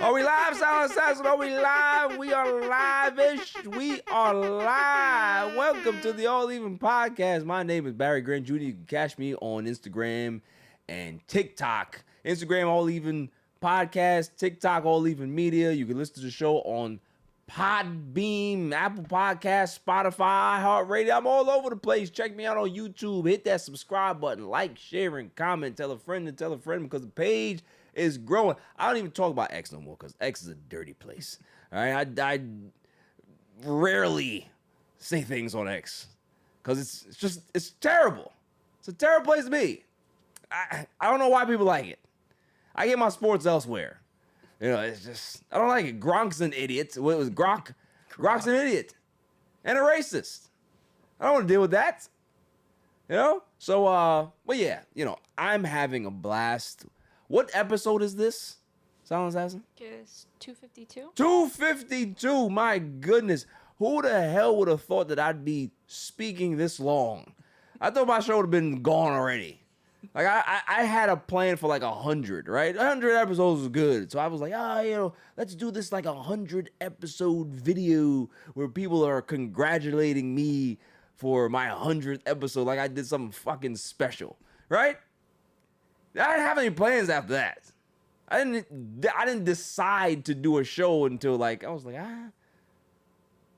Are we live, Silent Assassin? Are we live? We are live-ish. We are live. Welcome to the All Even Podcast. My name is Barry Grant Jr. You can catch me on Instagram and TikTok. Instagram, All Even Podcast. TikTok, All Even Media. You can listen to the show on Podbeam, Apple Podcasts, Spotify, iHeartRadio. I'm all over the place. Check me out on YouTube. Hit that subscribe button. Like, share, and comment. Tell a friend and tell a friend because the page is growing. I don't even talk about X no more because X is a dirty place. All right, I rarely say things on X because it's terrible. It's a terrible place to be. I don't know why people like it. I get my sports elsewhere. You know, it's just, I don't like it. Gronk's an idiot. What was Gronk? Gronk's an idiot. And a racist. I don't want to deal with that. You know? So, well, yeah, you know, I'm having a blast. What episode is this, Silent Assassin? It's 252. 252, my goodness. Who the hell would have thought that I'd be speaking this long? I thought my show would have been gone already. Like, I had a plan for like 100, right? 100 episodes was good. So I was like, you know, let's do this like 100 episode video where people are congratulating me for my 100th episode. Like I did something fucking special, right? I didn't have any plans after that. I didn't decide to do a show until like, I was like,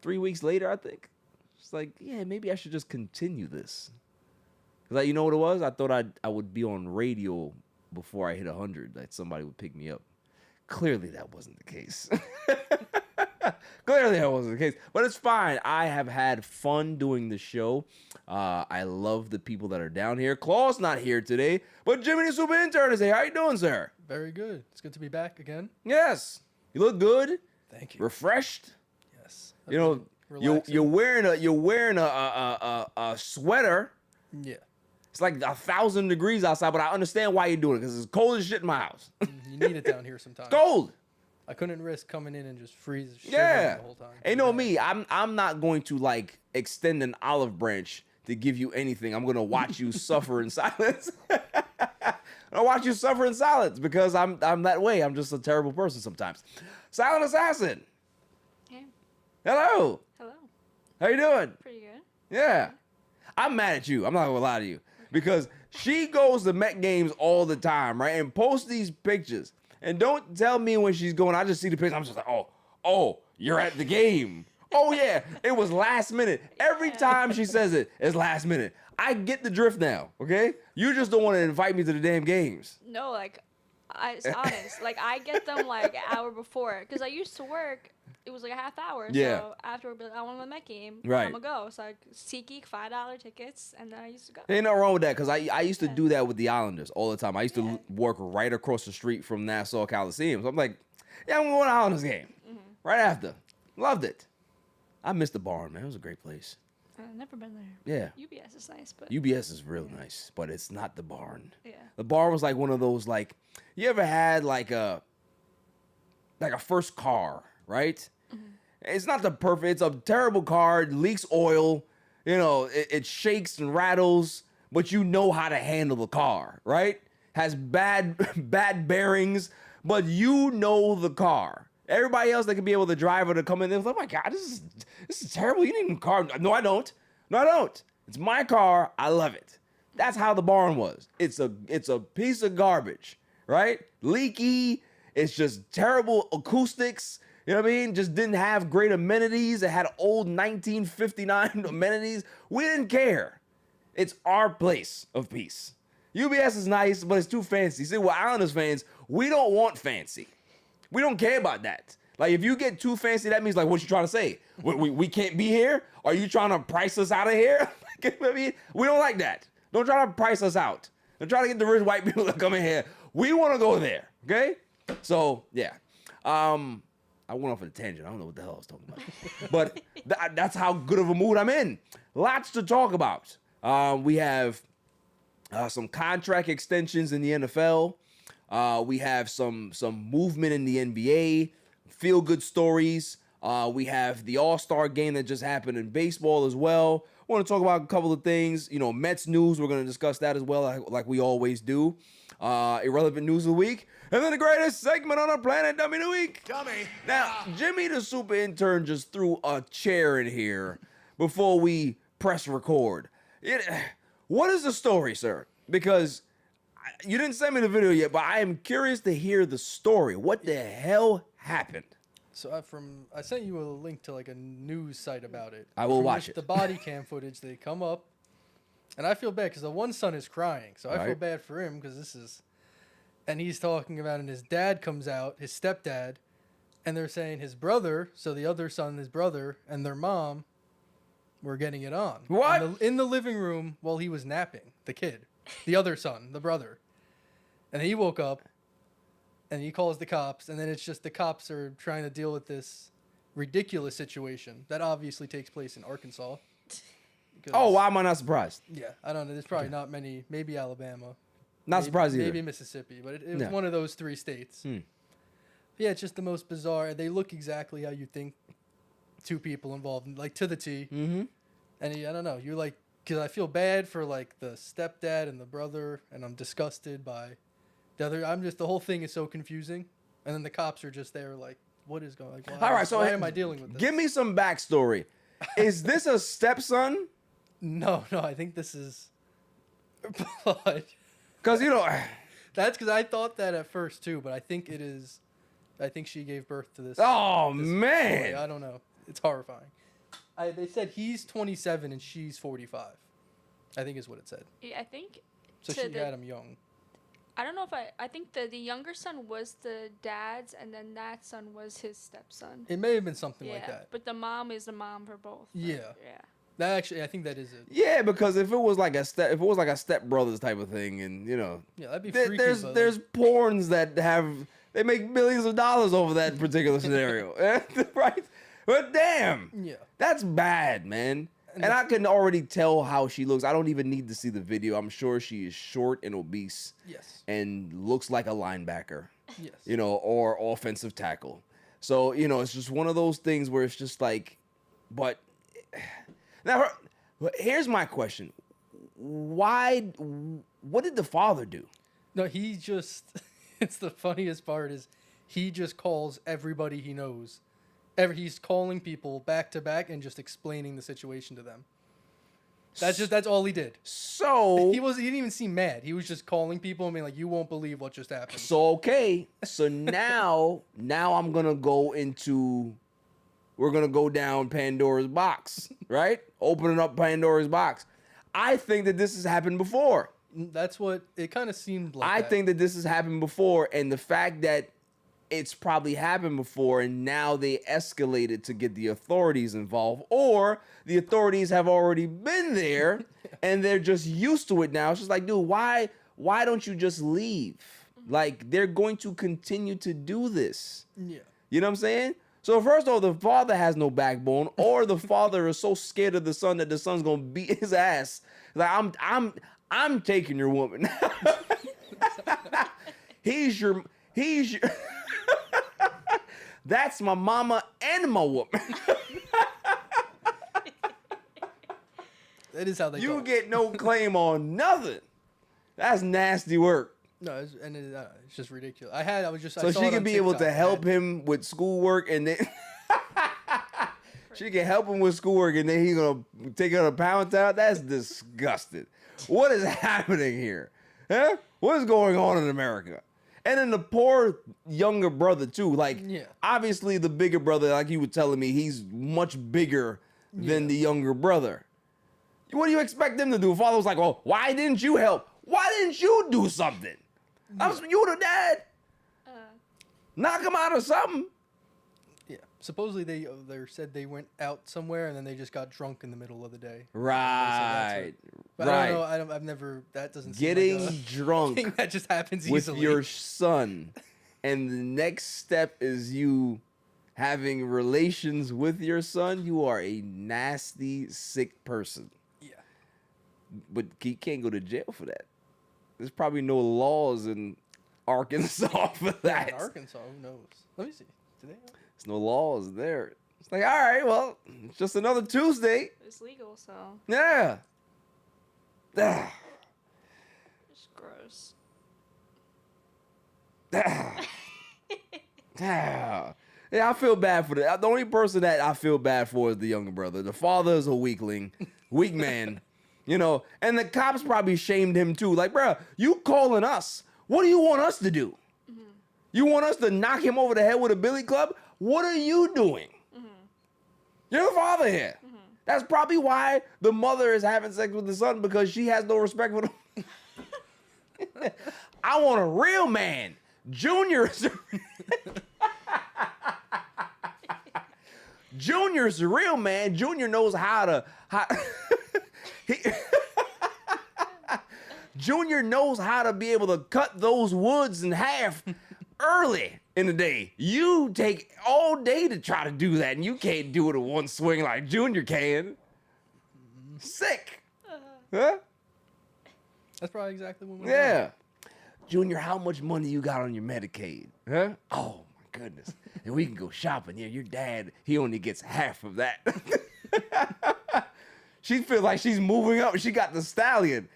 3 weeks later, I think. It's like, yeah, maybe I should just continue this. Like, you know what it was? I thought I would be on radio before I hit 100. That somebody would pick me up. Clearly, that wasn't the case. Clearly, that wasn't the case. But it's fine. I have had fun doing the show. I love the people that are down here. Claw's not here today, but Jimmy the Super Intern is here. How you doing, sir? Very good. It's good to be back again. Yes. You look good. Thank you. Refreshed. Yes. You know, you're wearing a sweater. Yeah. It's like 1,000 degrees outside, but I understand why you're doing it because it's cold as shit in my house. You need it down here sometimes. Cold. I couldn't risk coming in and just freeze the whole time. And you know me, I'm not going to like extend an olive branch to give you anything. I'm gonna watch you suffer in silence. I'll watch you suffer in silence because I'm that way. I'm just a terrible person sometimes. Silent Assassin. Hey. Hello. Hello. How you doing? Pretty good. Yeah. I'm mad at you. I'm not gonna lie to you. Because she goes to Met games all the time, right? And posts these pictures. And don't tell me when she's going, I just see the picture. I'm just like, oh, you're at the game. Oh, yeah, it was last minute. Every time she says it, it's last minute. I get the drift now, okay? You just don't want to invite me to the damn games. No, like, it's honest. Like, I get them, like, an hour before. Because I used to work, it was like a half hour. Yeah. So after, I want to the Met game. Right. I'm going to go. So, like, SeatGeek, $5 tickets, and then I used to go. Ain't nothing wrong with that because I used to do that with the Islanders all the time. I used to work right across the street from Nassau Coliseum. So I'm like, yeah, I'm going to the Islanders game. Mm-hmm. Right after. Loved it. I missed the barn, man. It was a great place. I've never been there. Yeah. UBS is nice, but... UBS is real nice, but it's not the barn. Yeah. The barn was like one of those, like, you ever had like a first car, right? Mm-hmm. It's not the perfect, it's a terrible car, it leaks oil, you know, it shakes and rattles, but you know how to handle the car, right? Has bad bearings, but you know the car. Everybody else that can be able to drive it to come in there, oh my God, this is terrible. You need a car. No, I don't. It's my car. I love it. That's how the barn was. It's a piece of garbage, right? Leaky. It's just terrible acoustics. You know what I mean? Just didn't have great amenities. It had old 1959 amenities. We didn't care. It's our place of peace. UBS is nice, but it's too fancy. See, we're Islanders fans. We don't want fancy. We don't care about that. Like, if you get too fancy, that means, like, what you trying to say? We can't be here? Are you trying to price us out of here? I mean, we don't like that. Don't try to price us out. Don't try to get the rich white people to come in here. We want to go there, okay? So, yeah. I went off on a tangent. I don't know what the hell I was talking about. But that's how good of a mood I'm in. Lots to talk about. We have some contract extensions in the NFL. We have some movement in the NBA, feel-good stories. We have the All-Star game that just happened in baseball as well. Want to talk about a couple of things. Mets news. We're going to discuss that as well, like we always do. Irrelevant news of the week. And then the greatest segment on our planet, Dummy of the Week. Dummy. Now, Jimmy the super intern just threw a chair in here before we press record. What is the story, sir? Because you didn't send me the video yet, but I am curious to hear the story. What the hell happened? So I sent you a link to like a news site about it. I will watch it. The body cam footage, they come up, and I feel bad because the one son is crying, so I feel bad for him because and he's talking about, and his dad comes out, his stepdad, and they're saying his brother, so the other son, his brother, and their mom were getting it on. What? In the living room while he was napping, the kid, the other son, the brother, and he woke up. And he calls the cops, and then it's just the cops are trying to deal with this ridiculous situation that obviously takes place in Arkansas. Oh, why am I not surprised? Yeah, I don't know. There's probably not many. Maybe Alabama. Not surprised either. Maybe Mississippi, but it was one of those 3 states. Yeah, it's just the most bizarre. They look exactly how you think 2 people involved, like to the T. Mm-hmm. And I don't know. You're like, because I feel bad for like the stepdad and the brother, and I'm disgusted by... the whole thing is so confusing, and then the cops are just there like, what is going on? All right, so why am I dealing with this? Give me some backstory. Is this a stepson? No, I think this is blood. Because, That's because I thought that at first too, but I think it is, I think she gave birth to this. Oh, this man. boy. I don't know. It's horrifying. They said he's 27 and she's 45. I think is what it said. Yeah, I think. So she had him young. I don't know if I think the younger son was the dad's, and then that son was his stepson. It may have been something like that. But the mom is the mom for both. Yeah. Yeah. That actually, I think that is it. Yeah, because if it was like a step brothers type of thing, and yeah, that'd be freaky. There's porns that they make millions of dollars over that particular scenario, right? But damn, yeah, that's bad, man. And I can already tell how she looks. I don't even need to see the video. I'm sure she is short and obese. Yes. And looks like a linebacker. Yes. Or offensive tackle. So, it's just one of those things where it's just like, but now here's my question. What did the father do? No, he just, it's the funniest part is he just calls everybody he knows. He's calling people back to back and just explaining the situation to them. That's all he did. So he didn't even seem mad. He was just calling people and being like, "You won't believe what just happened." So okay. So now I'm gonna go into. We're gonna go down Pandora's box, right? Opening up Pandora's box. I think that this has happened before. That's what it kind of seemed like. I think that this has happened before, and the fact that it's probably happened before, and now they escalated to get the authorities involved, or the authorities have already been there and they're just used to it now. It's just like, dude, why don't you just leave? Like, they're going to continue to do this. Yeah. You know what I'm saying? So first of all, the father has no backbone, or the father is so scared of the son that the son's gonna beat his ass. Like, I'm taking your woman. He's your That's my mama and my woman. That is how they You get no claim on nothing. That's nasty work. No, it's just ridiculous. I was just so she can be able to help him with schoolwork, and then she can help him with schoolwork, and then he's gonna take her to Pound Town. That's disgusting. What is happening here? Huh? What is going on in America? And then the poor younger brother too. Like, obviously the bigger brother, like you were telling me, he's much bigger than the younger brother. What do you expect them to do? Father was like, "Oh, why didn't you help? Why didn't you do something? You the dad. Knock him out or something." Yeah. Supposedly they said they went out somewhere and then they just got drunk in the middle of the day. Right. But right. I don't know. I've never. That doesn't. Getting seem like drunk thing that just happens with easily. your son, and the next step is you having relations with your son. You are a nasty, sick person. Yeah. But he can't go to jail for that. There's probably no laws in Arkansas for that. In Arkansas, who knows? Let me see. Do they? There's no laws there. It's like, all right, well, it's just another Tuesday. It's legal, so Yeah. it's gross. Yeah, I feel bad for that. The only person that I feel bad for is the younger brother. The father is a weakling, weak man, and the cops probably shamed him too. Like, bro, you calling us. What do you want us to do? Mm-hmm. You want us to knock him over the head with a billy club? What are you doing? Mm-hmm. You're the father here. Mm-hmm. That's probably why the mother is having sex with the son, because she has no respect for him. I want a real man. Junior's a real man. Junior knows Junior knows how to be able to cut those woods in half early in the day. You take all day to try to do that, and you can't do it in one swing like Junior can. Sick. Huh? That's probably exactly what we're doing. Junior, how much money you got on your Medicaid? Huh? Oh, my goodness. And we can go shopping. Yeah, your dad, he only gets half of that. She feels like she's moving up. She got the stallion.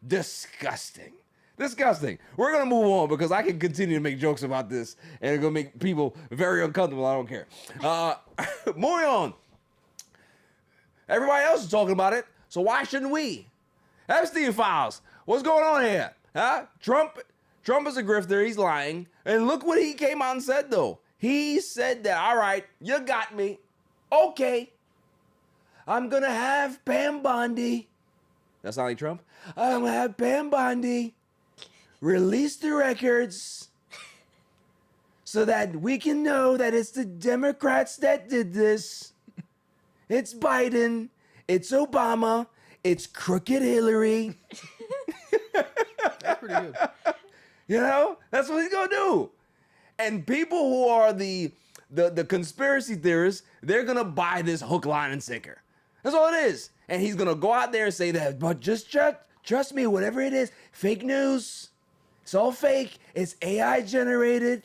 Disgusting. We're going to move on because I can continue to make jokes about this and it's going to make people very uncomfortable. I don't care. Moving on. Everybody else is talking about it, so why shouldn't we? Epstein files. What's going on here? Huh? Trump is a grifter. He's lying. And look what he came out and said, though. He said that, all right, you got me. Okay. I'm going to have Pam Bondi. That's not like Trump. I'm going to have Pam Bondi release the records so that we can know that it's the Democrats that did this. It's Biden. It's Obama. It's crooked Hillary. That's pretty good. That's what he's gonna do. And people who are the conspiracy theorists, they're gonna buy this hook, line, and sinker. That's all it is. And he's gonna go out there and say that, but just trust me, whatever it is, fake news. It's all fake. It's AI generated.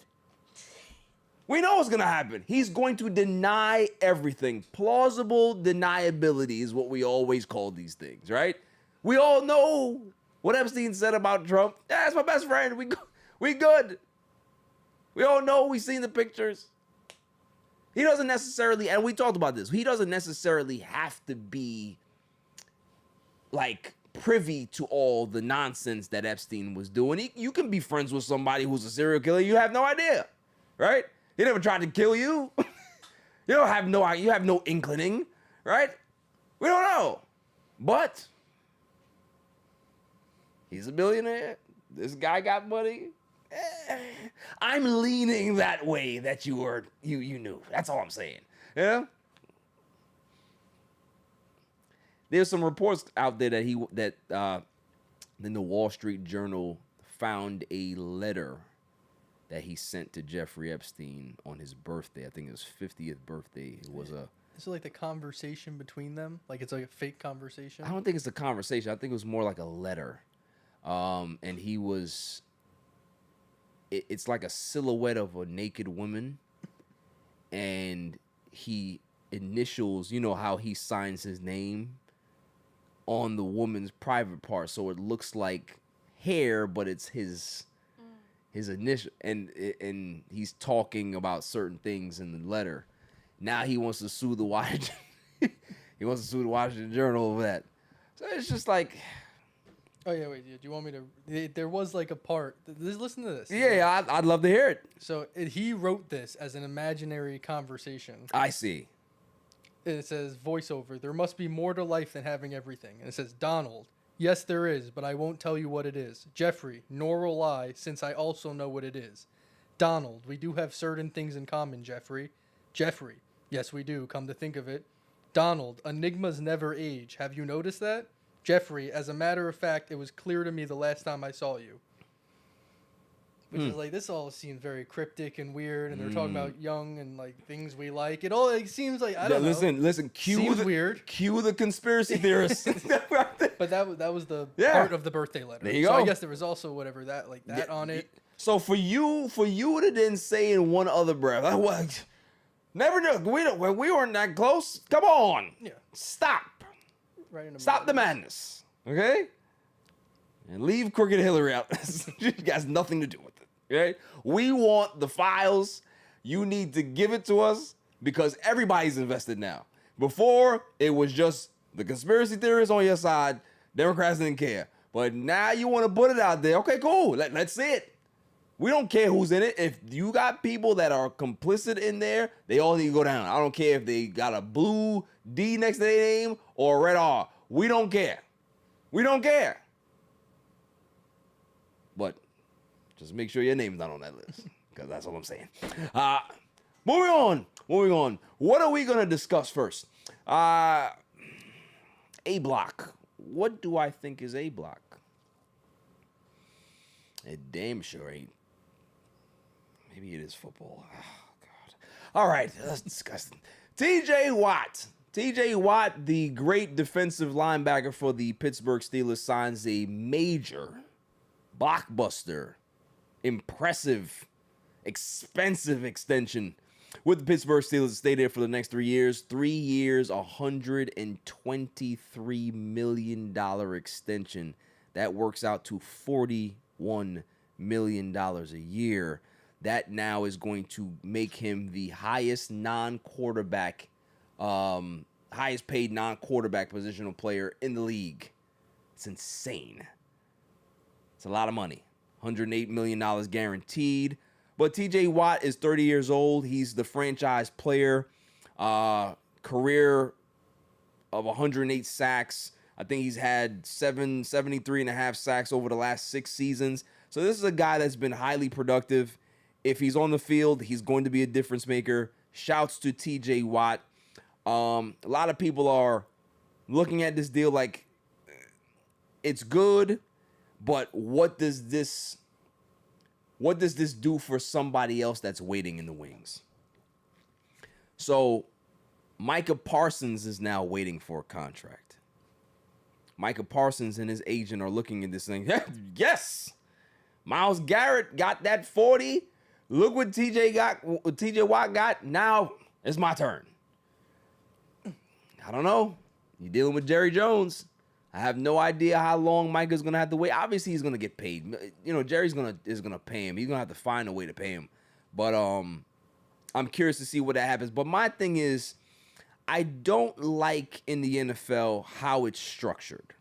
We know what's gonna happen. He's going to deny everything. Plausible deniability is what we always call these things, right? We all know what Epstein said about Trump. Yeah, that's my best friend. We good. We all know. We seen the pictures. He doesn't necessarily, and we talked about this, he doesn't necessarily have to be like privy to all the nonsense that Epstein was doing. You can be friends with somebody who's a serial killer. You have no idea, right? He never tried to kill you. You have no inkling, right? We don't know. But he's a billionaire. This guy got money. I'm leaning that way that you knew. That's all I'm saying. Yeah. There's some reports out there that then the Wall Street Journal found a letter that he sent to Jeffrey Epstein on his birthday. I think it was 50th birthday. It was Is it like the conversation between them? Like it's like a fake conversation? I don't think it's a conversation. I think it was more like a letter. And he was... It's like a silhouette of a naked woman. And he initials, you know how he signs his name on the woman's private part. So it looks like hair, but it's his initial, and he's talking about certain things in the letter. Now he wants to sue the Washington. He wants to sue the Washington Journal over that. So it's just like, oh yeah, wait. Do you want me to? There was like a part. Listen to this. Yeah, I'd love to hear it. So he wrote this as an imaginary conversation. I see. It says voiceover. There must be more to life than having everything. And it says Donald. Yes, there is, but I won't tell you what it is. Jeffrey, nor will I, since I also know what it is. Donald, we do have certain things in common, Jeffrey. Jeffrey, yes, we do, come to think of it. Donald, enigmas never age. Have you noticed that? Jeffrey, as a matter of fact, it was clear to me the last time I saw you. Which is like, this all seems very cryptic and weird, and they're talking about young and like things we like. It all seems like, I don't know. Listen, cue the conspiracy theorists. But that was the part of the birthday letter. There you go. I guess there was also whatever that on it. So for you to then say in one other breath, Never knew. We weren't that close. Come on. Yeah. Stop. Right in the Stop the middle. madness. Okay? And leave Crooked Hillary out. She has nothing to do with it. Okay? We want the files. You need to give it to us because everybody's invested now. Before, it was just the conspiracy theorists on your side. Democrats didn't care. But now you want to put it out there. Okay, cool. Let's see it. We don't care who's in it. If you got people that are complicit in there, they all need to go down. I don't care if they got a blue D next to their name or a red R. We don't care. We don't care. But just make sure your name's not on that list, because that's all I'm saying. Moving on. What are we going to discuss first? A block. What do I think is A block? It damn sure ain't. Maybe it is football. Oh, God. All right, that's disgusting. TJ Watt, the great defensive linebacker for the Pittsburgh Steelers, signs a major, blockbuster, impressive, expensive extension with the Pittsburgh Steelers to stay there for the next 3 years. 3 years, $123 million extension. That works out to $41 million a year. That now is going to make him the highest non-quarterback, highest paid non-quarterback positional player in the league. It's insane. It's a lot of money. $108 million guaranteed. But TJ Watt is 30 years old. He's the franchise player. Career of 108 sacks. I think he's had 73 and a half sacks over the last 6 seasons. So this is a guy that's been highly productive. If he's on the field, he's going to be a difference maker. Shouts to TJ Watt. A lot of people are looking at this deal like it's good, but what does this do for somebody else that's waiting in the wings? So Micah Parsons is now waiting for a contract. Micah Parsons and his agent are looking at this thing. Yes, Myles Garrett got that 40. Look what TJ Watt got. Now it's my turn. I don't know. You're dealing with Jerry Jones. I have no idea how long Micah's gonna have to wait. Obviously, he's gonna get paid. You know, Jerry's is gonna pay him. He's gonna have to find a way to pay him. But I'm curious to see what that happens. But my thing is, I don't like in the NFL how it's structured.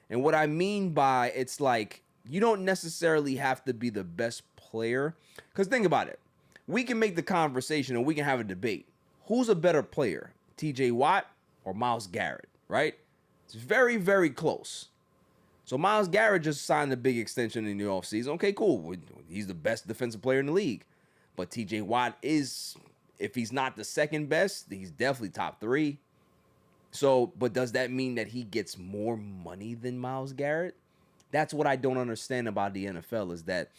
And what I mean by it's like you don't necessarily have to be the best player. Because think about it. We can make the conversation and we can have a debate. Who's a better player, TJ Watt or Myles Garrett, right? It's very, very close. So Myles Garrett just signed a big extension in the offseason. Okay, cool. He's the best defensive player in the league. But TJ Watt is, if he's not the second best, he's definitely top 3. So, but does that mean that he gets more money than Myles Garrett? That's what I don't understand about the NFL is that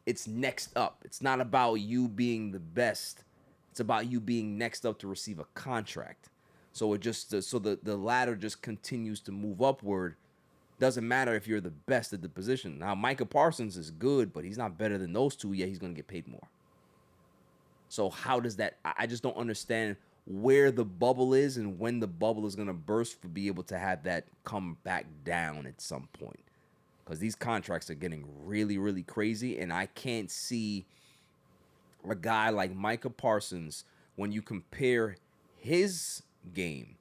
it's next up. It's not about you being the best. It's about you being next up to receive a contract. So it just the ladder just continues to move upward. Doesn't matter if you're the best at the position. Now Micah Parsons is good, but he's not better than those two. Yeah, he's gonna get paid more. So how does that? I just don't understand where the bubble is and when the bubble is gonna burst to be able to have that come back down at some point. Because these contracts are getting really, really crazy, and I can't see a guy like Micah Parsons when you compare his game,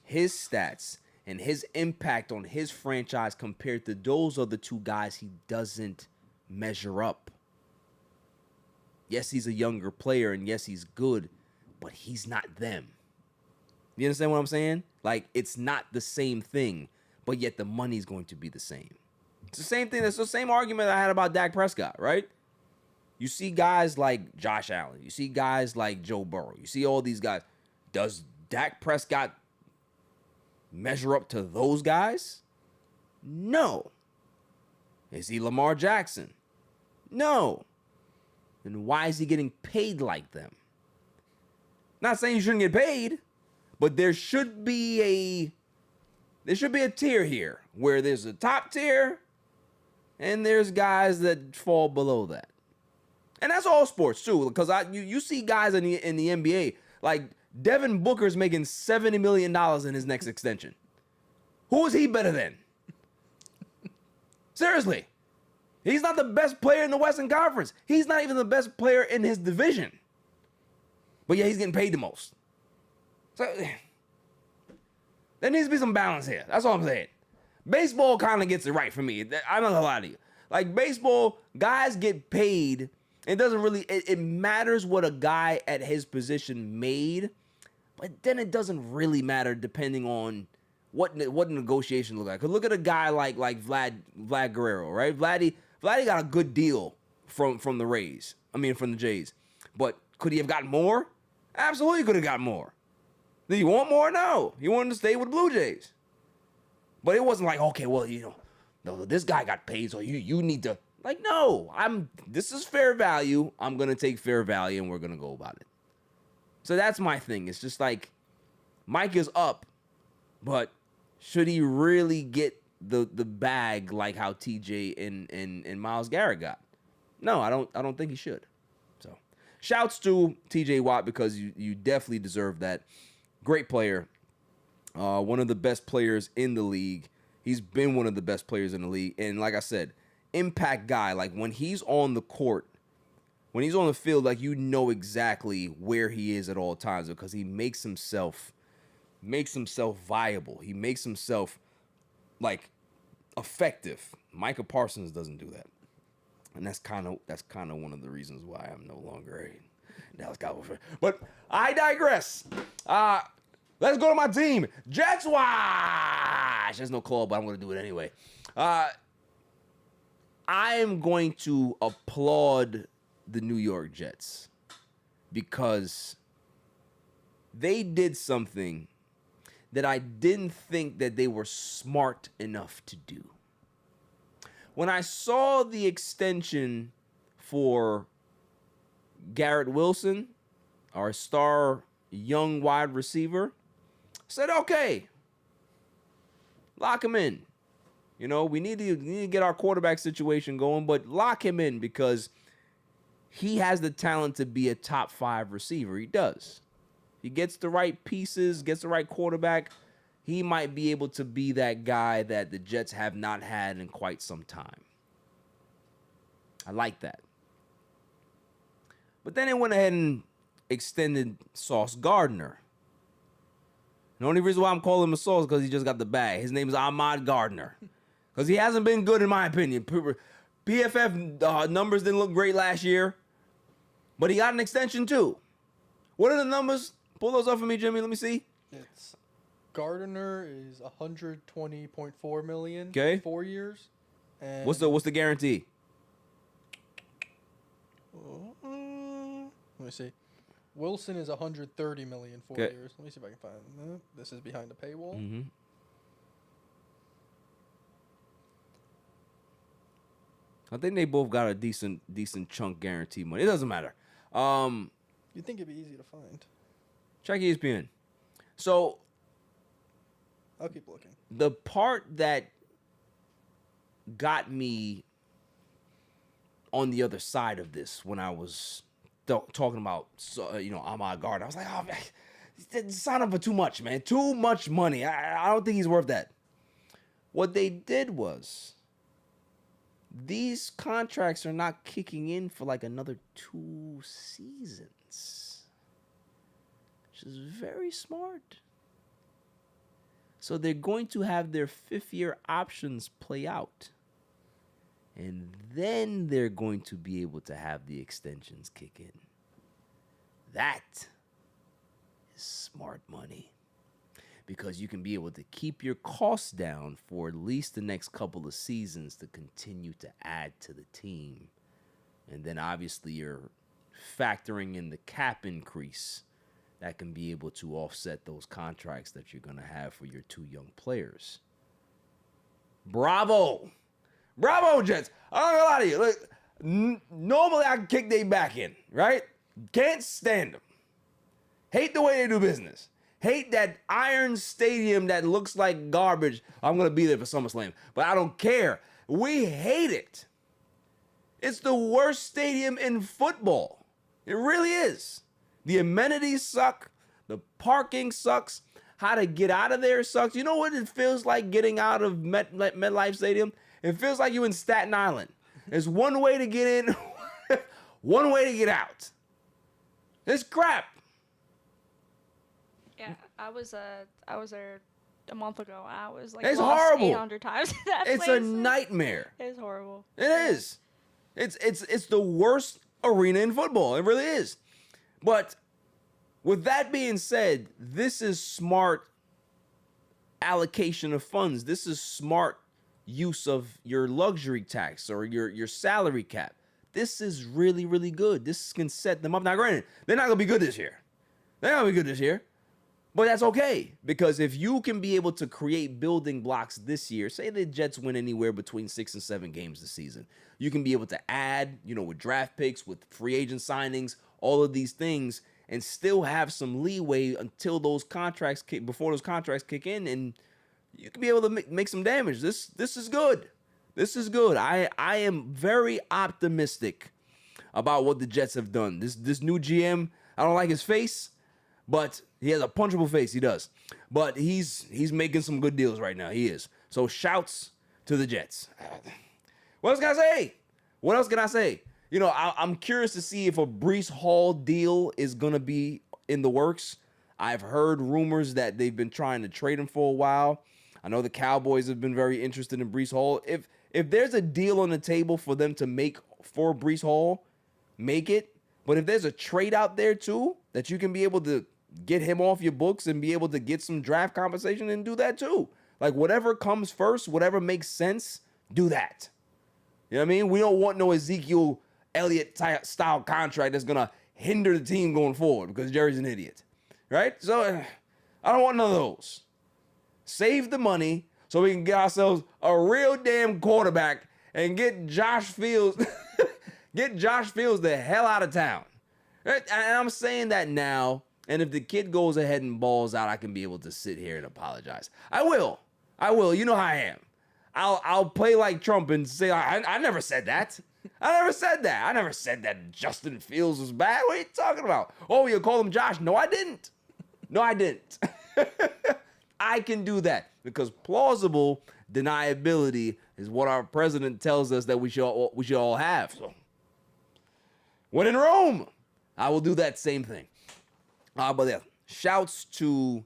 his stats, and his impact on his franchise compared to those other two guys, he doesn't measure up. Yes, he's a younger player, and yes, he's good, but he's not them. You understand what I'm saying? Like, it's not the same thing, but yet the money's going to be the same. It's the same thing. That's the same argument I had about Dak Prescott, right? You see guys like Josh Allen. You see guys like Joe Burrow. You see all these guys. Does Dak Prescott measure up to those guys? No. Is he Lamar Jackson? No. Then why is he getting paid like them? Not saying you shouldn't get paid, but there should be a tier here where there's a top tier and there's guys that fall below that. And that's all sports too, because you see guys in the NBA, Like, Devin Booker's making $70 million in his next extension. Who is he better than? Seriously. He's not the best player in the Western Conference. He's not even the best player in his division. But yeah, he's getting paid the most. So there needs to be some balance here. That's all I'm saying. Baseball kind of gets it right for me. I'm not gonna lie to you. Like, baseball, guys get paid. It doesn't really, it matters what a guy at his position made, but then it doesn't really matter depending on what the negotiation look like. Cause look at a guy like Vlad Guerrero, right? Vladdy got a good deal from the Rays. I mean, from the Jays. But could he have gotten more? Absolutely could have got more. Did he want more? No. He wanted to stay with the Blue Jays. But it wasn't like, okay, well, no, this guy got paid, so you need to. Like, no, this is fair value. I'm going to take fair value, and we're going to go about it. So that's my thing. It's just like, Mike is up, but should he really get the bag like how TJ and Myles Garrett got? No, I don't think he should. So, shouts to TJ Watt, because you definitely deserve that. Great player. One of the best players in the league. He's been one of the best players in the league. And like I said, impact guy. Like, when he's on the court, when he's on the field, like, you know exactly where he is at all times, because he makes himself viable. He makes himself, like, effective. Micah Parsons doesn't do that. And that's kind of one of the reasons why I'm no longer a Dallas Cowboys fan. But I digress. Let's go to my team. Jets Watch. There's no call, but I'm going to do it anyway. I am going to applaud the New York Jets because they did something that I didn't think that they were smart enough to do. When I saw the extension for Garrett Wilson, our star young wide receiver, I said, okay, lock him in. We need to get our quarterback situation going, but lock him in because he has the talent to be a top 5 receiver. He does. He gets the right pieces, gets the right quarterback. He might be able to be that guy that the Jets have not had in quite some time. I like that. But then they went ahead and extended Sauce Gardner. The only reason why I'm calling him a Sauce is because he just got the bag. His name is Ahmad Gardner. Because he hasn't been good, in my opinion. PFF numbers didn't look great last year. But he got an extension, too. What are the numbers? Pull those up for me, Jimmy. Let me see. It's Gardner is $120.4 million. Okay. 4 years. And What's the guarantee? Let me see. Wilson is $130 million 4 Okay. years. Let me see if I can find that. This is behind the paywall. Mm-hmm. I think they both got a decent chunk guarantee money. It doesn't matter. You'd think it'd be easy to find. Check ESPN. So I'll keep looking. the part that got me on the other side of this when I was talking about Ahmad Gardner, I was like, oh man, sign up for too much, man. Too much money. I don't think he's worth that. What they did was, these contracts are not kicking in for like another 2 seasons, which is very smart. So they're going to have their 5th-year options play out. And then they're going to be able to have the extensions kick in. That is smart money. Because you can be able to keep your costs down for at least the next couple of seasons to continue to add to the team. And then obviously you're factoring in the cap increase that can be able to offset those contracts that you're going to have for your 2 young players. Bravo! Bravo, Jets! I'm not gonna lie to you. Look, normally I can kick they back in, right? Can't stand them. Hate the way they do business. Hate that iron stadium that looks like garbage. I'm going to be there for SummerSlam, but I don't care. We hate it. It's the worst stadium in football. It really is. The amenities suck. The parking sucks. How to get out of there sucks. You know what it feels like getting out of MetLife Stadium? It feels like you're in Staten Island. There's one way to get in, one way to get out. It's crap. Yeah, I was there a month ago. I was like, It's lost horrible. 800 times. That It's place. a nightmare. It's horrible. It is. It's the worst arena in football. It really is. But with that being said, this is smart allocation of funds. This is smart use of your luxury tax or your salary cap. This is really, really good. This can set them up. Now, granted, they're not going to be good this year. They're not going to be good this year. But that's okay, because if you can be able to create building blocks this year, say the Jets win anywhere between 6 and 7 games this season, you can be able to add, with draft picks, with free agent signings, all of these things, and still have some leeway until those contracts before those contracts kick in, and you can be able to make some damage. This is good. This is good. I am very optimistic about what the Jets have done. This new GM, I don't like his face, but he has a punchable face. He does. But he's making some good deals right now. He is. So shouts to the Jets. What else can I say? What else can I say? I'm curious to see if a Breece Hall deal is going to be in the works. I've heard rumors that they've been trying to trade him for a while. I know the Cowboys have been very interested in Breece Hall. If there's a deal on the table for them to make for Breece Hall, make it. But if there's a trade out there too that you can be able to get him off your books and be able to get some draft compensation, and do that too. Like whatever comes first, whatever makes sense, do that. You know what I mean? We don't want no Ezekiel Elliott style contract that's going to hinder the team going forward because Jerry's an idiot. Right? So I don't want none of those. Save the money so we can get ourselves a real damn quarterback and get Josh Fields the hell out of town. Right? And I'm saying that now. And if the kid goes ahead and balls out, I can be able to sit here and apologize. I will. You know how I am. I'll play like Trump and say, I never said that. I never said that Justin Fields was bad. What are you talking about? Oh, you call him Josh. No, I didn't. I can do that because plausible deniability is what our president tells us that we should all have. So when in Rome, I will do that same thing. But yeah, shouts to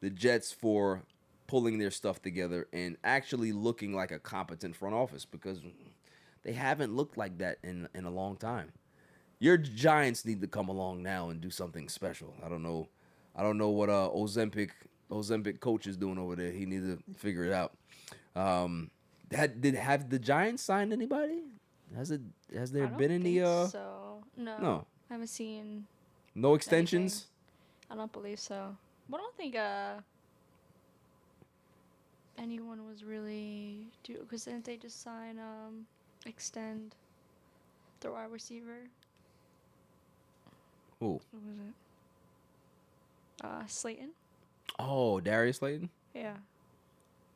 the Jets for pulling their stuff together and actually looking like a competent front office, because they haven't looked like that in a long time. Your Giants need to come along now and do something special. I don't know what Ozempic coach is doing over there. He needs to figure it out. Have the Giants signed anybody? Has there been any? So no. I haven't seen. No extensions. Anything. I don't believe so. But I don't think anyone was really due, because didn't they just extend the wide receiver? Who? Who was it? Slayton. Oh, Darius Slayton. Yeah.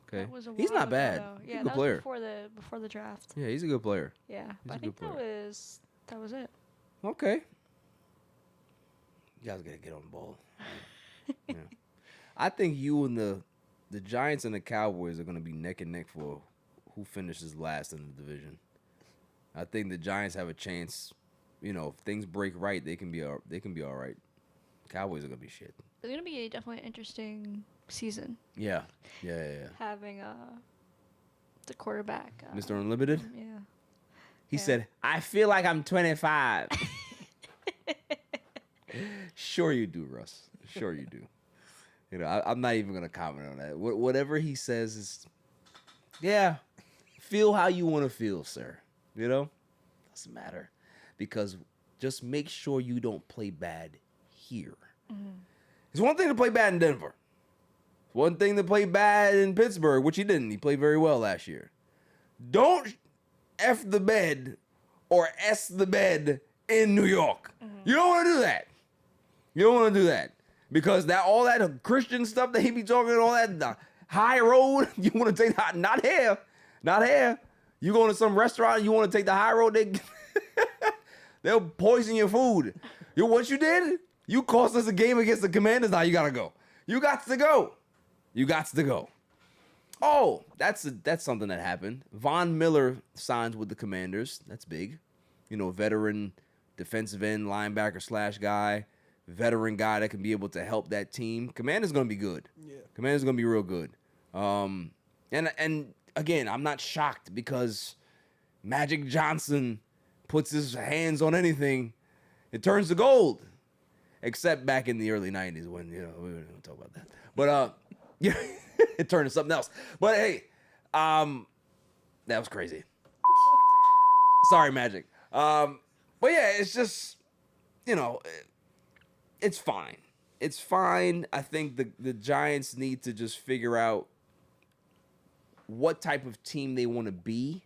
Okay. That was a He's while not ago, bad. though. He's Yeah, a good that player. was before the draft. Yeah, he's a good player. Yeah, but I a think good player. that was it. Okay. You guys gotta get on the ball. Yeah. I think you and the Giants and the Cowboys are gonna be neck and neck for who finishes last in the division. I think the Giants have a chance. If things break right, they can be all right. Cowboys are gonna be shit. It's gonna be definitely an interesting season. Yeah. Having the quarterback, Mr. Unlimited. Yeah. He said, "I feel like I'm 25." Sure you do, Russ. Sure you do. I'm not even gonna comment on that. Whatever he says is, yeah. Feel how you want to feel, sir. Doesn't matter, because just make sure you don't play bad here. Mm-hmm. It's one thing to play bad in Denver. It's one thing to play bad in Pittsburgh, which he didn't. He played very well last year. Don't F the bed or S the bed in New York. Mm-hmm. You don't want to do that. You don't want to do that, because all that Christian stuff that he be talking, all that the high road, you want to take that, not here. You go to some restaurant, you want to take the high road, they'll poison your food. What you did? You cost us a game against the Commanders. Now you gotta go. You got to go. You got to go. Oh, that's something that happened. Von Miller signs with the Commanders. That's big. You know, veteran defensive end, linebacker / guy, veteran guy that can be able to help that team. Commanders gonna be good. Yeah. Commanders gonna be real good. And again, I'm not shocked because Magic Johnson puts his hands on anything, it turns to gold. Except back in the early 90s when, you know, we don't talk about that. But yeah, it turned to something else. But hey, that was crazy. Sorry, Magic. But yeah, it's just, you know, it's fine. It's fine. I think the Giants need to just figure out what type of team they want to be,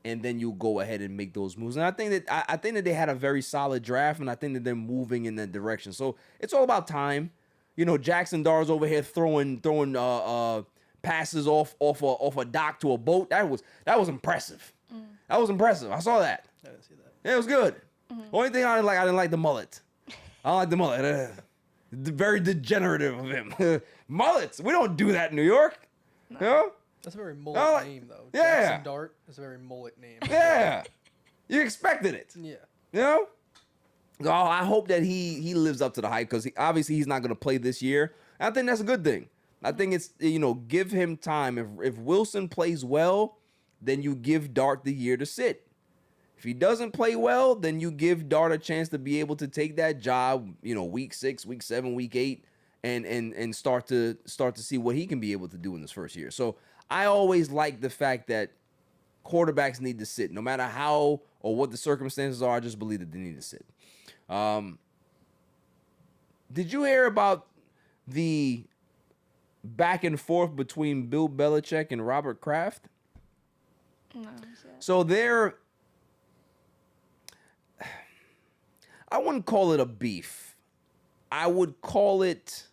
and then you go ahead and make those moves. And I think that they had a very solid draft, and I think that they're moving in that direction. So it's all about time. You know, Jackson Dar's over here throwing passes off a dock to a boat. That was impressive. That was impressive. I saw that. I didn't see that. Yeah, it was good. Only thing I didn't like the mullet. I don't like the mullet. Very degenerative of him. Mullets. We don't do that in New York. No. You know? That's a very mullet name, though. Yeah. Jackson Dart is a very mullet name. Yeah. You expected it. Yeah. You know? So I hope that he lives up to the hype because obviously he's not going to play this year. I think that's a good thing. I think it's, you know, give him time. If Wilson plays well, then you give Dart the year to sit. If he doesn't play well, then you give Dart a chance to be able to take that job, you know, week 6, week 7, week 8, and start to see what he can be able to do in this first year. So I always like the fact that quarterbacks need to sit. No matter how or what the circumstances are, I just believe that they need to sit. Did you hear about the back and forth between Bill Belichick and Robert Kraft? No. So I wouldn't call it a beef. I would call it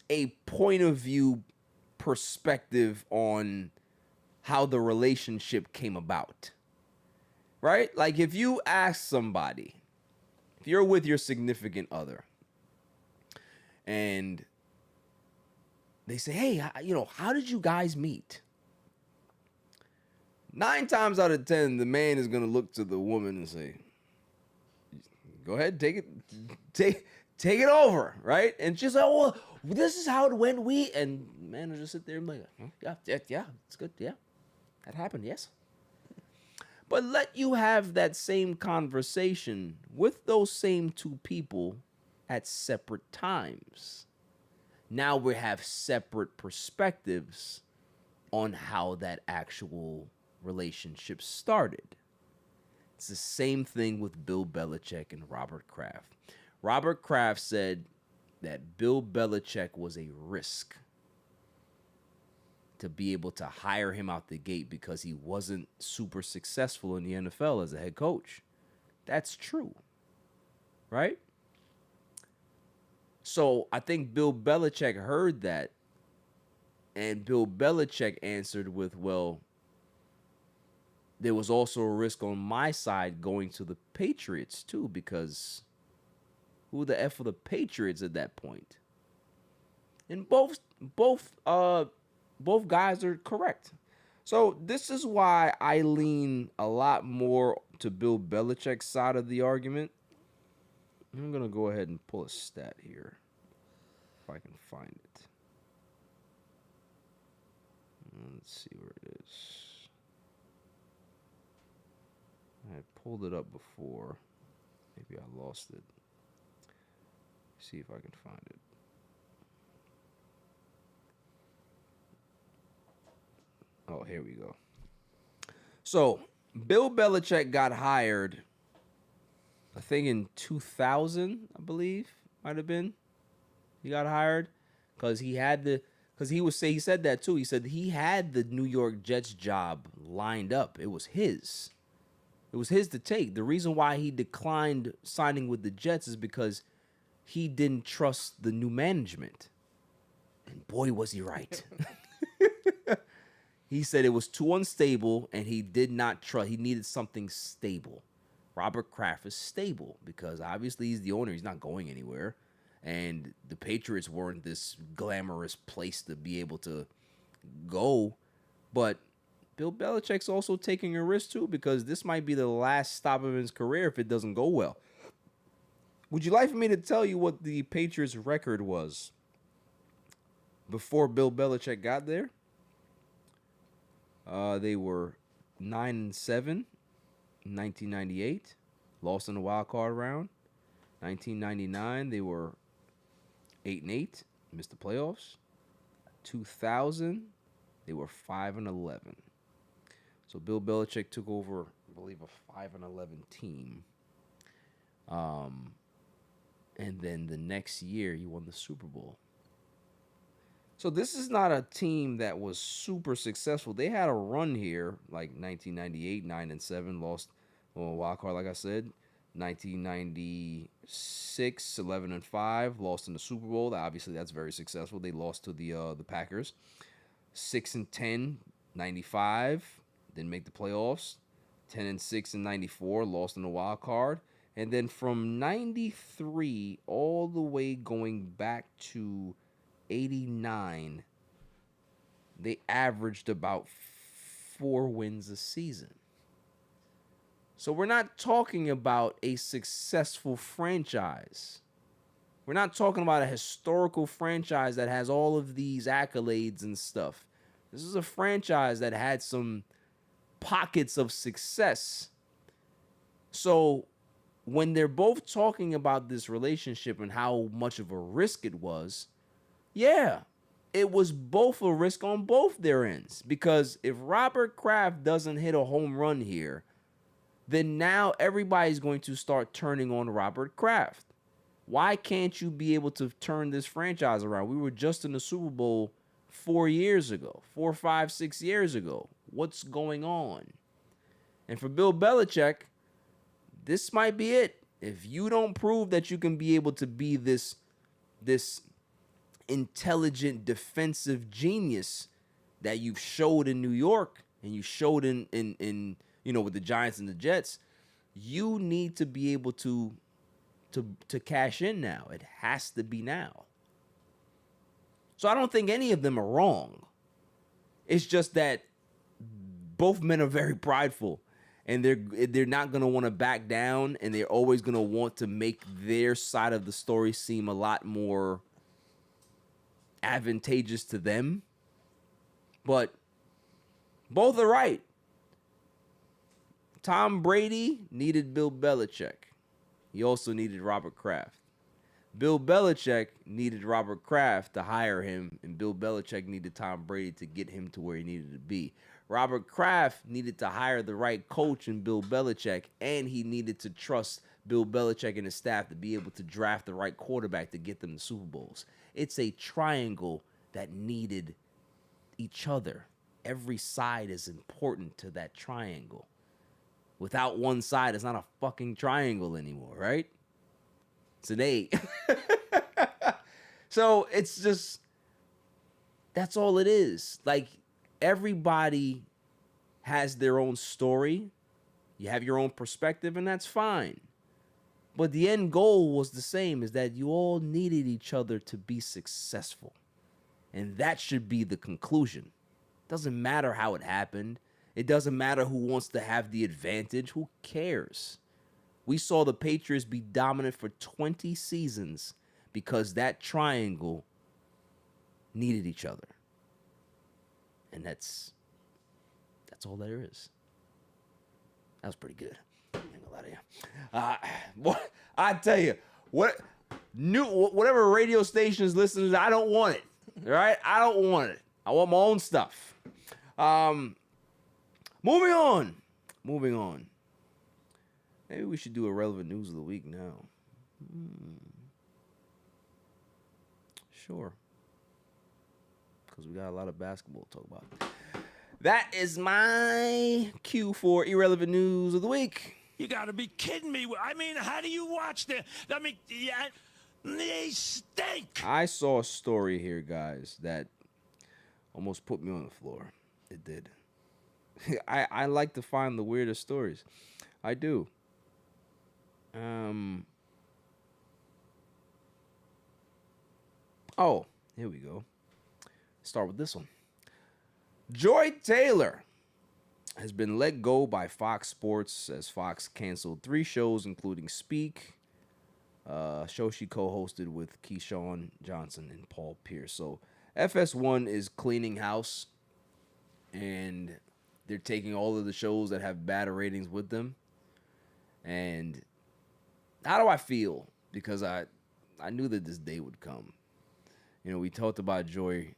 a point of view perspective on how the relationship came about. Right? Like if you ask somebody, if you're with your significant other and they say, hey, you know, how did you guys meet? 9 times out of 10, the man is going to look to the woman and say, go ahead, take it over, right? And she's like, well, this is how it went. And man will just sit there and be like, yeah, it's good. Yeah, that happened. Yes. But let you have that same conversation with those same 2 people at separate times. Now we have separate perspectives on how that actual relationship started. It's the same thing with Bill Belichick and Robert Kraft. Robert Kraft said that Bill Belichick was a risk to be able to hire him out the gate because he wasn't super successful in the NFL as a head coach. That's true, right? So I think Bill Belichick heard that, and Bill Belichick answered with, well, there was also a risk on my side going to the Patriots too, because who the F were the Patriots at that point? And both guys are correct. So this is why I lean a lot more to Bill Belichick's side of the argument. I'm going to go ahead and pull a stat here if I can find it. Let's see where it is. I pulled it up before. Maybe I lost it. See if I can find it. Oh, here we go. So, Bill Belichick got hired, I think in 2000, I believe, might have been. He got hired because he said that too. He said he had the New York Jets job lined up. It was his. It was his to take. The reason why he declined signing with the Jets is because he didn't trust the new management. And boy, was he right. He said it was too unstable and he did not trust. He needed something stable, Robert Kraft is stable because obviously he's the owner. He's not going anywhere. And the Patriots weren't this glamorous place to be able to go. But Bill Belichick's also taking a risk too because this might be the last stop of his career if it doesn't go well. Would you like for me to tell you what the Patriots' record was before Bill Belichick got there? They were 9-7 in 1998, lost in the wild card round. 1999, they were 8-8, missed the playoffs. 2000, they were 5-11. So Bill Belichick took over, I believe, a 5-11 team. And then the next year, he won the Super Bowl. So this is not a team that was super successful. They had a run here, like 1998, 9-7, lost on wild card, like I said. 1996, 11-5, lost in the Super Bowl. Obviously, that's very successful. They lost to the Packers. 6-10, 95, didn't make the playoffs. 10-6 in 94, lost in the wild card. And then from 93 all the way going back to 89, they averaged about 4 wins a season. So we're not talking about a successful franchise. We're not talking about a historical franchise that has all of these accolades and stuff. This is a franchise that had some pockets of success. So when they're both talking about this relationship and how much of a risk it was, yeah, it was both a risk on both their ends. Because if Robert Kraft doesn't hit a home run here, then now everybody's going to start turning on Robert Kraft. Why can't you be able to turn this franchise around? We were just in the Super Bowl 4 years ago, 4, 5, 6 years ago. What's going on? And for Bill Belichick, this might be it. If you don't prove that you can be able to be this intelligent defensive genius that you've showed in New York and you showed in with the Giants and the Jets, you need to be able to cash in now. It has to be now. So I don't think any of them are wrong. It's just that both men are very prideful. And they're not going to want to back down, and they're always going to want to make their side of the story seem a lot more advantageous to them. But both are right. Tom Brady needed Bill Belichick. He also needed Robert Kraft. Bill Belichick needed Robert Kraft to hire him, and Bill Belichick needed Tom Brady to get him to where he needed to be. Robert Kraft needed to hire the right coach in Bill Belichick, and he needed to trust Bill Belichick and his staff to be able to draft the right quarterback to get them the Super Bowls. It's a triangle that needed each other. Every side is important to that triangle. Without one side, it's not a fucking triangle anymore, right? It's an 8. So it's just, that's all it is. Like, everybody has their own story. You have your own perspective, and that's fine. But the end goal was the same, is that you all needed each other to be successful. And that should be the conclusion. Doesn't matter how it happened. It doesn't matter who wants to have the advantage. Who cares? We saw the Patriots be dominant for 20 seasons because that triangle needed each other. And that's all there is. That was pretty good. I ain't gonna lie to you. I tell you, whatever radio stations listeners, I don't want it. All right? I don't want it. I want my own stuff. Moving on. Maybe we should do a relevant news of the week now. Sure. Because we got a lot of basketball to talk about. That is my cue for irrelevant news of the week. You got to be kidding me. I mean, how do you watch them? I mean, yeah, they stink. I saw a story here, guys, that almost put me on the floor. It did. I like to find the weirdest stories. I do. Oh, here we go. Start with this one. Joy Taylor has been let go by Fox Sports as Fox canceled 3 shows, including Speak, a show she co-hosted with Keyshawn Johnson and Paul Pierce. So FS1 is cleaning house, and they're taking all of the shows that have bad ratings with them. And how do I feel? Because I knew that this day would come. You know, we talked about Joy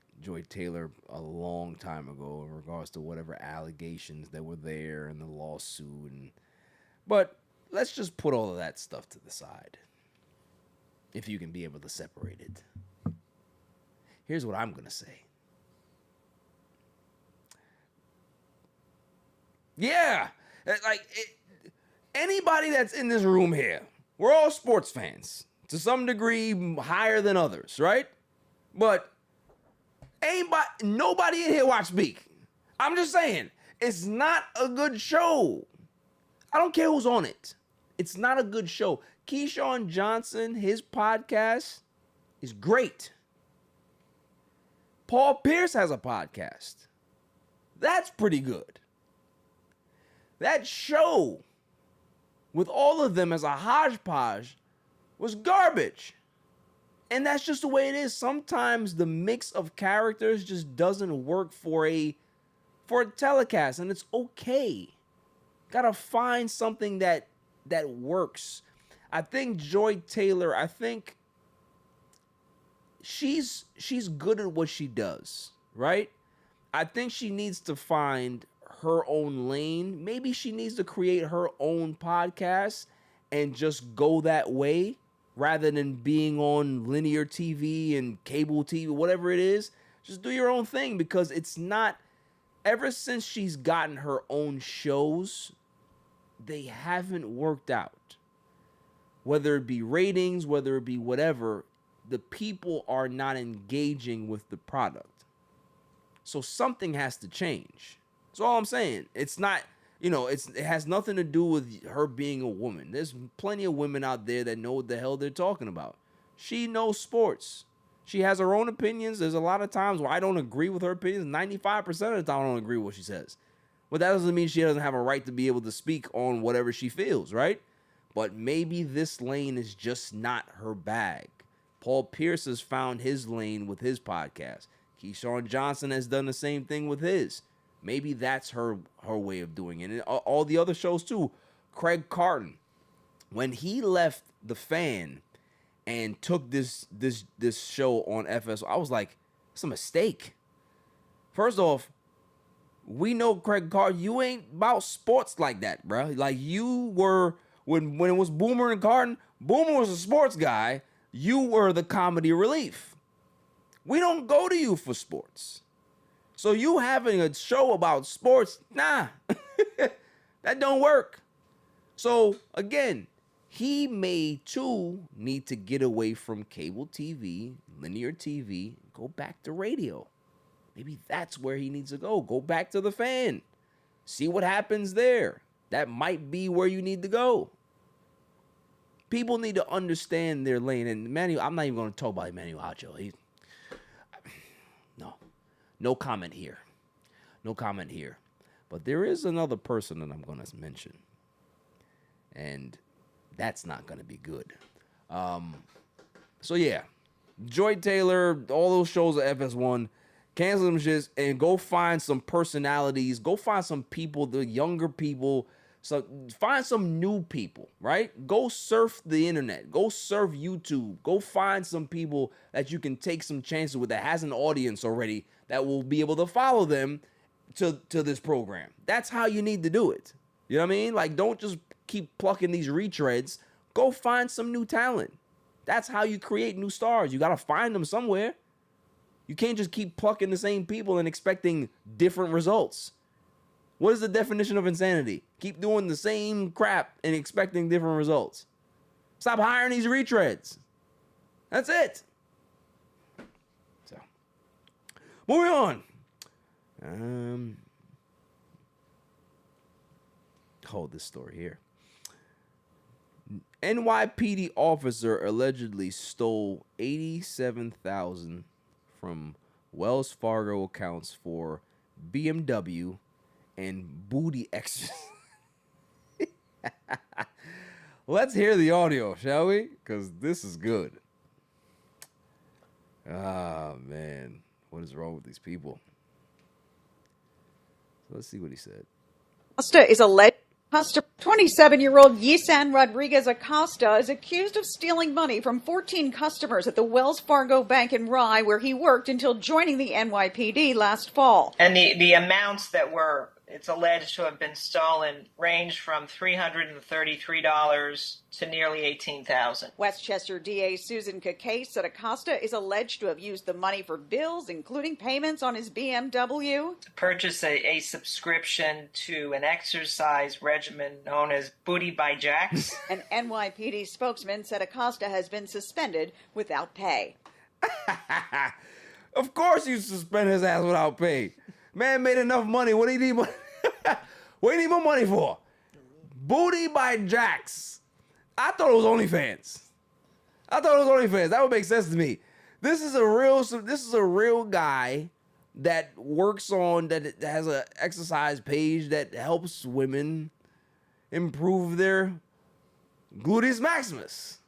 Taylor a long time ago in regards to whatever allegations that were there and the lawsuit. But let's just put all of that stuff to the side, if you can be able to separate it. Here's what I'm going to say. Yeah, anybody that's in this room here, we're all sports fans to some degree, higher than others, right? But nobody in here watch Speak. I'm just saying, it's not a good show. I don't care who's on it. It's not a good show. Keyshawn Johnson, his podcast is great. Paul Pierce has a podcast. That's pretty good. That show, with all of them as a hodgepodge, was garbage. And that's just the way it is. Sometimes the mix of characters just doesn't work for a telecast, and it's okay. Gotta find something that works. I think Joy Taylor, she's good at what she does, right? I think she needs to find her own lane. Maybe she needs to create her own podcast and just go that way, rather than being on linear TV and cable TV, whatever it is. Just do your own thing, because it's not, ever since she's gotten her own shows, they haven't worked out. Whether it be ratings, whether it be whatever, the people are not engaging with the product. So something has to change. That's all I'm saying. It's not, it has nothing to do with her being a woman. There's plenty of women out there that know what the hell they're talking about. She knows sports. She has her own opinions. There's a lot of times where I don't agree with her opinions. 95% of the time I don't agree with what she says. But that doesn't mean she doesn't have a right to be able to speak on whatever she feels, right? But maybe this lane is just not her bag. Paul Pierce has found his lane with his podcast. Keyshawn Johnson has done the same thing with his. Maybe that's her way of doing it. And all the other shows too. Craig Carton, when he left The Fan and took this show on FS, I was like, it's a mistake. First off, we know Craig Carton, you ain't about sports like that, bro. Like, you were, when it was Boomer and Carton, Boomer was a sports guy. You were the comedy relief. We don't go to you for sports. So you having a show about sports, nah, that don't work. So again, he may too need to get away from cable TV, linear TV, go back to radio. Maybe that's where he needs to go. Go back to The Fan. See what happens there. That might be where you need to go. People need to understand their lane. And Emmanuel, I'm not even going to talk about Emmanuel Acho. No comment here. No comment here. But there is another person that I'm going to mention. And that's not going to be good. So, yeah. Joy Taylor, all those shows at FS1, cancel them shits and go find some personalities. Go find some people, the younger people. So find some new people, right? Go surf the internet. Go surf YouTube. Go find some people that you can take some chances with that has an audience already that will be able to follow them to this program. That's how you need to do it. You know what I mean? Like, don't just keep plucking these retreads. Go find some new talent. That's how you create new stars. You got to find them somewhere. You can't just keep plucking the same people and expecting different results. What is the definition of insanity? Keep doing the same crap and expecting different results. Stop hiring these retreads. That's it. So, moving on. Hold this story here. NYPD officer allegedly stole $87,000 from Wells Fargo accounts for BMW and booty extras. Let's hear the audio, shall we? Because this is good. Ah, man. What is wrong with these people? So let's see what he said. Acosta is alleged. 27-year-old Yisan Rodriguez Acosta is accused of stealing money from 14 customers at the Wells Fargo Bank in Raleigh, where he worked until joining the NYPD last fall. And the amounts that it's alleged to have been stolen range from $333 to nearly $18,000. Westchester DA Susan Kakay said Acosta is alleged to have used the money for bills, including payments on his BMW. To purchase a subscription to an exercise regimen known as Booty by Jax. An NYPD spokesman said Acosta has been suspended without pay. Of course you suspend his ass without pay. Man made enough money. What do you need money? What do you need more money for? Booty by Jax. I thought it was OnlyFans. That would make sense to me. This is a real guy that works on, that has an exercise page that helps women improve their gluteus maximus.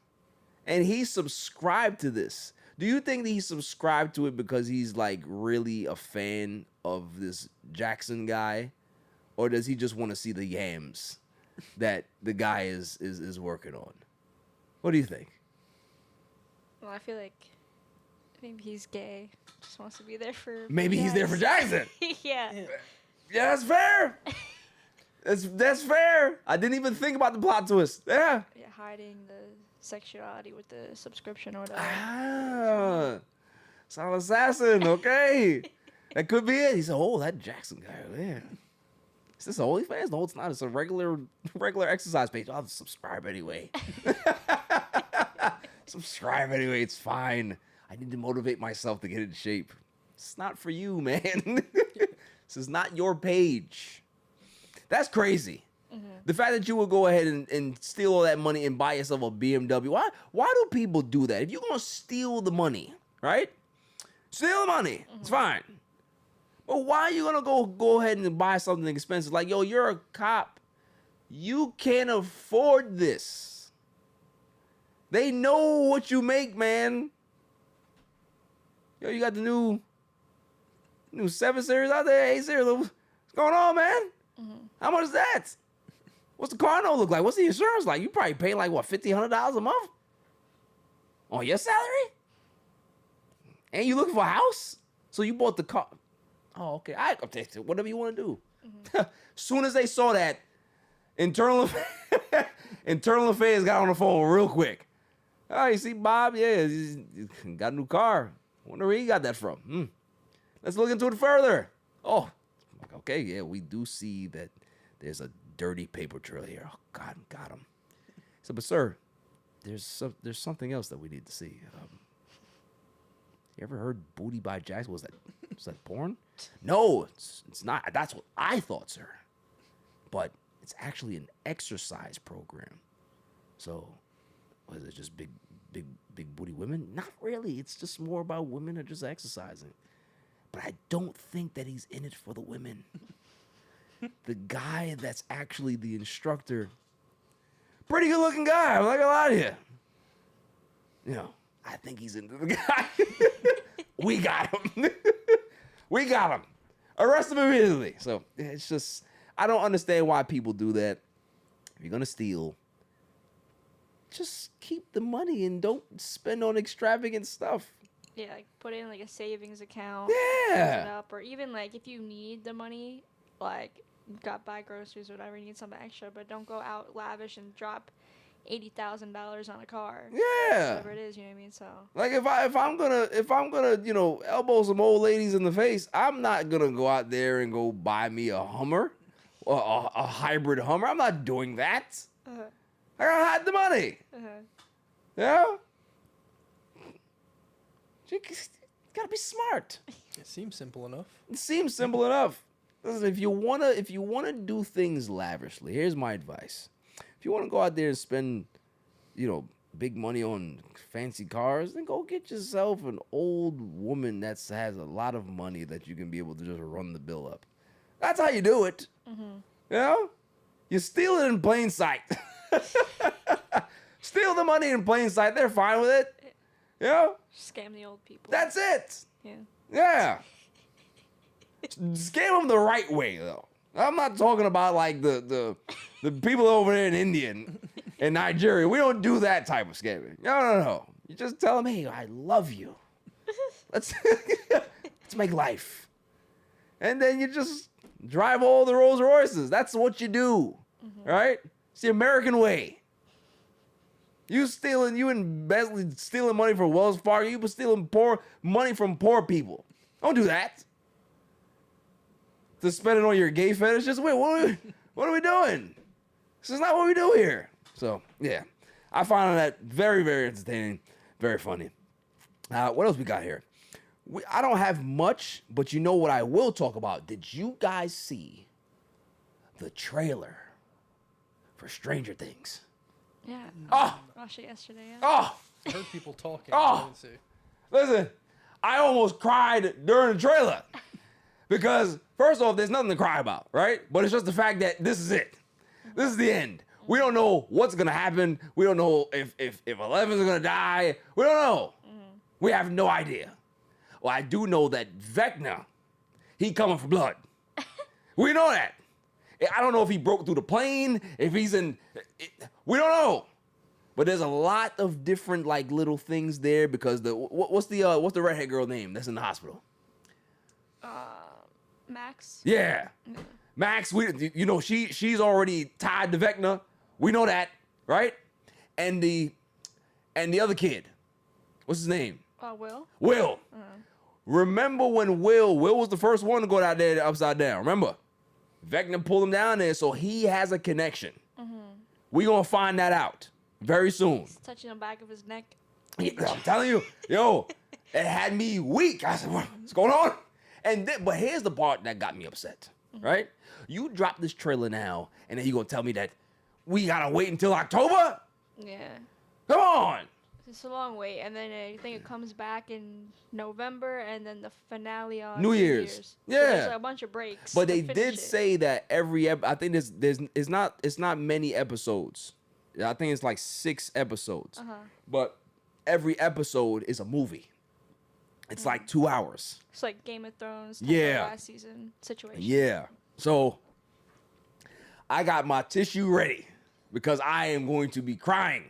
And he subscribed to this. Do you think that he subscribed to it because he's like really a fan of this Jackson guy? Or does he just want to see the yams that the guy is working on? What do you think? Well, I feel like maybe he's gay. Just wants to be there for. Maybe he's there for Jackson. Yeah. Yeah, that's fair. That's fair. I didn't even think about the plot twist. Yeah. Yeah, hiding the sexuality with the subscription or whatever. Ah, Silent Assassin. Okay, that could be it. He said, "Oh, that Jackson guy, man. Is this OnlyFans? No, it's not. It's a regular exercise page. I'll subscribe anyway. Subscribe anyway. It's fine. I need to motivate myself to get in shape. It's not for you, man. This is not your page. That's crazy. Mm-hmm. The fact that you would go ahead and steal all that money and buy yourself a BMW. Why do people do that? If you're going to steal the money, right? Steal the money. Mm-hmm. It's fine. But why are you going to go ahead and buy something expensive? Like, yo, you're a cop. You can't afford this. They know what you make, man. Yo, you got the new 7 Series out there, 8 Series. What's going on, man? Mm-hmm. How much is that? What's the car note look like? What's the insurance like? You probably pay like, what, $1,500 a month? On your salary? And you looking for a house? So you bought the car. Oh, okay. I'll take it. Whatever you want to do. Mm-hmm. Soon as they saw that, internal affairs got on the phone real quick. Oh, you see Bob? Yeah, he's got a new car. Wonder where he got that from. Let's look into it further. Oh, okay. Yeah, we do see that there's a dirty paper trail here. Oh, God, got him. So, but sir, there's something else that we need to see. You ever heard Booty by Jax? Was that porn? No, it's not. That's what I thought, sir. But it's actually an exercise program. So, was it just big booty women? Not really. It's just more about women are just exercising. But I don't think that he's in it for the women. The guy that's actually the instructor, pretty good looking guy. I'm not gonna lie to you. You know, I think he's into the guy. We got him. We got him. Arrest him immediately. So it's just, I don't understand why people do that. If you're gonna steal, just keep the money and don't spend on extravagant stuff. Yeah, like put it in like a savings account. Yeah. Use it up, or even like if you need the money, like buy groceries or whatever, you need something extra, but don't go out lavish and drop $80,000 on a car. Yeah. Whatever it is, you know what I mean? So like if I'm gonna elbow some old ladies in the face, I'm not gonna go out there and go buy me a Hummer, or a hybrid Hummer. I'm not doing that. Uh-huh. I gotta hide the money. Uh-huh. Yeah. You gotta be smart. It seems simple enough. It seems simple enough. Listen, if you wanna do things lavishly, here's my advice. If you wanna go out there and spend big money on fancy cars, then go get yourself an old woman that has a lot of money that you can be able to just run the bill up. That's how you do it. You steal it in plain sight. Steal the money in plain sight. They're fine with it. Scam the old people. That's it. Yeah. Scam them the right way, though. I'm not talking about like the people over there in India and Nigeria. We don't do that type of scamming. No. You just tell them, hey, I love you. Let's make life. And then you just drive all the Rolls Royces. That's what you do, right? It's the American way. You embezzling, stealing money from Wells Fargo. You stealing money from poor people. Don't do that. To spend it on your gay fetish. Just wait. What are we doing? This is not what we do here. So yeah, I find that very, very entertaining, very funny. What else we got here? I don't have much, but you know what I will talk about. Did you guys see the trailer for Stranger Things? Yeah. Oh. Watched it yesterday. Yeah. Oh. I heard people talking. Oh. I didn't see. Listen, I almost cried during the trailer because first off, there's nothing to cry about, right? But it's just the fact that this is it. This is the end. We don't know what's gonna happen. We don't know if Eleven's gonna die. We don't know. We have no idea. Well, I do know that Vecna, he coming for blood. We know that. I don't know if he broke through the plane, if he's in. We don't know. But there's a lot of different like little things there because what's the redhead girl name that's in the hospital? Max. Yeah. Max, she's already tied to Vecna. We know that, right? And the other kid, what's his name? Will. Will. Remember when Will was the first one to go out there upside down? Remember? Vecna pulled him down there, so he has a connection. We gonna find that out very soon. He's touching the back of his neck. Yeah, I'm telling you, it had me weak. I said, what's going on? But here's the part that got me upset, right? You drop this trailer now, and then you gonna tell me that we gotta wait until October? Yeah. Come on. It's a long wait, and then I think it comes back in November, and then the finale on New Year's. So Yeah. there's like a bunch of breaks. But to they finish did it. say that I think it's not many episodes. I think it's like 6 episodes. But every episode is a movie. It's like 2 hours. It's like Game of Thrones. Yeah. Last season situation. Yeah. So I got my tissue ready because I am going to be crying.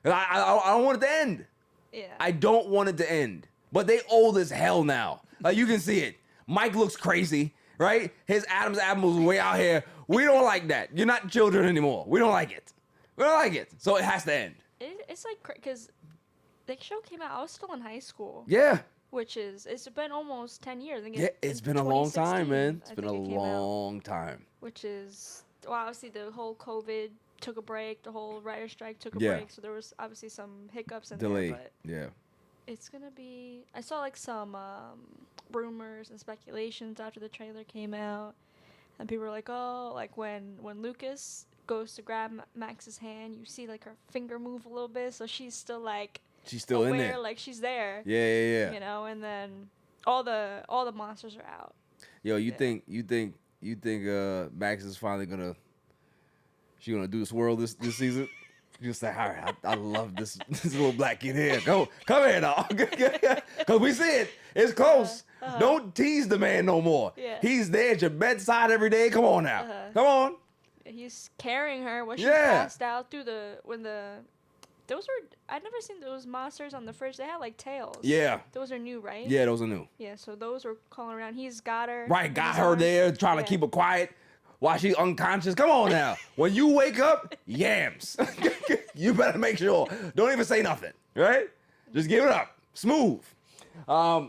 I don't want it to end. Yeah. I don't want it to end. But they old as hell now. Like you can see it. Mike looks crazy, right? His Adam's apple is way out here. We don't like that. You're not children anymore. We don't like it. We don't like it. So it has to end. It's like because the show came out. I was still in high school. Yeah. It's been almost 10 years. I think Yeah, it's been a long time, 2016, man. It's I been a think it came out, long time. Which is, well, obviously the whole COVID took a break. The whole writer strike took a Yeah. break. So there was obviously some hiccups in Delay. there. But Yeah. it's going to be, I saw like some rumors and speculations after the trailer came out. And people were like, oh, like when Lucas goes to grab Max's hand, you see like her finger move a little bit. So she's still like, She's still aware, in there. like she's there. Yeah. You know, and then all the monsters are out. Yo, you think Max is finally gonna do the swirl this season? You just say, all right, I love this little black kid here. Come here, dog. Cause we see it. It's close. Don't tease the man no more. Yeah. He's there at your bedside every day. Come on now. Come on. He's carrying her when she Yeah. passed out those were, I'd never seen those monsters on the fridge. They had like tails. Yeah. Those are new, right? Yeah, those are new. Yeah, so those were calling around. He's got her. Right, in got his her arms. there, trying to Yeah. keep her quiet while she's unconscious. Come on now. When you wake up, yams. You better make sure. Don't even say nothing, right? Just give it up. Smooth. Yeah,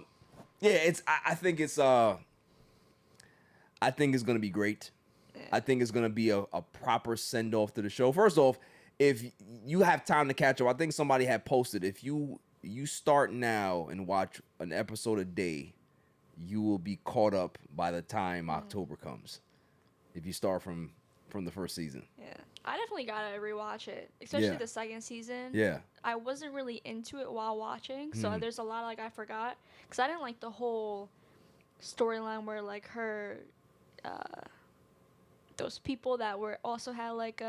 I think it's gonna be great. I think it's gonna be a proper send off to the show. First off, if you have time to catch up, I think somebody had posted, if you start now and watch an episode a day, you will be caught up by the time October comes. If you start from from the first season. Yeah, I definitely gotta rewatch it, especially Yeah. the second season. Yeah. I wasn't really into it while watching, so Mhm. there's a lot like I forgot because I didn't like the whole storyline where like her, those people that were also had like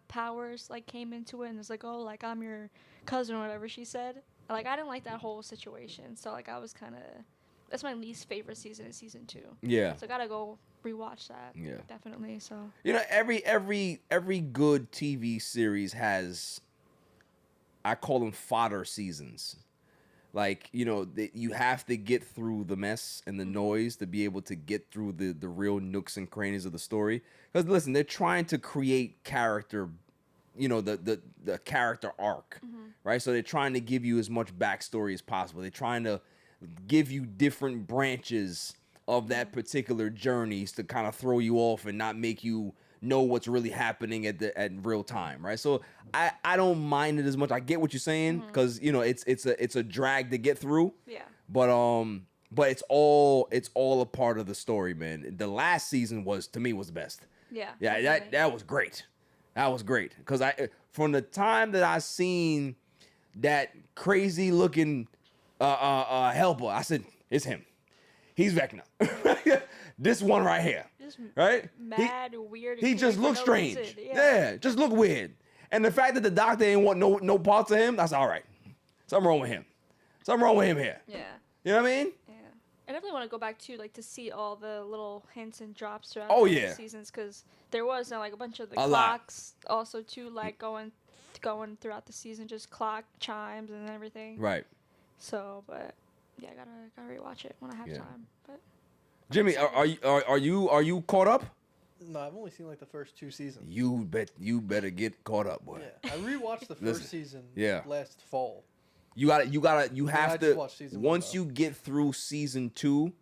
powers like came into it and it's like, oh, like I'm your cousin or whatever she said. Like I didn't like that whole situation, so like I was kind of, that's my least favorite season is season 2. Yeah. So I gotta go rewatch that. Yeah. Definitely. So You know, every good TV series has, I call them fodder seasons. Like, you know, you have to get through the mess and the noise to be able to get through the real nooks and crannies of the story. Because listen, they're trying to create character, you know, the character arc, right? So they're trying to give you as much backstory as possible. They're trying to give you different branches of that particular journeys to kind of throw you off and not make you know what's really happening at real time, right? So I don't mind it as much. I get what you're saying because you know it's a drag to get through. yeah. But it's all a part of the story, man. The last season was the best. Yeah. Yeah, definitely. that was great. That was great because from the time that I seen that crazy looking helper, I said it's him. He's Vecna. This one right here, Just right? mad, weird. He just for looked no strange. reason. Yeah, just look weird. And the fact that the doctor ain't want no parts of him, that's all right. Something wrong with him. Something wrong with him here. Yeah. You know what I mean? Yeah. I definitely want to go back to like to see all the little hints and drops throughout Oh, the yeah. seasons because there was like a bunch of the A lot. clocks also too like going throughout the season, just clock chimes and everything. Right. So, but yeah, I gotta rewatch it when I have Yeah. time. But Jimmy, are you caught up? No, I've only seen like the first 2 seasons. You better get caught up, boy. Yeah, I rewatched the Listen, first season yeah. last fall. You have I just to watched season 1, once though. you get through season 2,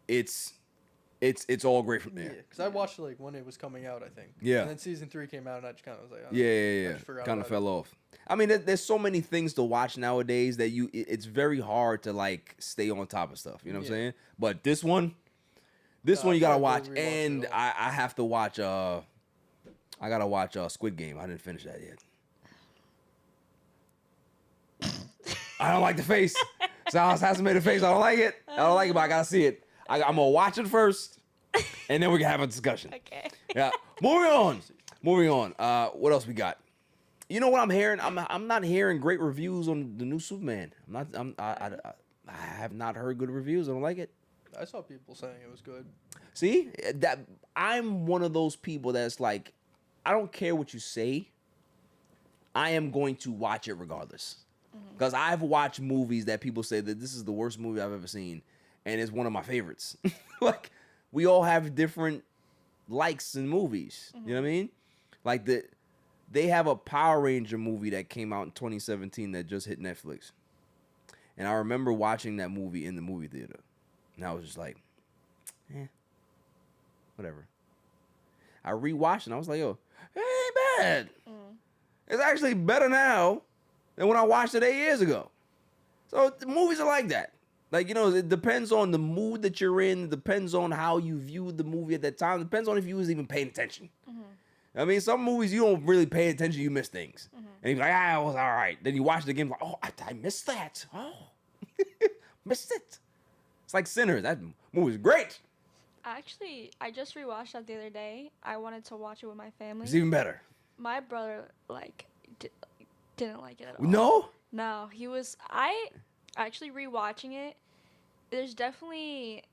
it's all great from Yeah, there. because I watched like when it was coming out, I think. Yeah. And then season 3 came out, and I just kind of was like, oh, Yeah. I just forgot Kind of about fell off. I mean, there's so many things to watch nowadays that it's very hard to like stay on top of stuff. You know what I'm Yeah. saying? But this one No, you I gotta gotta watch, go rewatch it and all. I have to watch. I gotta watch Squid Game. I didn't finish that yet. I don't like the face. Silas hasn't made a face. I don't like it. I don't like it, but I gotta see it. I'm gonna watch it first, and then we can have a discussion. okay. Yeah. Moving on. What else we got? You know what I'm hearing? I'm not hearing great reviews on the new Superman. I have not heard good reviews. I don't like it. I saw people saying it was good. See, that I'm one of those people that's like, I don't care what you say. I am going to watch it regardless. Because I've watched movies that people say that this is the worst movie I've ever seen, and it's one of my favorites. Like, we all have different likes in movies. You know what I mean? Like they have a Power Ranger movie that came out in 2017 that just hit Netflix. And I remember watching that movie in the movie theater. And I was just like, whatever. I rewatched it and I was like, yo, it ain't bad. It's actually better now than when I watched it 8 years ago. So the movies are like that. Like, you know, it depends on the mood that you're in. It depends on how you viewed the movie at that time. It depends on if you was even paying attention. I mean, some movies you don't really pay attention, you miss things. And you're like, it was all right. Then you watch the game, like, oh, I missed that. Oh, missed it. It's like Sinners. That movie's great. Actually, I just rewatched that the other day. I wanted to watch it with my family. It's even better. My brother didn't like it at all. No? No, he was. I actually rewatching it. There's definitely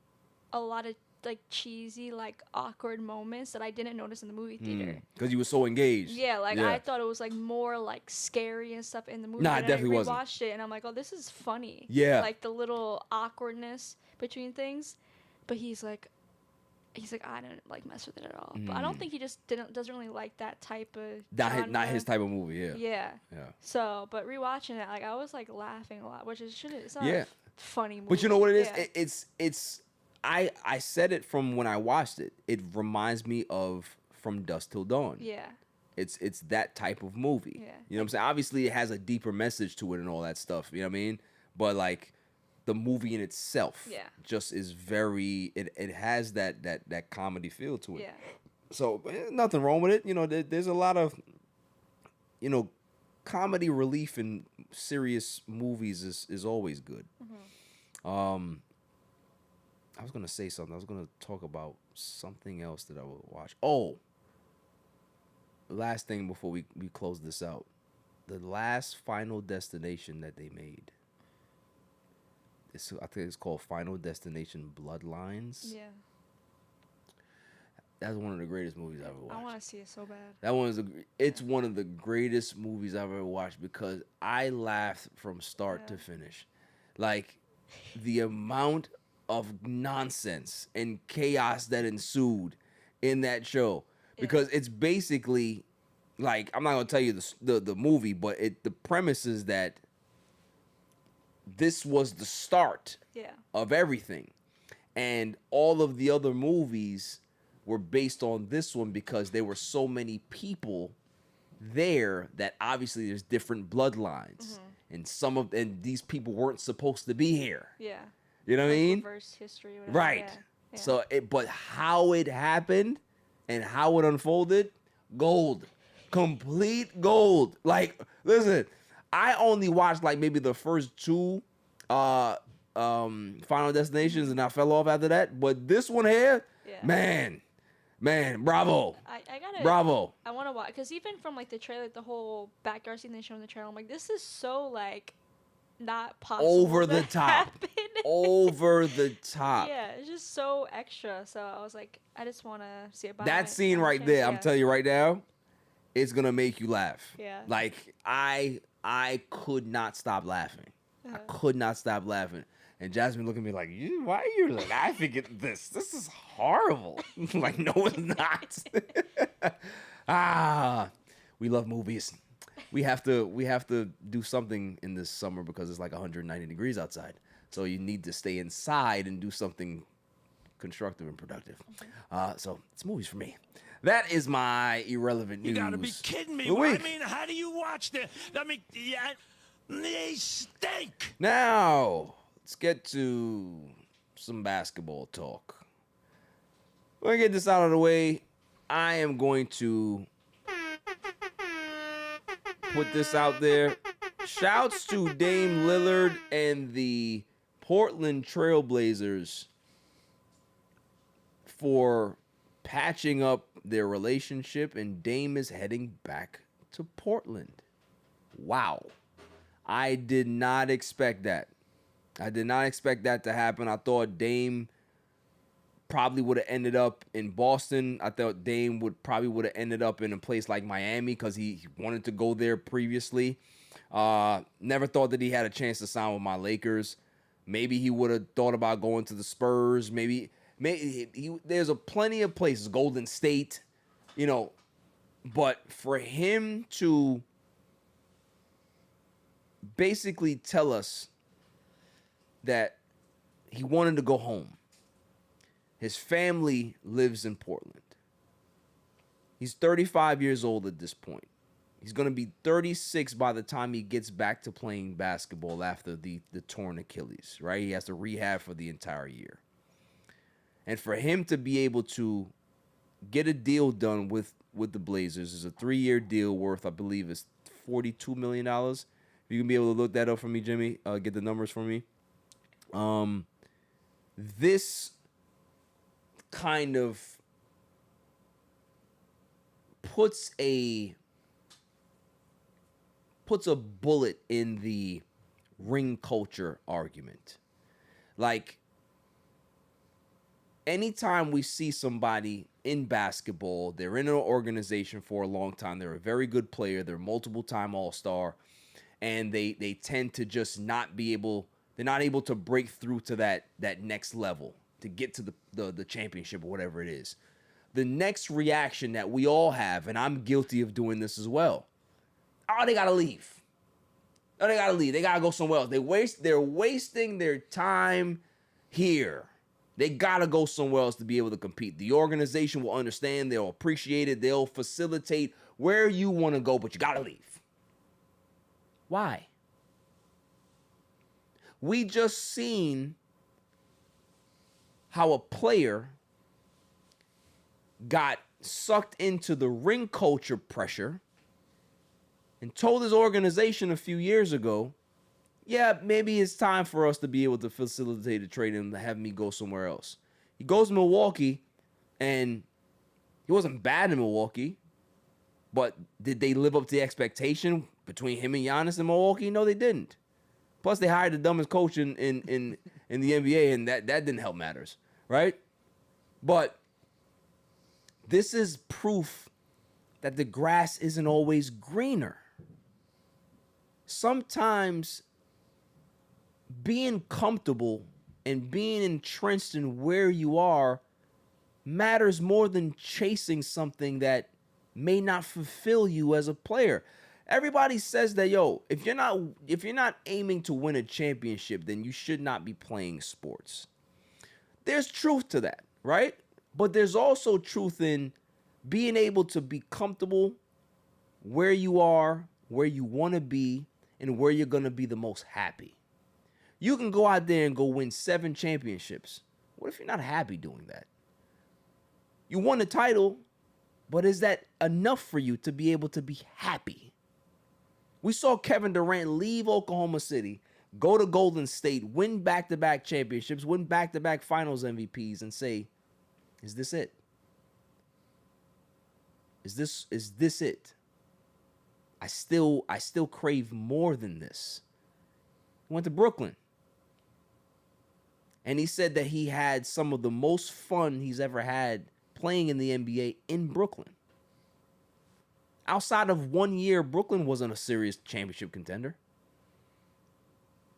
a lot of like cheesy, like awkward moments that I didn't notice in the movie theater. Because you were so engaged. Yeah, like I thought it was like more like scary and stuff in the movie. Nah, it and definitely I wasn't. rewatched it and I'm like, oh, this is funny. Yeah. Like the little awkwardness between things. But he's like, I didn't like mess with it at all. But I don't think he just doesn't really like that type of Not his type of movie, yeah. Yeah. Yeah. So, but rewatching it, like I was like laughing a lot, which it shouldn't. It's not Yeah. a funny movie. But you know what it is? Yeah. It's I said it from when I watched it. It reminds me of From Dusk Till Dawn. Yeah. It's that type of movie. Yeah. You know what I'm saying? Obviously it has a deeper message to it and all that stuff. You know what I mean? But like the movie in itself Yeah. just is very it has that comedy feel to it. Yeah. So nothing wrong with it. You know, there's a lot of, you know, comedy relief in serious movies is always good. I was gonna say something. I was gonna talk about something else that I would watch. Oh, last thing before we close this out. The last Final Destination that they made. I think it's called Final Destination Bloodlines. Yeah. That's one of the greatest movies I've ever watched. I want to see it so bad. It's one of the greatest movies I've ever watched because I laughed from start to finish. Like, the amount of nonsense and chaos that ensued in that show. Because it's basically, like, I'm not going to tell you the movie, but the premise is that this was the start of everything. And all of the other movies were based on this one because there were so many people there that obviously there's different bloodlines. And these people weren't supposed to be here. Yeah. You know what I mean? Reverse history. Whatever. Right. Yeah. So, but how it happened and how it unfolded, gold. Complete gold. Like, listen, I only watched like maybe the first two Final Destinations and I fell off after that. But this one here, man, bravo. Bravo. I want to watch, because even from like the trailer, the whole backyard scene they show in the trailer, I'm like, this is so like not possible. Over the top. Over the top. Yeah, it's just so extra. So I was like, I just want to see it. That scene right there, I'm telling you right now, it's gonna make you laugh. Yeah. Like I could not stop laughing. I could not stop laughing. And Jasmine looking at me like, why are you laughing at this? This is horrible. Like, no, it's not. We love movies. We have to do something in this summer because it's like 190 degrees outside. So you need to stay inside and do something constructive and productive. So it's movies for me. That is my irrelevant news. You gotta be kidding me. I mean, how do you watch the? I mean, they stink. Now, let's get to some basketball talk. We're gonna get this out of the way. I am going to put this out there. Shouts to Dame Lillard and the Portland Trailblazers for patching up their relationship, and Dame is heading back to Portland. Wow. I did not expect that. I did not expect that to happen. I thought Dame probably would have ended up in Boston. I thought Dame would have ended up in a place like Miami because he wanted to go there previously. Never thought that he had a chance to sign with my Lakers. Maybe he would have thought about going to the Spurs. Maybe there's plenty of places, Golden State, you know. But for him to basically tell us that he wanted to go home. His family lives in Portland. He's 35 years old at this point. He's going to be 36 by the time he gets back to playing basketball after the torn Achilles, right? He has to rehab for the entire year. And for him to be able to get a deal done with the Blazers is a 3-year deal worth, I believe, is $42 million. If you can be able to look that up for me, Jimmy, get the numbers for me. This kind of puts a bullet in the ring culture argument. Like, anytime we see somebody in basketball, they're in an organization for a long time, they're a very good player, they're a multiple-time All-Star, and they tend to just not be able, they're not able to break through to that next level, to get to the championship or whatever it is. The next reaction that we all have, and I'm guilty of doing this as well, they gotta leave. Oh, they gotta leave. They gotta go somewhere else. They're wasting their time here. They gotta go somewhere else to be able to compete. The organization will understand. They'll appreciate it. They'll facilitate where you want to go, but you gotta leave. Why? We just seen how a player got sucked into the ring culture pressure and told his organization a few years ago, yeah, maybe it's time for us to be able to facilitate a trade and have me go somewhere else. He goes to Milwaukee, and he wasn't bad in Milwaukee, but did they live up to the expectation between him and Giannis in Milwaukee? No, they didn't. Plus, they hired the dumbest coach in the NBA, and that didn't help matters, right? But this is proof that the grass isn't always greener. Sometimes being comfortable and being entrenched in where you are matters more than chasing something that may not fulfill you as a player. Everybody says that, yo, if you're not aiming to win a championship, then you should not be playing sports. There's truth to that, right? But there's also truth in being able to be comfortable where you are, where you want to be, and where you're going to be the most happy. You can go out there and go win 7 championships. What if you're not happy doing that? You won a title, but is that enough for you to be able to be happy? We saw Kevin Durant leave Oklahoma City, go to Golden State, win back-to-back championships, win back-to-back finals MVPs, and say, is this it? Is this it? I still crave more than this. He went to Brooklyn. And he said that he had some of the most fun he's ever had playing in the NBA in Brooklyn. Outside of 1 year, Brooklyn wasn't a serious championship contender.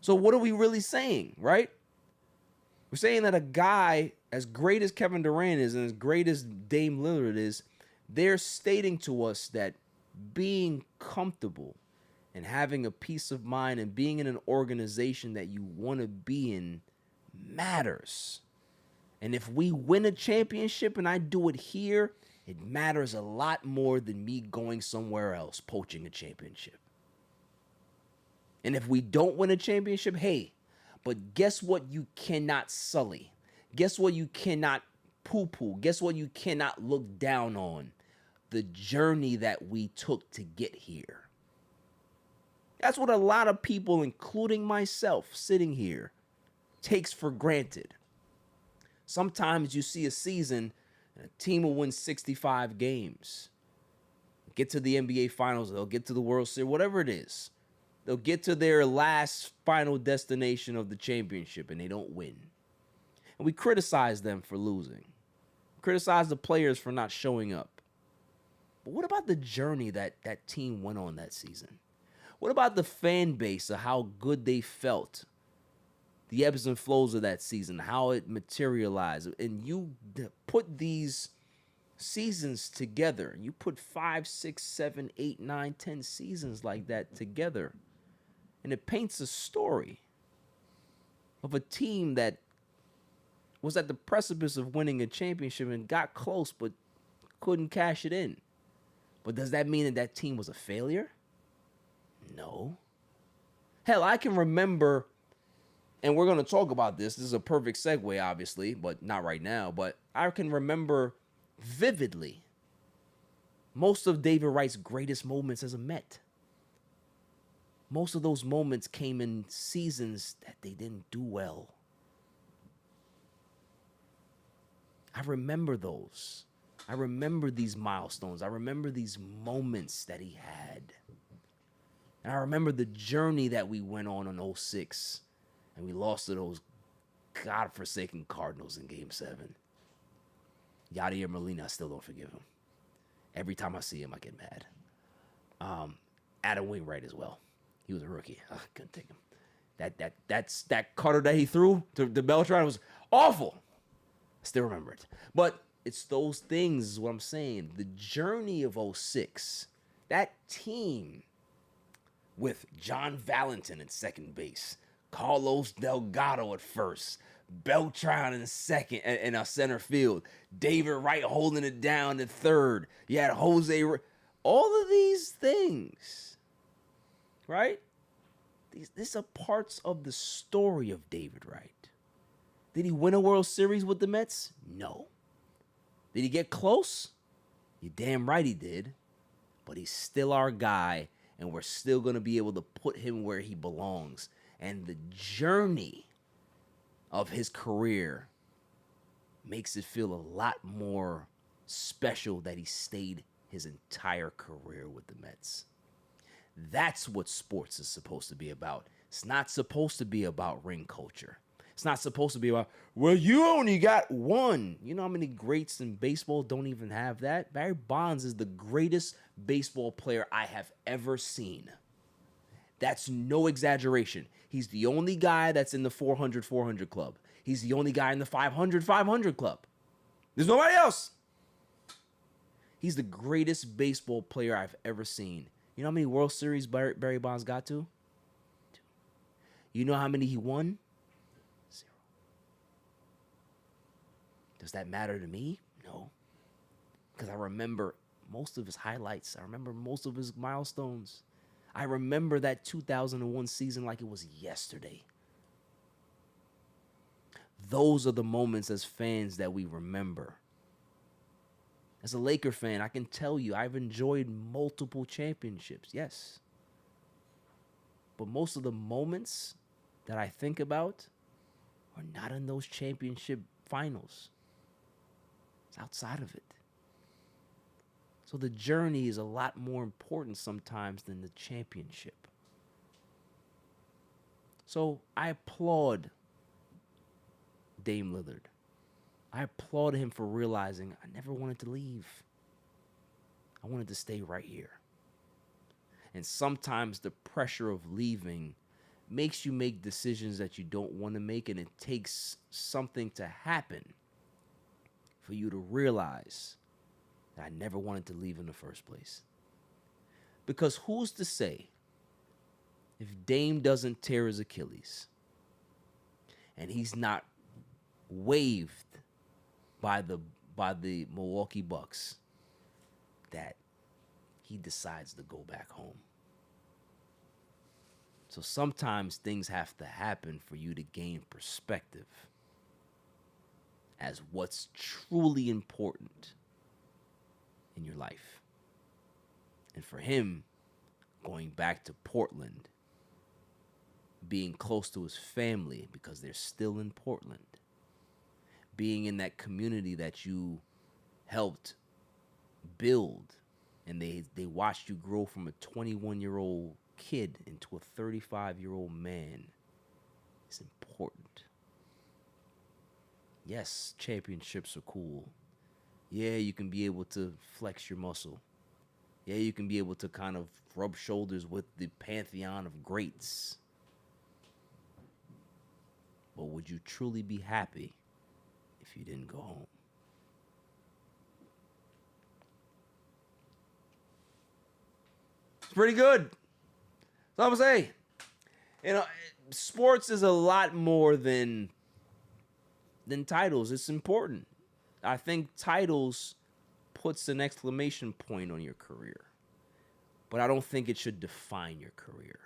So what are we really saying, right? We're saying that a guy as great as Kevin Durant is and as great as Dame Lillard is, they're stating to us that being comfortable and having a peace of mind and being in an organization that you want to be in matters. And if we win a championship and I do it here, it matters a lot more than me going somewhere else poaching a championship. And if we don't win a championship, hey, but guess what you cannot sully? Guess what you cannot poo-poo? Guess what you cannot look down on? The journey that we took to get here. That's what a lot of people, including myself, sitting here, takes for granted. Sometimes you see a season and a team will win 65 games. Get to the NBA Finals, they'll get to the World Series, whatever it is. They'll get to their last final destination of the championship and they don't win. And we criticize them for losing. Criticize the players for not showing up. But what about the journey that team went on that season? What about the fan base of how good they felt? The ebbs and flows of that season, how it materialized. And you put these seasons together. You put 5, 6, 7, 8, 9, 10 seasons like that together. And it paints a story of a team that was at the precipice of winning a championship and got close but couldn't cash it in. But does that mean that team was a failure? No. Hell, I can remember, and we're going to talk about this. This is a perfect segue, obviously, but not right now. But I can remember vividly most of David Wright's greatest moments as a Met. Most of those moments came in seasons that they didn't do well. I remember those. I remember these milestones. I remember these moments that he had. And I remember the journey that we went on in 06. And we lost to those godforsaken Cardinals in Game 7. Yadier Molina, I still don't forgive him. Every time I see him, I get mad. Adam Wainwright as well. He was a rookie. I couldn't take him. That cutter that he threw to Beltran was awful. I still remember it. But it's those things is what I'm saying. The journey of 06, that team with John Valentin at second base, Carlos Delgado at first, Beltran in second in our center field, David Wright holding it down at third. You had Jose. All of these things, right? These are parts of the story of David Wright. Did he win a World Series with the Mets? No. Did he get close? You're damn right he did. But he's still our guy, and we're still going to be able to put him where he belongs. And the journey of his career makes it feel a lot more special that he stayed his entire career with the Mets. That's what sports is supposed to be about. It's not supposed to be about ring culture. It's not supposed to be about, well, you only got one. You know how many greats in baseball don't even have that? Barry Bonds is the greatest baseball player I have ever seen. That's no exaggeration. He's the only guy that's in the 400 club. He's the only guy in the 500 club. There's nobody else. He's the greatest baseball player I've ever seen. You know how many World Series Barry Bonds got to? 2. You know how many he won? 0. Does that matter to me? No. Because I remember most of his highlights. I remember most of his milestones. I remember that 2001 season like it was yesterday. Those are the moments as fans that we remember. As a Laker fan, I can tell you I've enjoyed multiple championships, yes. But most of the moments that I think about are not in those championship finals. It's outside of it. So the journey is a lot more important sometimes than the championship. So I applaud Dame Lillard. I applaud him for realizing I never wanted to leave. I wanted to stay right here. And sometimes the pressure of leaving makes you make decisions that you don't want to make, and it takes something to happen for you to realize that I never wanted to leave in the first place. Because who's to say if Dame doesn't tear his Achilles and he's not waived by the Milwaukee Bucks, that he decides to go back home. So sometimes things have to happen for you to gain perspective as what's truly important in your life. And for him, going back to Portland, being close to his family because they're still in Portland, being in that community that you helped build, and they watched you grow from a 21-year-old kid into a 35-year-old man, is important. Yes, championships are cool. Yeah, you can be able to flex your muscle. Yeah, you can be able to kind of rub shoulders with the pantheon of greats. But would you truly be happy if you didn't go home? It's pretty good. So I'm saying, you know, sports is a lot more than titles. It's important. I think titles puts an exclamation point on your career, but I don't think it should define your career.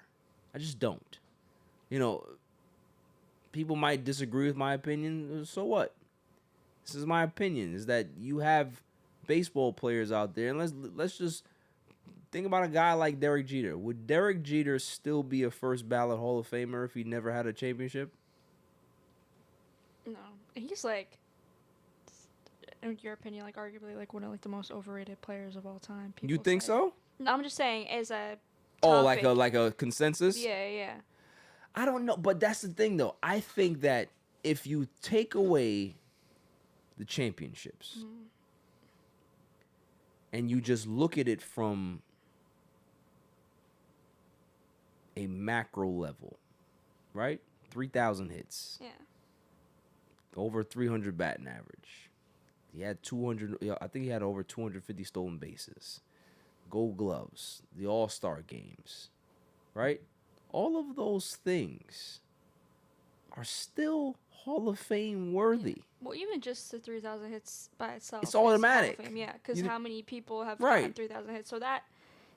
I just don't. You know, people might disagree with my opinion. So what? This is my opinion, is that you have baseball players out there, and let's just think about a guy like Derek Jeter. Would Derek Jeter still be a first ballot Hall of Famer if he never had a championship? No. He's like, in your opinion, like arguably like one of like the most overrated players of all time. You think so? No, I'm just saying as a topic. Oh, like a consensus? Yeah. I don't know, but that's the thing though. I think that if you take away the championships and you just look at it from a macro level, right? 3,000 hits. Yeah. Over 300 batting average. He had 200. I think he had over 250 stolen bases. Gold Gloves. The All-Star games. Right? All of those things are still Hall of Fame worthy. Yeah. Well, even just the 3,000 hits by itself. It's automatic. Hall of Fame, yeah, because how many people have right. gotten 3,000 hits? So that,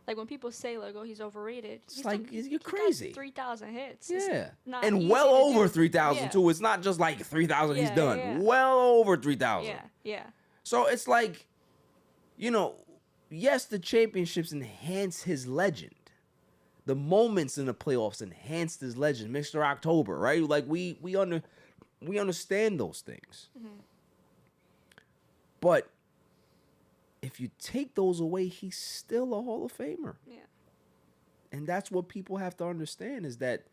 like when people say like, oh, he's overrated. It's like you're crazy. 3,000 hits. Yeah, not and well over 3,000 yeah. too. It's not just like 3,000 he's done. Yeah. Well over 3,000. Yeah. So it's like, you know, yes, the championships enhance his legend. The moments in the playoffs enhanced his legend. Mr. October, right? Like we understand those things. Mm-hmm. But if you take those away, he's still a Hall of Famer. Yeah. And that's what people have to understand, is that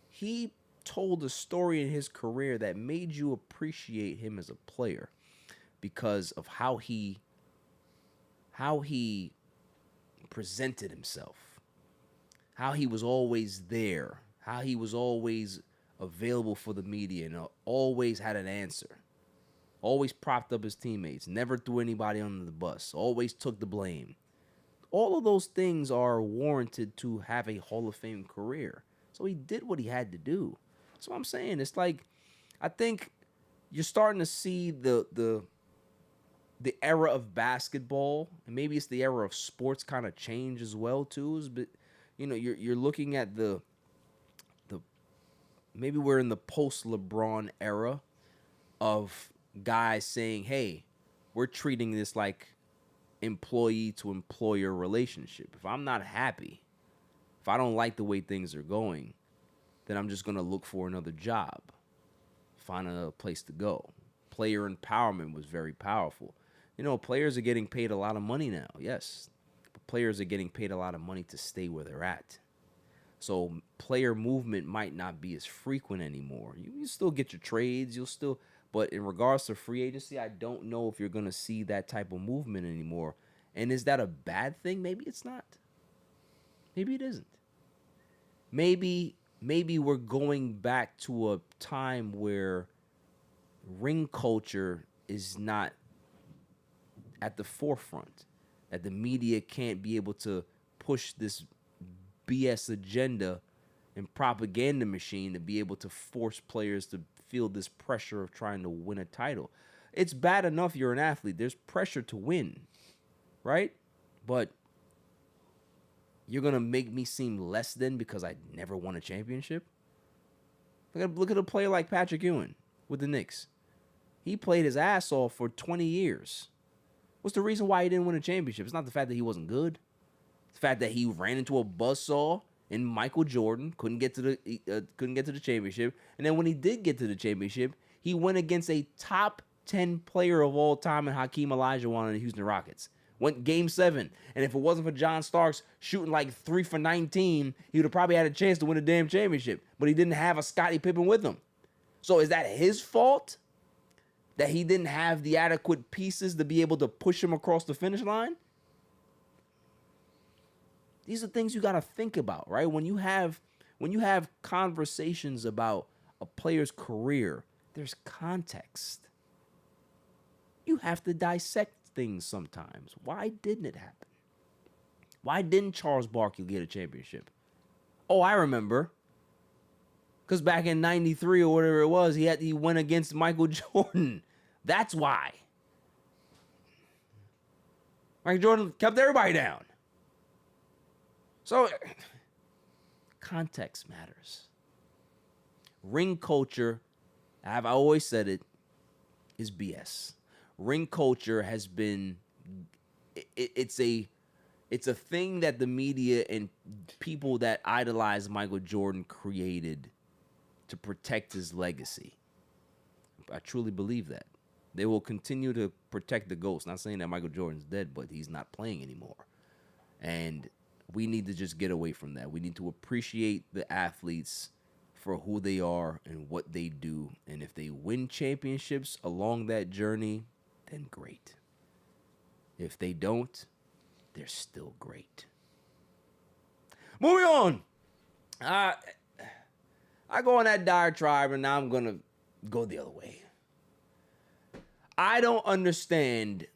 he told a story in his career that made you appreciate him as a player because of how he presented himself, how he was always there, how he was always available for the media and always had an answer, always propped up his teammates, never threw anybody under the bus, always took the blame. All of those things are warranted to have a Hall of Fame career. So he did what he had to do. That's what I'm saying. It's like, I think you're starting to see the era of basketball, and maybe it's the era of sports kind of change as well too. But you're looking at the maybe we're in the post LeBron era of guys saying, "Hey, we're treating this like employee to employer relationship. If I'm not happy, if I don't like the way things are going, then I'm just going to look for another job, find another place to go." Player empowerment was very powerful. Players are getting paid a lot of money now, yes, but players are getting paid a lot of money to stay where they're at. So player movement might not be as frequent anymore. You still get your trades, but in regards to free agency, I don't know if you're going to see that type of movement anymore. And is that a bad thing? Maybe it's not. Maybe it isn't. Maybe we're going back to a time where ring culture is not at the forefront, that the media can't be able to push this BS agenda and propaganda machine to be able to force players to feel this pressure of trying to win a title. It's bad enough you're an athlete. There's pressure to win, right? But you're going to make me seem less than because I never won a championship? Look at a player like Patrick Ewing with the Knicks. He played his ass off for 20 years. What's the reason why he didn't win a championship? It's not the fact that he wasn't good. It's the fact that he ran into a buzzsaw in Michael Jordan, couldn't get to the championship. And then when he did get to the championship, he went against a top 10 player of all time in Hakeem Olajuwon on the Houston Rockets. Went game 7. And if it wasn't for John Starks shooting like 3 for 19, he would have probably had a chance to win a damn championship. But he didn't have a Scottie Pippen with him. So is that his fault? That he didn't have the adequate pieces to be able to push him across the finish line? These are things you got to think about, right? When you have conversations about a player's career, there's context. You have to dissect things sometimes. Why didn't it happen? Why didn't Charles Barkley get a championship? Oh, I remember. Because back in 93 or whatever it was, he went against Michael Jordan. That's why. Michael Jordan kept everybody down. So, context matters. Ring culture, I've always said it, is BS. Ring culture has been, it's a thing that the media and people that idolize Michael Jordan created to protect his legacy. I truly believe that. They will continue to protect the ghost. Not saying that Michael Jordan's dead, but he's not playing anymore. And we need to just get away from that. We need to appreciate the athletes for who they are and what they do. And if they win championships along that journey, then great. If they don't, they're still great. Moving on. I go on that diatribe, and now I'm going to go the other way. I don't understand,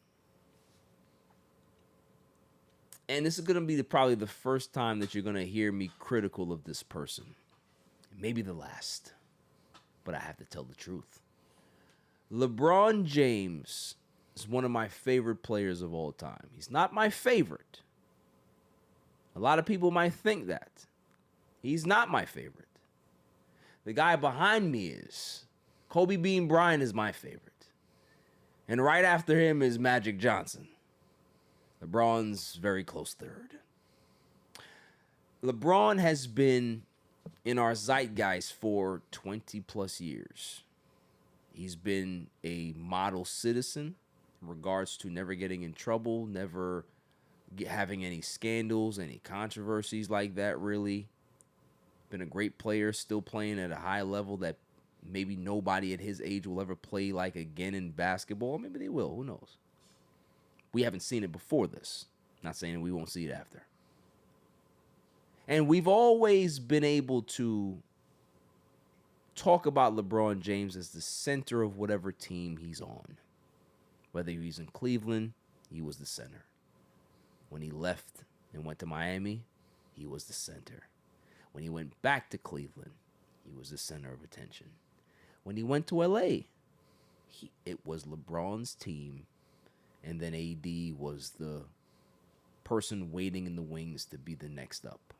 and this is going to be probably the first time that you're going to hear me critical of this person. Maybe the last, but I have to tell the truth. LeBron James is one of my favorite players of all time. He's not my favorite. A lot of people might think that. He's not my favorite. The guy behind me is. Kobe Bean Bryant is my favorite. And right after him is Magic Johnson. LeBron's very close third. LeBron has been in our zeitgeist for 20 plus years. He's been a model citizen in regards to never getting in trouble, never having any scandals, any controversies like that, really. Been a great player, still playing at a high level that maybe nobody at his age will ever play like again in basketball. Maybe they will. Who knows? We haven't seen it before this. Not saying that we won't see it after. And we've always been able to talk about LeBron James as the center of whatever team he's on. Whether he's in Cleveland, he was the center. When he left and went to Miami, he was the center. When he went back to Cleveland, he was the center of attention. When he went to LA, it was LeBron's team, and then AD was the person waiting in the wings to be the next up.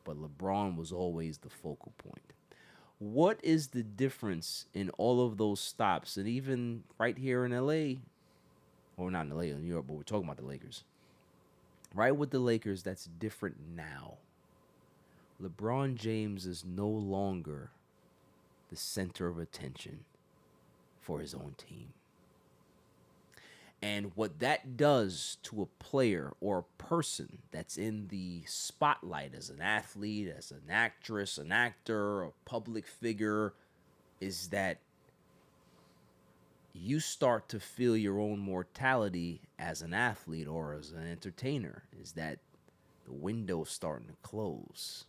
But LeBron was always the focal point. What is the difference in all of those stops? And even right here in LA, or not in LA, in New York, but we're talking about the Lakers. Right with the Lakers, that's different now. LeBron James is no longer the center of attention for his own team. And what that does to a player or a person that's in the spotlight as an athlete, as an actress, an actor, a public figure, is that you start to feel your own mortality as an athlete or as an entertainer, is that the window's starting to close.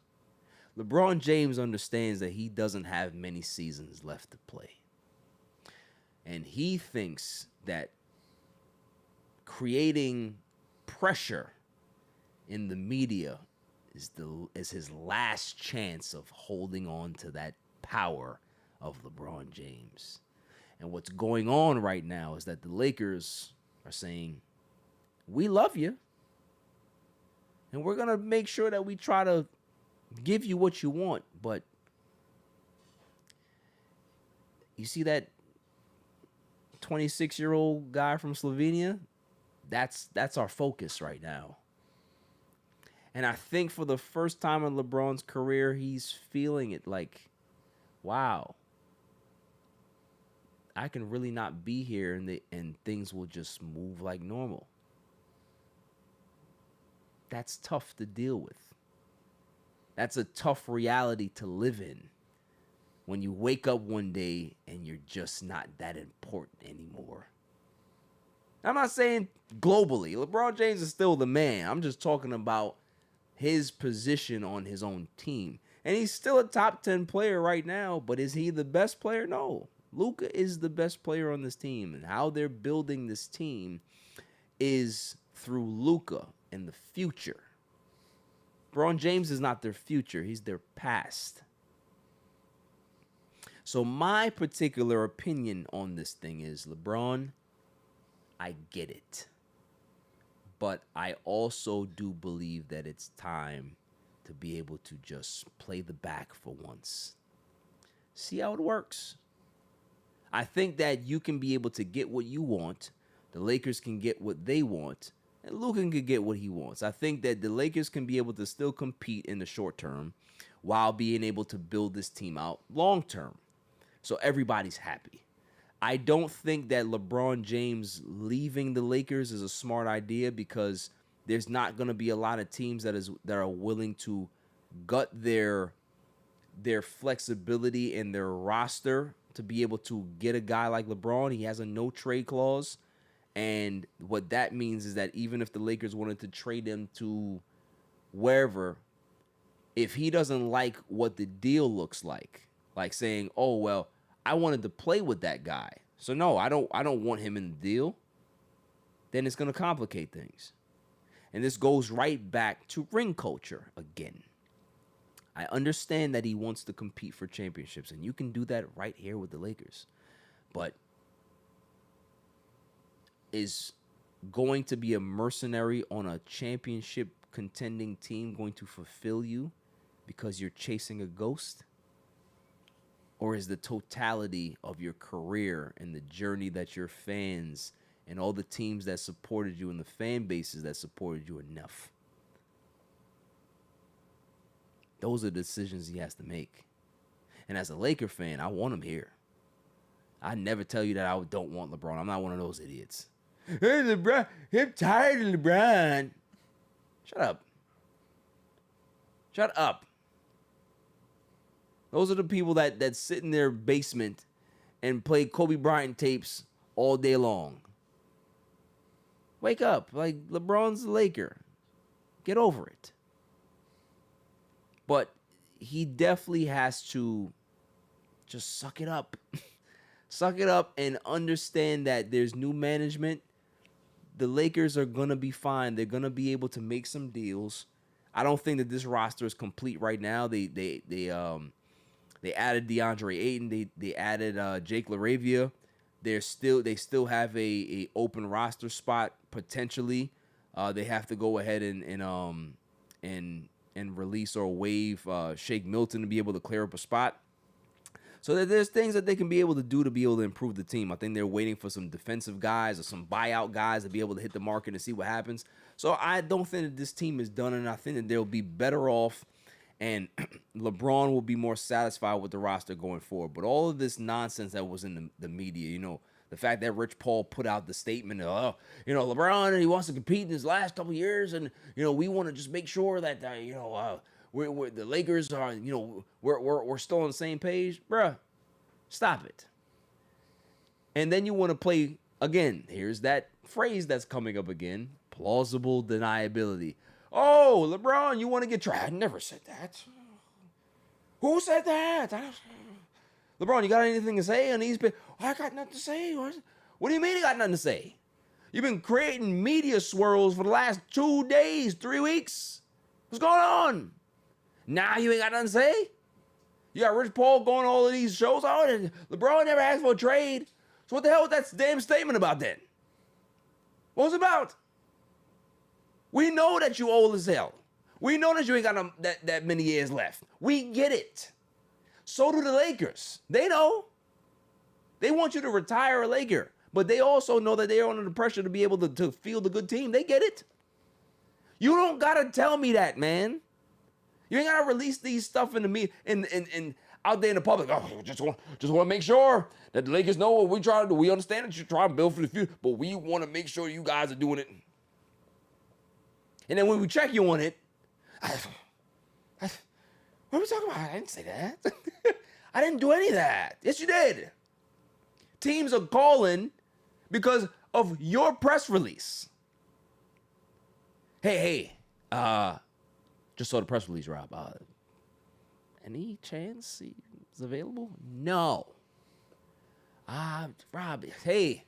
LeBron James understands that he doesn't have many seasons left to play. And he thinks that creating pressure in the media is his last chance of holding on to that power of LeBron James. And what's going on right now is that the Lakers are saying, we love you, and we're going to make sure that we try to give you what you want. But you see that 26-year-old guy from Slovenia? That's our focus right now. And I think for the first time in LeBron's career, he's feeling it like, wow, I can really not be here and things will just move like normal. That's tough to deal with. That's a tough reality to live in when you wake up one day and you're just not that important anymore. I'm not saying globally. LeBron James is still the man. I'm just talking about his position on his own team. And he's still a top 10 player right now, but is he the best player? No. Luka is the best player on this team. And how they're building this team is through Luka and the future. LeBron James is not their future. He's their past. So my particular opinion on this thing is, LeBron, I get it. But I also do believe that it's time to be able to just play the back for once. See how it works. I think that you can be able to get what you want. The Lakers can get what they want. And Luka can get what he wants. I think that the Lakers can be able to still compete in the short term while being able to build this team out long term. So everybody's happy. I don't think that LeBron James leaving the Lakers is a smart idea because there's not going to be a lot of teams that are willing to gut their flexibility in their roster to be able to get a guy like LeBron. He has a no trade clause. And what that means is that even if the Lakers wanted to trade him to wherever, if he doesn't like what the deal looks like saying, oh, well, I wanted to play with that guy, so no, I don't want him in the deal, then it's going to complicate things. And this goes right back to ring culture again. I understand that he wants to compete for championships, and you can do that right here with the Lakers. But is going to be a mercenary on a championship contending team going to fulfill you because you're chasing a ghost? Or is the totality of your career and the journey that your fans and all the teams that supported you and the fan bases that supported you enough. Those are the decisions he has to make. And as a Laker fan, I want him here. I never tell you that I don't want LeBron. I'm not one of those idiots. Hey, LeBron, I'm tired of LeBron. Shut up. Shut up. Those are the people that sit in their basement and play Kobe Bryant tapes all day long. Wake up. Like, LeBron's a Laker. Get over it. But he definitely has to just suck it up. Suck it up and understand that there's new management. The Lakers are going to be fine. They're going to be able to make some deals. I don't think that this roster is complete right now. They added DeAndre Ayton. They added Jake LaRavia. They still have a open roster spot potentially. They have to go ahead and release or waive Shake Milton to be able to clear up a spot. So that there's things that they can be able to do to be able to improve the team. I think they're waiting for some defensive guys or some buyout guys to be able to hit the market and see what happens. So I don't think that this team is done, and I think that they'll be better off, and LeBron will be more satisfied with the roster going forward. But all of this nonsense that was in the media, you know, the fact that Rich Paul put out the statement of, LeBron, he wants to compete in his last couple of years, and, we want to just make sure that, we're the Lakers are, we're still on the same page. Bruh, stop it. And then you want to play, again, here's that phrase that's coming up again, plausible deniability. Oh, LeBron, you want to get traded? I never said that. Who said that? LeBron, you got anything to say on these? I got nothing to say. What do you mean you got nothing to say? You've been creating media swirls for the last 2 days, 3 weeks. What's going on? Now you ain't got nothing to say? You got Rich Paul going to all of these shows. Oh, LeBron never asked for a trade. So what the hell was that damn statement about then? What was it about? We know that you old as hell. We know that you ain't got that many years left. We get it. So do the Lakers. They know. They want you to retire a Laker. But they also know that they're under the pressure to be able to field a good team. They get it. You don't got to tell me that, man. You ain't gotta release these stuff in the in out there in the public. Oh, just want to make sure that the Lakers know what we try to do. We understand that you're trying to build for the future, but we want to make sure you guys are doing it. And then when we check you on it, what are we talking about? I didn't say that. I didn't do any of that. Yes, you did. Teams are calling because of your press release. Hey, just saw the press release, Rob. Any chance he's available? No. Rob, hey,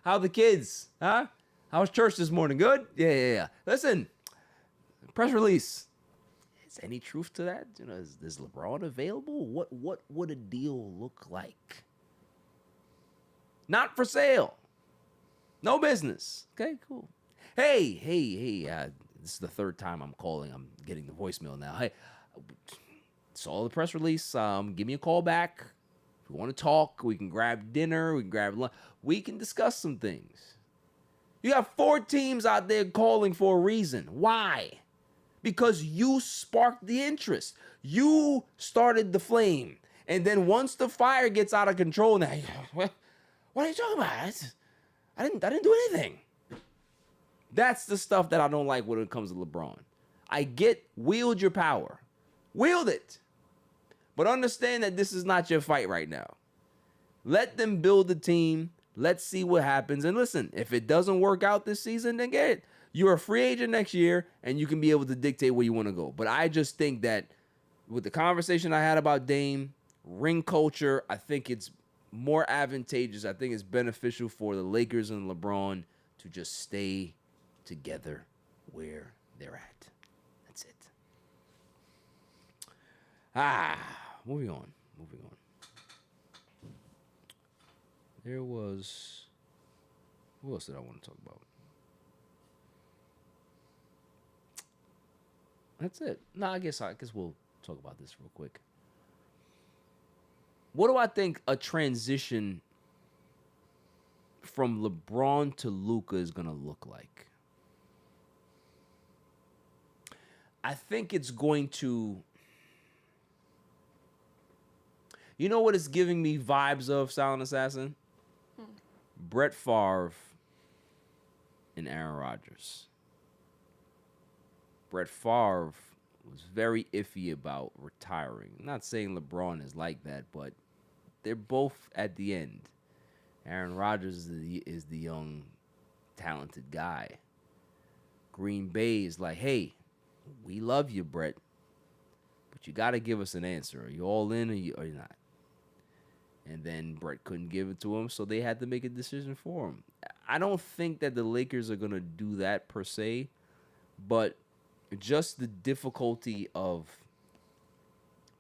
how the kids? Huh? How was church this morning? Good? Yeah. Listen, press release. Is any truth to that? Is LeBron available? What would a deal look like? Not for sale. No business. Okay, cool. Hey, this is the third time I'm calling. I'm getting the voicemail now. Hey, saw the press release. Give me a call back. If we want to talk, we can grab dinner. We can grab lunch. We can discuss some things. You have 4 teams out there calling for a reason. Why? Because you sparked the interest. You started the flame. And then once the fire gets out of control, now, what are you talking about? I didn't do anything. That's the stuff that I don't like when it comes to LeBron. I get, wield your power. Wield it. But understand that this is not your fight right now. Let them build the team. Let's see what happens. And listen, if it doesn't work out this season, then get it. You're a free agent next year, and you can be able to dictate where you want to go. But I just think that with the conversation I had about Dame, ring culture, I think it's more advantageous. I think it's beneficial for the Lakers and LeBron to just stay together where they're at. That's it. Moving on. There was... Who else did I want to talk about? That's it. No, I guess we'll talk about this real quick. What do I think a transition from LeBron to Luka is going to look like? I think it's going to... You know what it's giving me vibes of, Silent Assassin? Brett Favre and Aaron Rodgers. Brett Favre was very iffy about retiring. I'm not saying LeBron is like that, but they're both at the end. Aaron Rodgers is the young, talented guy. Green Bay is like, hey, we love you, Brett, but you got to give us an answer. Are you all in or you're not? And then Brett couldn't give it to him, so they had to make a decision for him. I don't think that the Lakers are going to do that per se, but just the difficulty of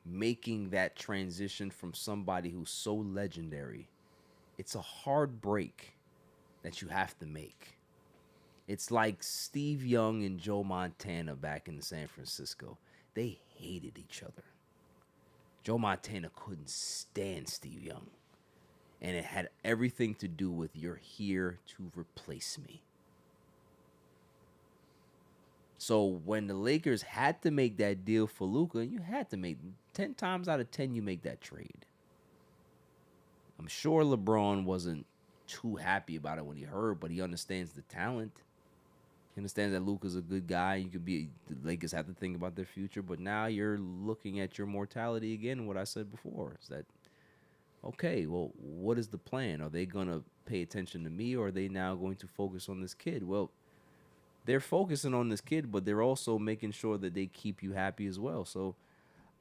making that transition from somebody who's so legendary, it's a hard break that you have to make. It's like Steve Young and Joe Montana back in San Francisco. They hated each other. Joe Montana couldn't stand Steve Young. And it had everything to do with, you're here to replace me. So when the Lakers had to make that deal for Luka, you had to make 10 times out of 10 you make that trade. I'm sure LeBron wasn't too happy about it when he heard, but he understands the talent. He understands that Luka's a good guy. The Lakers have to think about their future, but now you're looking at your mortality again. What I said before is that, okay, well, what is the plan? Are they going to pay attention to me, or are they now going to focus on this kid? Well, they're focusing on this kid, but they're also making sure that they keep you happy as well. So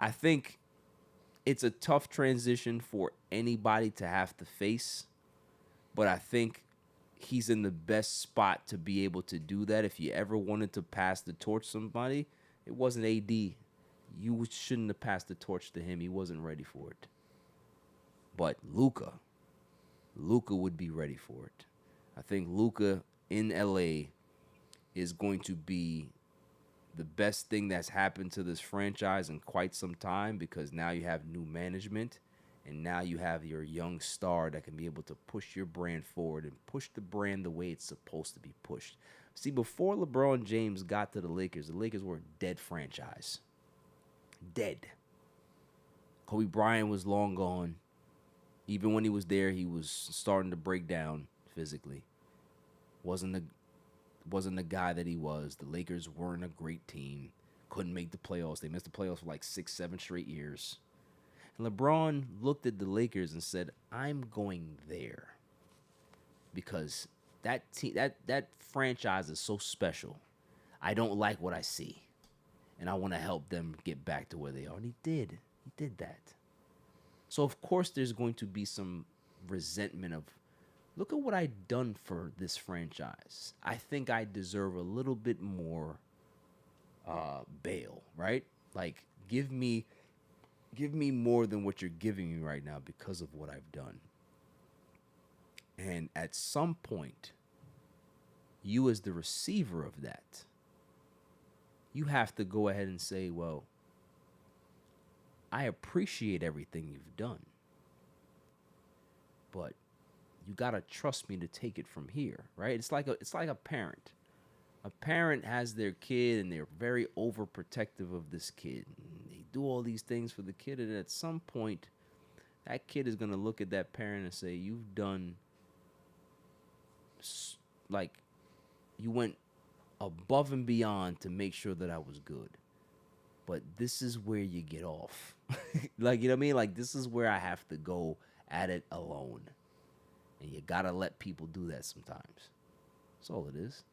I think it's a tough transition for anybody to have to face, but I think he's in the best spot to be able to do that. If you ever wanted to pass the torch to somebody, it wasn't AD. You shouldn't have passed the torch to him. He wasn't ready for it. But Luka would be ready for it. I think Luka in LA is going to be the best thing that's happened to this franchise in quite some time, because now you have new management, and now you have your young star that can be able to push your brand forward and push the brand the way it's supposed to be pushed. See, before LeBron James got to the Lakers were a dead franchise. Dead. Kobe Bryant was long gone. Even when he was there, he was starting to break down physically. Wasn't the guy that he was. The Lakers weren't a great team. Couldn't make the playoffs. They missed the playoffs for like 6-7 straight years. And LeBron looked at the Lakers and said, I'm going there. Because that team, that franchise is so special. I don't like what I see. And I want to help them get back to where they are. And he did. He did that. So, of course, there's going to be some resentment of, look at what I've done for this franchise. I think I deserve a little bit more bail, right? Like, give me more than what you're giving me right now because of what I've done. And at some point, you as the receiver of that, you have to go ahead and say, well, I appreciate everything you've done, but you gotta trust me to take it from here, right? It's like a parent. A parent has their kid and they're very overprotective of this kid. And they do all these things for the kid, and at some point, that kid is gonna look at that parent and say, "You've done like you went above and beyond to make sure that I was good. But this is where you get off." Like, you know what I mean? Like, this is where I have to go at it alone. And you gotta let people do that sometimes. That's all it is.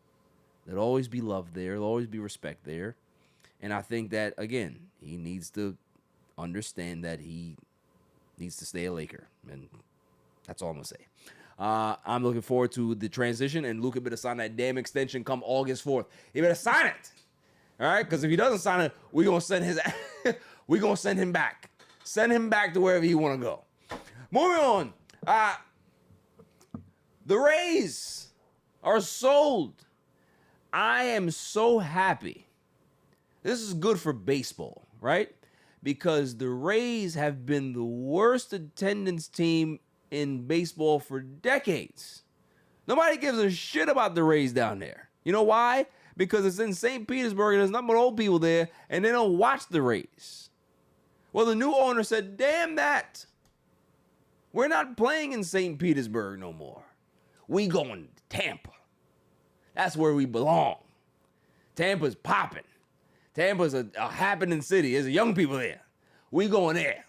There'll always be love there. There'll always be respect there. And I think that, again, he needs to understand that he needs to stay a Laker. And that's all I'm gonna say. I'm looking forward to the transition, and Luka better sign that damn extension come August 4th. He better sign it. All right? Because if he doesn't sign it, we're gonna send him back. Send him back to wherever he wanna go. Moving on. The Rays are sold. I am so happy. This is good for baseball, right? Because the Rays have been the worst attendance team in baseball for decades. Nobody gives a shit about the Rays down there. You know why? Because it's in St. Petersburg and there's nothing but old people there, and they don't watch the Rays. Well, the new owner said, damn that. We're not playing in St. Petersburg no more. We going to Tampa. That's where we belong. Tampa's popping. Tampa's a happening city. There's young people there. We going there.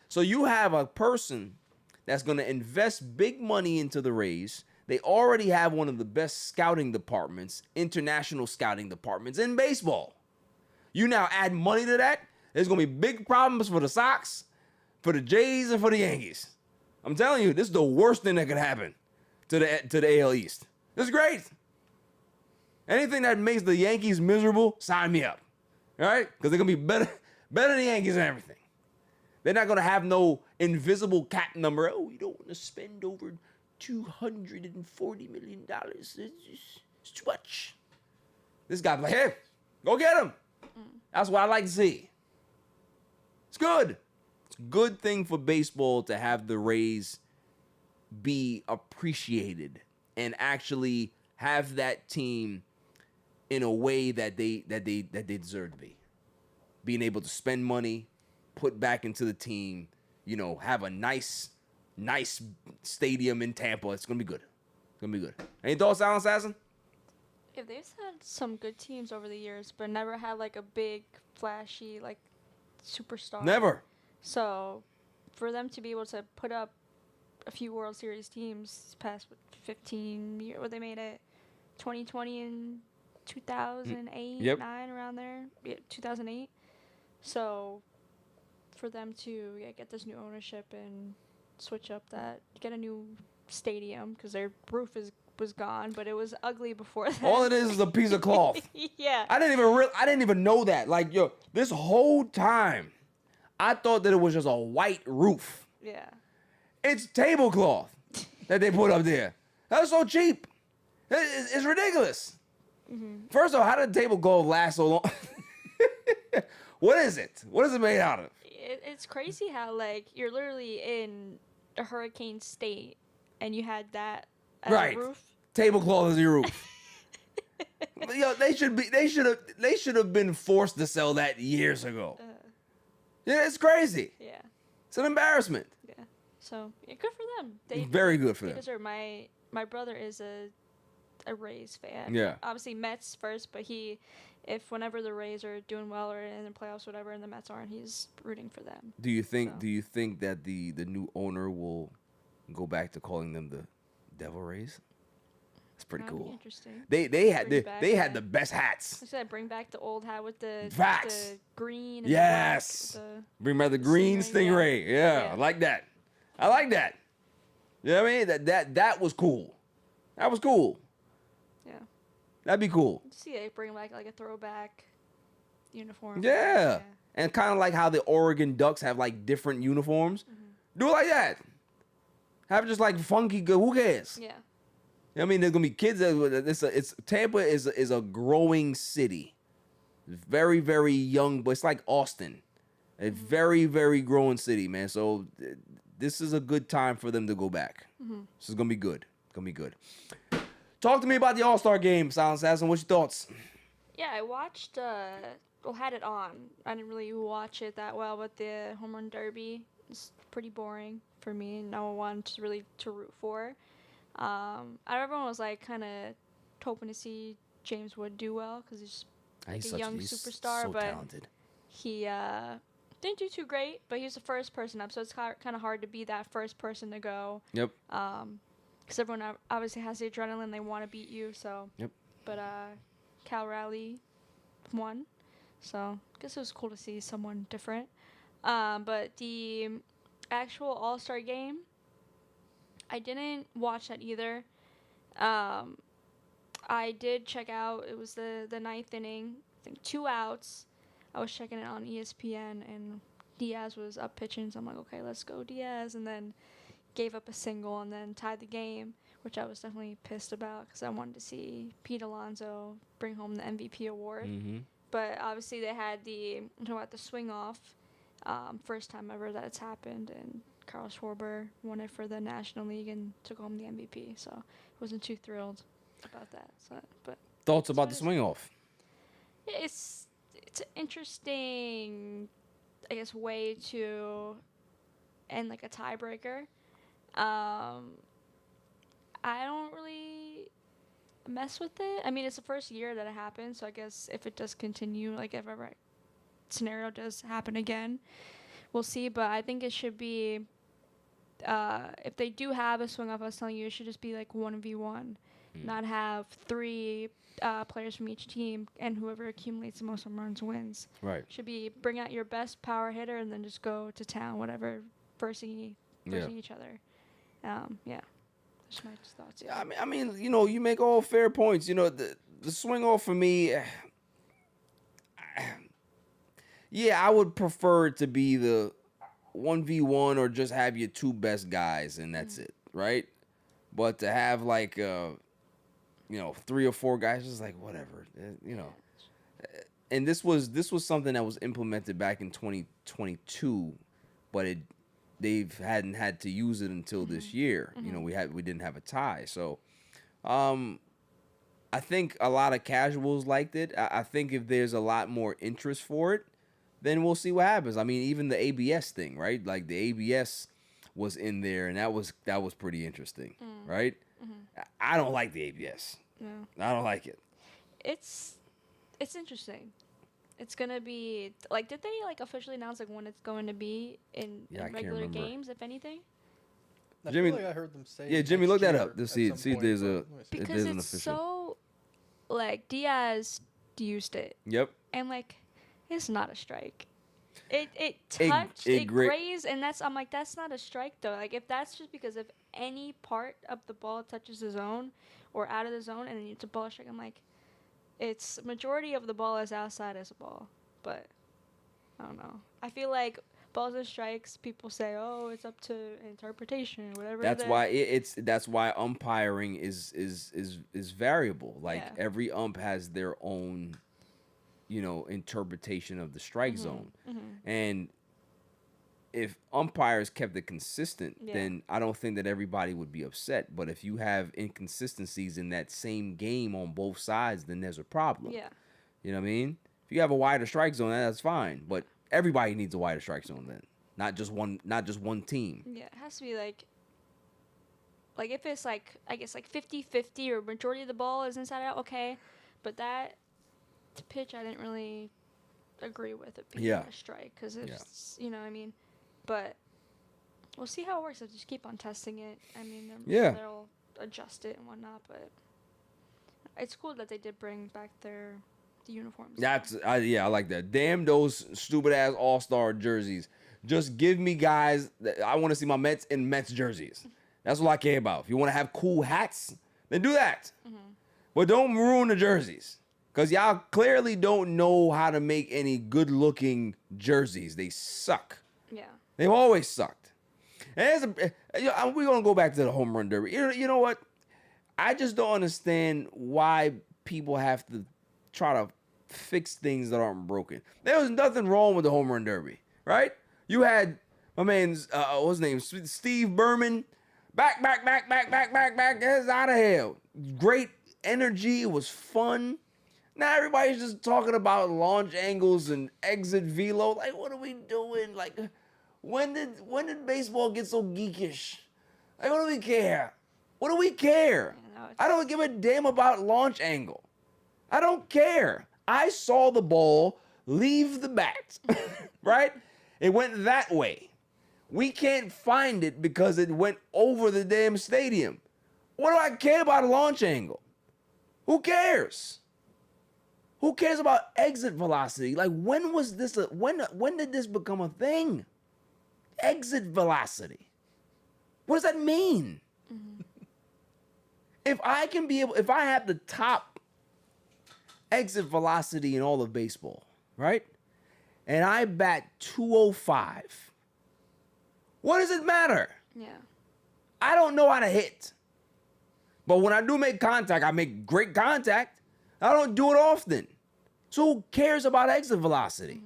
So you have a person that's going to invest big money into the Rays. They already have one of the best scouting departments, international scouting departments in baseball. You now add money to that, there's going to be big problems for the Sox, for the Jays, and for the Yankees. I'm telling you, this is the worst thing that could happen to the AL East. This is great. Anything that makes the Yankees miserable, sign me up. All right? Because they're going to be better than the Yankees and everything. They're not going to have no invisible cap number. Oh, we don't want to spend over $240 million. It's too much. This guy's like, hey, go get him. That's what I like to see. It's good. It's a good thing for baseball to have the Rays be appreciated and actually have that team in a way that they deserve to be. Being able to spend money, put back into the team, you know, have a nice stadium in Tampa. It's gonna be good. It's gonna be good. Any thoughts, Alan Assassin? Yeah, they've had some good teams over the years, but never had like a big, flashy, like superstar. Never. So, for them to be able to put up a few World Series teams past 15 years, where they made it 2020 and 2008, Yep. 9 around there, 2008. So, for them to get this new ownership and switch up that, get a new stadium because their roof was gone, but it was ugly before that. All it is a piece of cloth. Yeah. I didn't even know that. Like, yo, this whole time, I thought that it was just a white roof. Yeah. It's tablecloth that they put up there. That's so cheap. It's ridiculous. Mm-hmm. First of all, how did tablecloth last so long? What is it? What is it made out of? It's crazy how, like, you're literally in a hurricane state and you had that as a roof. Tablecloth is your roof. Yo, they should have been forced to sell that years ago. Yeah, it's crazy. Yeah. It's an embarrassment. Yeah. So, yeah, good for them. Very good for them. Deserve. My brother is a Rays fan. Yeah. Obviously Mets first, but whenever the Rays are doing well or in the playoffs, whatever, and the Mets aren't, he's rooting for them. Do you think that the new owner will go back to calling them the Devil Rays? That's pretty That'd be cool. interesting. They had the best hats. I said bring back the old hat with the green and yes. the black, Bring back the green stingray. Yeah, I like that. I like that. You know what I mean? That was cool. That was cool. Yeah. That'd be cool. See, they bring back like a throwback uniform. Yeah. And kind of like how the Oregon Ducks have like different uniforms. Mm-hmm. Do it like that. Have just like funky good. Who cares? Yeah. I mean, there's gonna be kids. Tampa is a growing city, very, very young, but it's like Austin, a very, very growing city, man. So this is a good time for them to go back. Mm-hmm. This is gonna be good. Gonna be good. Talk to me about the All-Star game, Silent Assassin. What's your thoughts? Yeah, I watched. Had it on. I didn't really watch it that well, but the home run derby is pretty boring for me. No one to root for. Everyone was like kind of hoping to see James Wood do well because he's a young superstar, so but talented. He didn't do too great. But he was the first person up, so it's kind of hard to be that first person to go. Yep. Because everyone obviously has the adrenaline, they want to beat you. So. Yep. But Raleigh won, so I guess it was cool to see someone different. But the actual All-Star game, I didn't watch that either. I did check out. It was the 9th inning. I think 2 outs. I was checking it on ESPN, and Diaz was up pitching. So I'm like, okay, let's go Diaz. And then gave up a single and then tied the game, which I was definitely pissed about because I wanted to see Pete Alonso bring home the MVP award. Mm-hmm. But obviously they had the swing off, first time ever that it's happened, and Carl Schwarber won it for the National League and took home the MVP. So wasn't too thrilled about that. So, but Thoughts about the swing off? it's an interesting, I guess, way to end like a tiebreaker. I don't really mess with it. I mean, it's the first year that it happened, so I guess if it does continue, like if ever scenario does happen again, we'll see. But I think it should be, if they do have a swing off, I was telling you, it should just be like 1v1, not have 3 players from each team, and whoever accumulates the most home runs wins. Right. Should be bring out your best power hitter and then just go to town, whatever, versing each other. Yeah. That's my thoughts. Yeah, I mean, you know, you make all fair points. You know, the swing off for me, yeah, I would prefer it to be the 1v1 or just have your 2 best guys and that's it, right? But to have like, you know, 3 or 4 guys, just like whatever, you know. And this was something that was implemented back in 2022, but they hadn't had to use it until this year. You know, we didn't have a tie. So I think a lot of casuals liked it. I think if there's a lot more interest for it, then we'll see what happens. I mean, even the ABS thing, right? Like the ABS was in there, and that was pretty interesting, right? I don't like the ABS. No. I don't like it. It's interesting. It's gonna be like, did they like officially announce like when it's going to be in regular games, if anything? I Jimmy, feel like I heard them say. Yeah, Jimmy, look that up to at see some if point, there's but if Because there's an it's official. so like Diaz used it, Yep. and like it's not a strike. It touched, it grazed, and I'm like, that's not a strike though. Like if that's just because if any part of the ball touches the zone or out of the zone and it's a ball strike, I'm like, it's majority of the ball is outside as a ball. But I don't know. I feel like balls and strikes, people say, oh, it's up to interpretation or whatever. That's why that's why umpiring is variable. Like every ump has their own, you know, interpretation of the strike zone. And if umpires kept it consistent, then I don't think that everybody would be upset. But if you have inconsistencies in that same game on both sides, then there's a problem. Yeah. You know what I mean? If you have a wider strike zone, that's fine. But everybody needs a wider strike zone then. Not just one team. Yeah, it has to be like if it's like, I guess like 50-50 or majority of the ball is inside out, okay. But that pitch I didn't really agree with it being a strike because it's, you know what I mean? But we'll see how it works. I'll just keep on testing it. I mean, they'll adjust it and whatnot, but it's cool that they did bring back the uniforms. I like that. Damn those stupid ass all-star jerseys. Just give me guys I want to see my Mets in Mets jerseys. That's what I care about. If you want to have cool hats, then do that. But don't ruin the jerseys. Because y'all clearly don't know how to make any good-looking jerseys. They suck. Yeah. They've always sucked. And we're going to go back to the home run derby. You know what? I just don't understand why people have to try to fix things that aren't broken. There was nothing wrong with the home run derby, right? You had my man's, what's his name? Steve Berman. Back. That's out of hell. Great energy. It was fun. Now everybody's just talking about launch angles and exit velo. Like, what are we doing? Like, when did baseball get so geekish? Like, what do we care? What do we care? I don't give a damn about launch angle. I don't care. I saw the ball leave the bat, right? It went that way. We can't find it because it went over the damn stadium. What do I care about a launch angle? Who cares? Who cares about exit velocity? Like, when was this when did this become a thing? Exit velocity. What does that mean? If I have the top exit velocity in all of baseball, right? And I bat 205. What does it matter? Yeah. I don't know how to hit. But when I do make contact, I make great contact. I don't do it often. So who cares about exit velocity?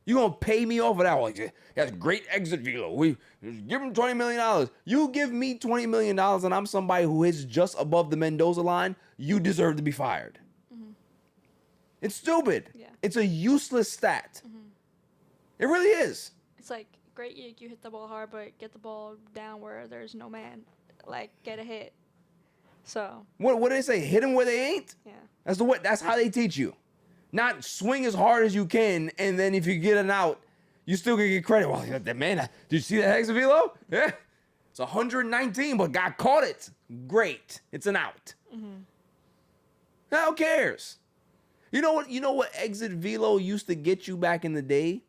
You gonna pay me off of that? Like, that's great exit velo. We give him $20 million. You give me $20 million and I'm somebody who is just above the Mendoza line, you deserve to be fired. Mm-hmm. It's stupid. Yeah. It's a useless stat. Mm-hmm. It really is. It's like, great, you hit the ball hard, but get the ball down where there's no man. Like, get a hit. So. What do they say? Hit them where they ain't? Yeah. That's how they teach you. Not swing as hard as you can, and then if you get an out, you still can get credit. Well, that man, did you see that exit velo? Yeah. It's 119, but God caught it. Great. It's an out. Mm-hmm. Now, who cares? You know what exit velo used to get you back in the day?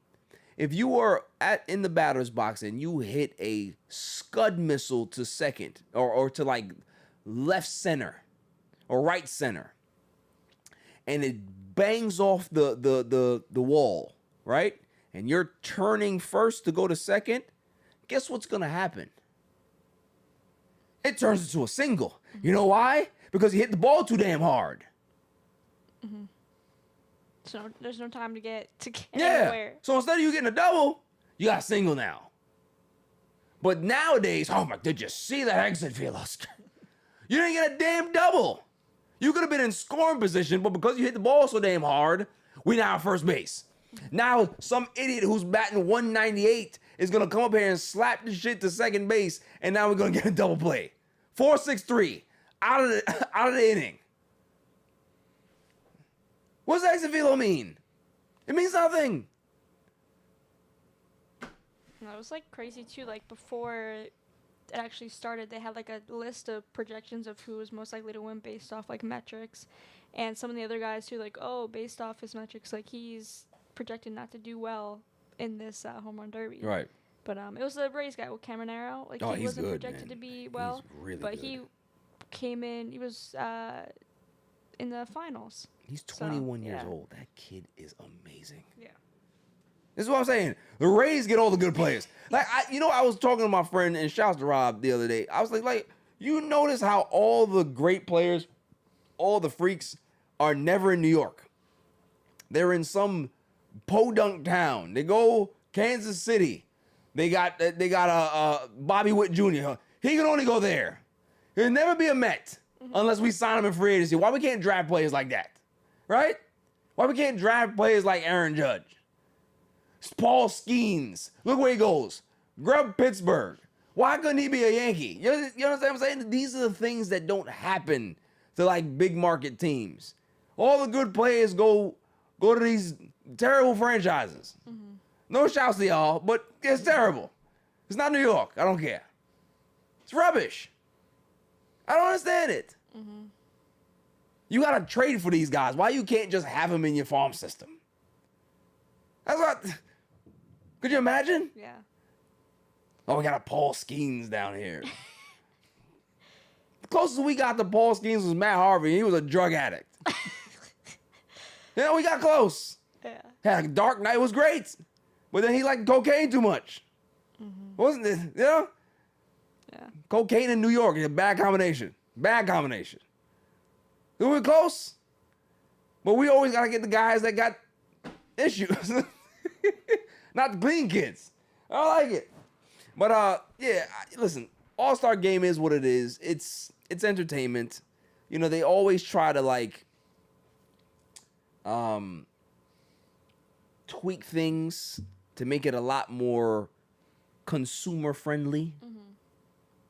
If you were in the batter's box and you hit a scud missile to second or to like left center or right center, and it bangs off the wall, right? And you're turning first to go to second, guess what's gonna happen? It turns into a single. You know why? Because you hit the ball too damn hard. Mm-hmm. So there's no time to get anywhere. So instead of you getting a double, you got a single now. But nowadays, oh my, did you see that exit velo? You didn't get a damn double. You could have been in scoring position, but because you hit the ball so damn hard, we now at first base. Now some idiot who's batting 198 is gonna come up here and slap the shit to second base, and now we're gonna get a double play. 4-6-3 out of the inning. What does exit velo mean? It means nothing. It was like crazy too. Like before it actually started, they had like a list of projections of who was most likely to win based off like metrics, and some of the other guys too, like, oh, based off his metrics, like he's projected not to do well in this home run derby. Right. But it was the Rays guy with Caminero. Like he wasn't good, projected man. to be well, he's really but good. he came in. He was in the finals. He's 21 years yeah. old. That kid is amazing. Yeah. This is what I'm saying. The Rays get all the good players. Like, I was talking to my friend, and shouts to Rob the other day. I was like, you notice how all the great players, all the freaks, are never in New York. They're in some podunk town. They go Kansas City. They got Bobby Witt Jr. He can only go there. He'll never be a Met unless we sign him in free agency. Why we can't draft players like that? Right? Why we can't draft players like Aaron Judge? Paul Skeens. Look where he goes. Grub Pittsburgh. Why couldn't he be a Yankee? You understand what I'm saying? These are the things that don't happen to like big market teams. All the good players go to these terrible franchises. Mm-hmm. No shouts to y'all, but it's terrible. It's not New York. I don't care. It's rubbish. I don't understand it. Mm-hmm. You got to trade for these guys. Why you can't just have them in your farm system? That's what... Could you imagine? Yeah. Oh, we got a Paul Skeens down here. The closest we got to Paul Skeens was Matt Harvey. He was a drug addict. We got close. Yeah. Had a Dark Knight was great. But then he liked cocaine too much. Mm-hmm. Wasn't it? Yeah. Cocaine in New York is a bad combination. Bad combination. We were close. But we always got to get the guys that got issues. Not the clean kids. I don't like it. But listen, All-Star Game is what it is. It's entertainment. You know, they always try to like tweak things to make it a lot more consumer friendly. Mm-hmm.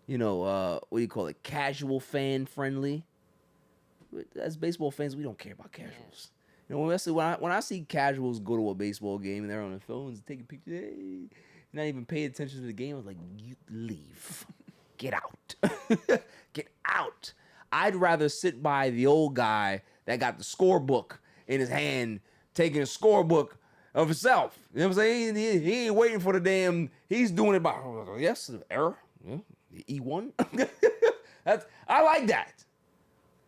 You know, what do you call it? Casual fan friendly. As baseball fans, we don't care about casuals. You know, when I see casuals go to a baseball game and they're on their phones taking pictures, hey, not even paying attention to the game, I was like, you leave. Get out. Get out. I'd rather sit by the old guy that got the scorebook in his hand, taking a scorebook of himself. You know what I'm saying? He ain't waiting for the damn, he's doing it by, yes, error. Yeah. E1. I like that.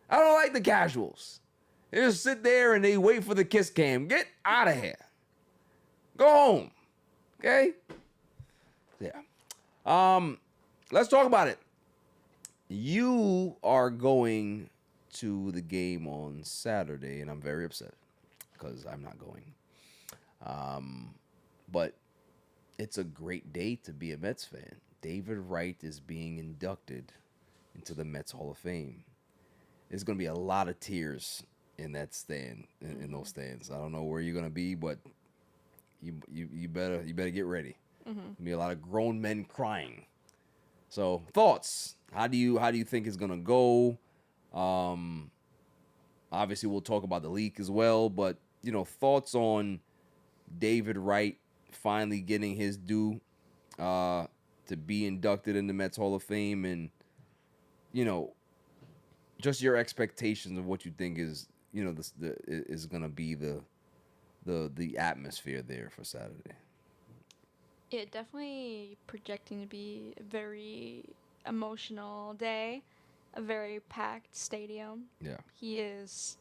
I don't like the casuals. They just sit there and they wait for the kiss cam. Get out of here. Go home. Okay? Yeah. Let's talk about it. You are going to the game on Saturday, and I'm very upset because I'm not going. But it's a great day to be a Mets fan. David Wright is being inducted into the Mets Hall of Fame. There's going to be a lot of tears in that stand, in those stands. I don't know where you're going to be, but you better get ready. There'll be a lot of grown men crying. So, thoughts? How do you think it's going to go? Obviously, we'll talk about the leak as well, but thoughts on David Wright finally getting his due to be inducted in the Mets Hall of Fame, and just your expectations of what you think is is gonna be the atmosphere there for Saturday. Yeah, definitely projecting to be a very emotional day, a very packed stadium. Yeah. He is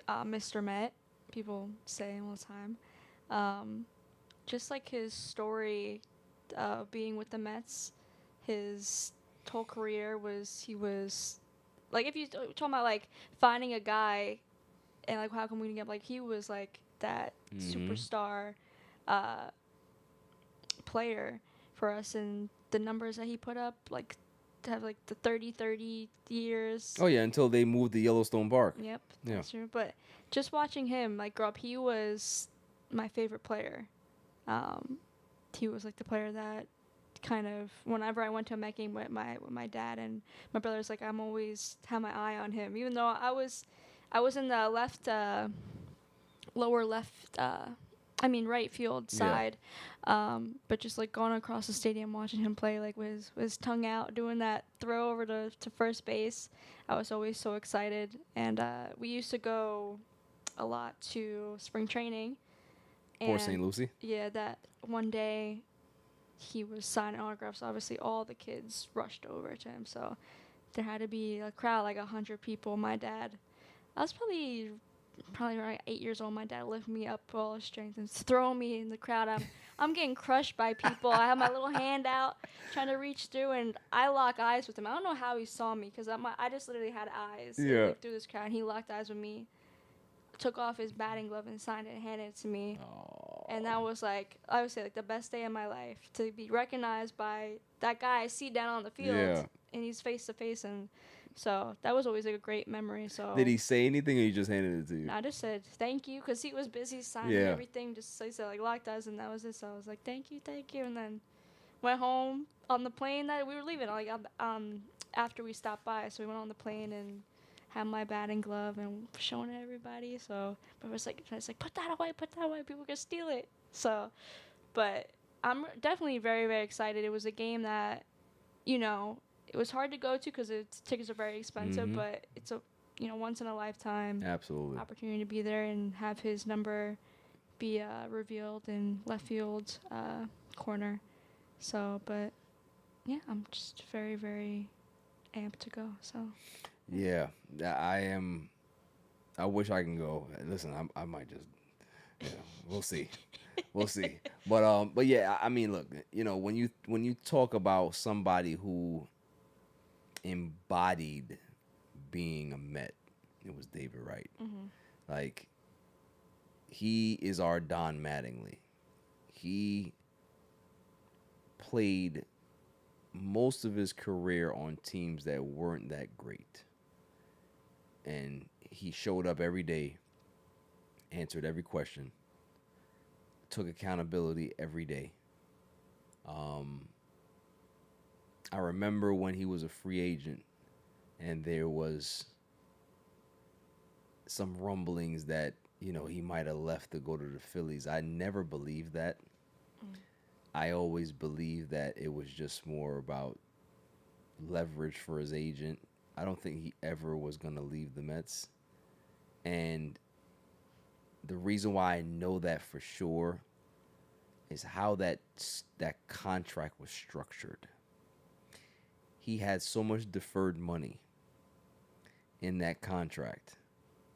Mr. Met, people say all the time. Just like his story being with the Mets, his whole career he was like, if you talking about like finding a guy and like how come we didn't get, like, he was like that superstar player for us, and the numbers that he put up, like to have like the 30 years. Oh yeah, until they moved to Yellowstone Park. Yep, Yeah. that's true. But just watching him like grow up, he was my favorite player. He was like the player that kind of, whenever I went to a Met game with my dad and my brothers, like I'm always have my eye on him, even though I was in the left, lower left, right field side. But just like going across the stadium, watching him play, like with his tongue out, doing that throw over to first base, I was always so excited. And we used to go a lot to spring training. Poor St. Lucie. Yeah, that one day he was signing autographs. Obviously, all the kids rushed over to him. So there had to be a crowd, like 100 people. My dad, I was probably around 8 years old. My dad lifted me up all his strength and throw me in the crowd. I'm getting crushed by people. I have my little hand out trying to reach through, and I lock eyes with him. I don't know how he saw me, because I just literally had eyes through this crowd. And he locked eyes with me, took off his batting glove and signed it and handed it to me. And that was like, I would say, like the best day of my life, to be recognized by that guy I see down on the field, and he's face to face. And so that was always like a great memory. So did he say anything, or he just handed it to you? I just said thank you, because he was busy signing everything. Just like, said like locked eyes, and that was it. So I was like thank you, and then went home on the plane that we were leaving. Like after we stopped by, so we went on the plane and had my batting glove and showing it everybody. So, but I was like, put that away, people can steal it. So, but I'm definitely very, very excited. It was a game that, it was hard to go to because tickets are very expensive, but it's a, once in a lifetime opportunity to be there and have his number be revealed in left field corner. So, but yeah, I'm just very, very amped to go. So. Yeah, I am. I wish I can go. Listen, I might just. We'll see. But yeah, I mean, look, when you talk about somebody who embodied being a Met, it was David Wright. Like, he is our Don Mattingly. He played most of his career on teams that weren't that great. And he showed up every day, answered every question, took accountability every day. I remember when he was a free agent and there was some rumblings that, he might have left to go to the Phillies. I never believed that. I always believed that it was just more about leverage for his agent. I don't think he ever was going to leave the Mets. And the reason why I know that for sure is how that contract was structured. He had so much deferred money in that contract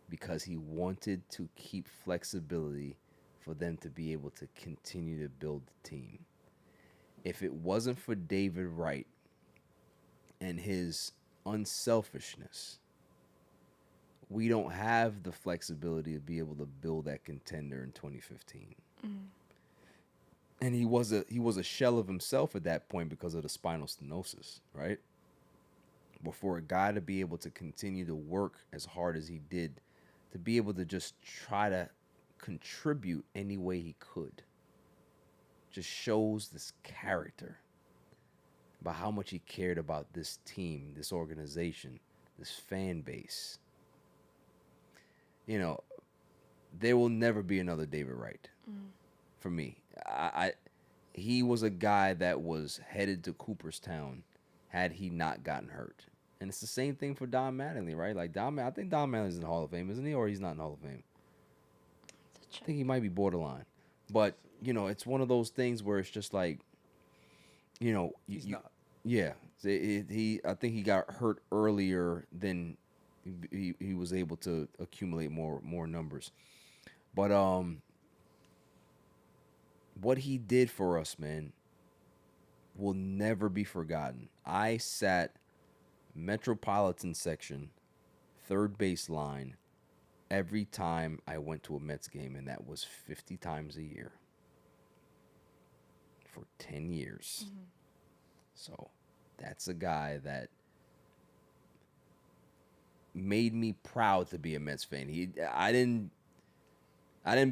because he wanted to keep flexibility for them to be able to continue to build the team. If it wasn't for David Wright and his unselfishness, we don't have the flexibility to be able to build that contender in 2015. And he was a shell of himself at that point because of the spinal stenosis, right? But for a guy to be able to continue to work as hard as he did, to be able to just try to contribute any way he could, just shows this character about how much he cared about this team, this organization, this fan base. You know, there will never be another David Wright for me. He was a guy that was headed to Cooperstown had he not gotten hurt. And it's the same thing for Don Mattingly, right? Like I think Don Mattingly's in the Hall of Fame, isn't he? Or he's not in the Hall of Fame. I think he might be borderline. But, you know, it's one of those things where it's just like, you know, He's not. Yeah. I think he got hurt earlier than he was able to accumulate more numbers. But what he did for us, man, will never be forgotten. I sat Metropolitan section, third base line, every time I went to a Mets game, and that was 50 times a year for 10 years. Mm-hmm. So that's a guy that made me proud to be a Mets fan. I didn't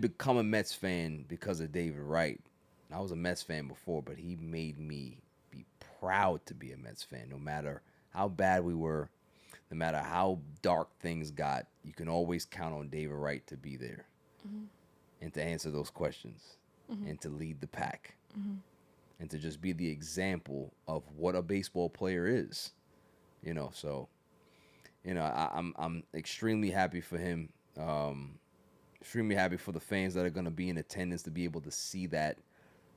become a Mets fan because of David Wright. I was a Mets fan before, but he made me be proud to be a Mets fan. No matter how bad we were, no matter how dark things got, you can always count on David Wright to be there and to answer those questions and to lead the pack and to just be the example of what a baseball player is. You know, so, you know, I'm extremely happy for him. Extremely happy for the fans that are going to be in attendance to be able to see that.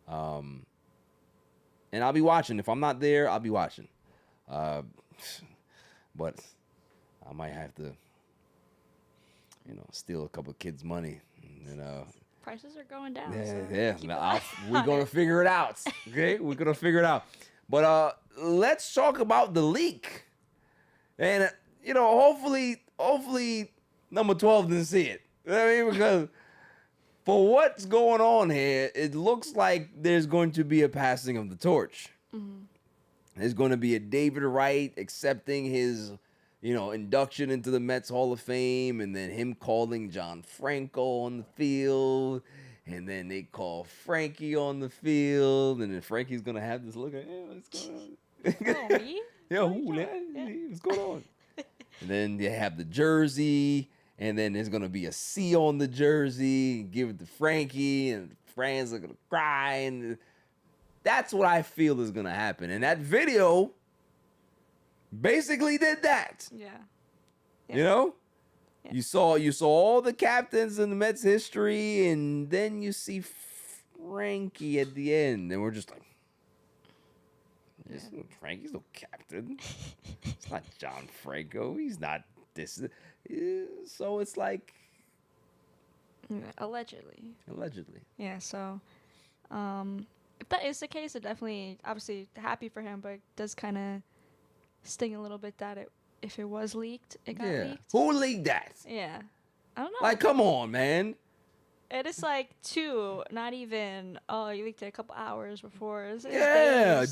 And I'll be watching. If I'm not there, I'll be watching. But I might have to, you know, steal a couple of kids' money. You know, prices are going down. Yeah. We're gonna figure it out. Okay, we're gonna figure it out. But let's talk about the leak. And you know, hopefully, number 12 didn't see it. You know what I mean, because for what's going on here, it looks like there's going to be a passing of the torch. There's going to be a David Wright accepting his, you know, induction into the Mets Hall of Fame, and then him calling John Franco on the field, and then they call Frankie on the field, and then Frankie's going to have this look at, hey, what's going on? Oh, me? What's going on? And then you have the jersey, and then there's going to be a C on the jersey, give it to Frankie, and fans are going to cry, and that's what I feel is going to happen. And that video basically did that. Yeah. You know? Yeah. You saw all the captains in the Mets history, and then you see Frankie at the end, and we're just like, Frankie's no captain. It's not John Franco. He's not this. So it's like, allegedly. Yeah. So, if that is the case, it definitely, obviously, happy for him, but it does kind of sting a little bit that if it was leaked, it got leaked. Who leaked that? Yeah. I don't know. Like, come on, man. It is like not even, you leaked it a couple hours before. It's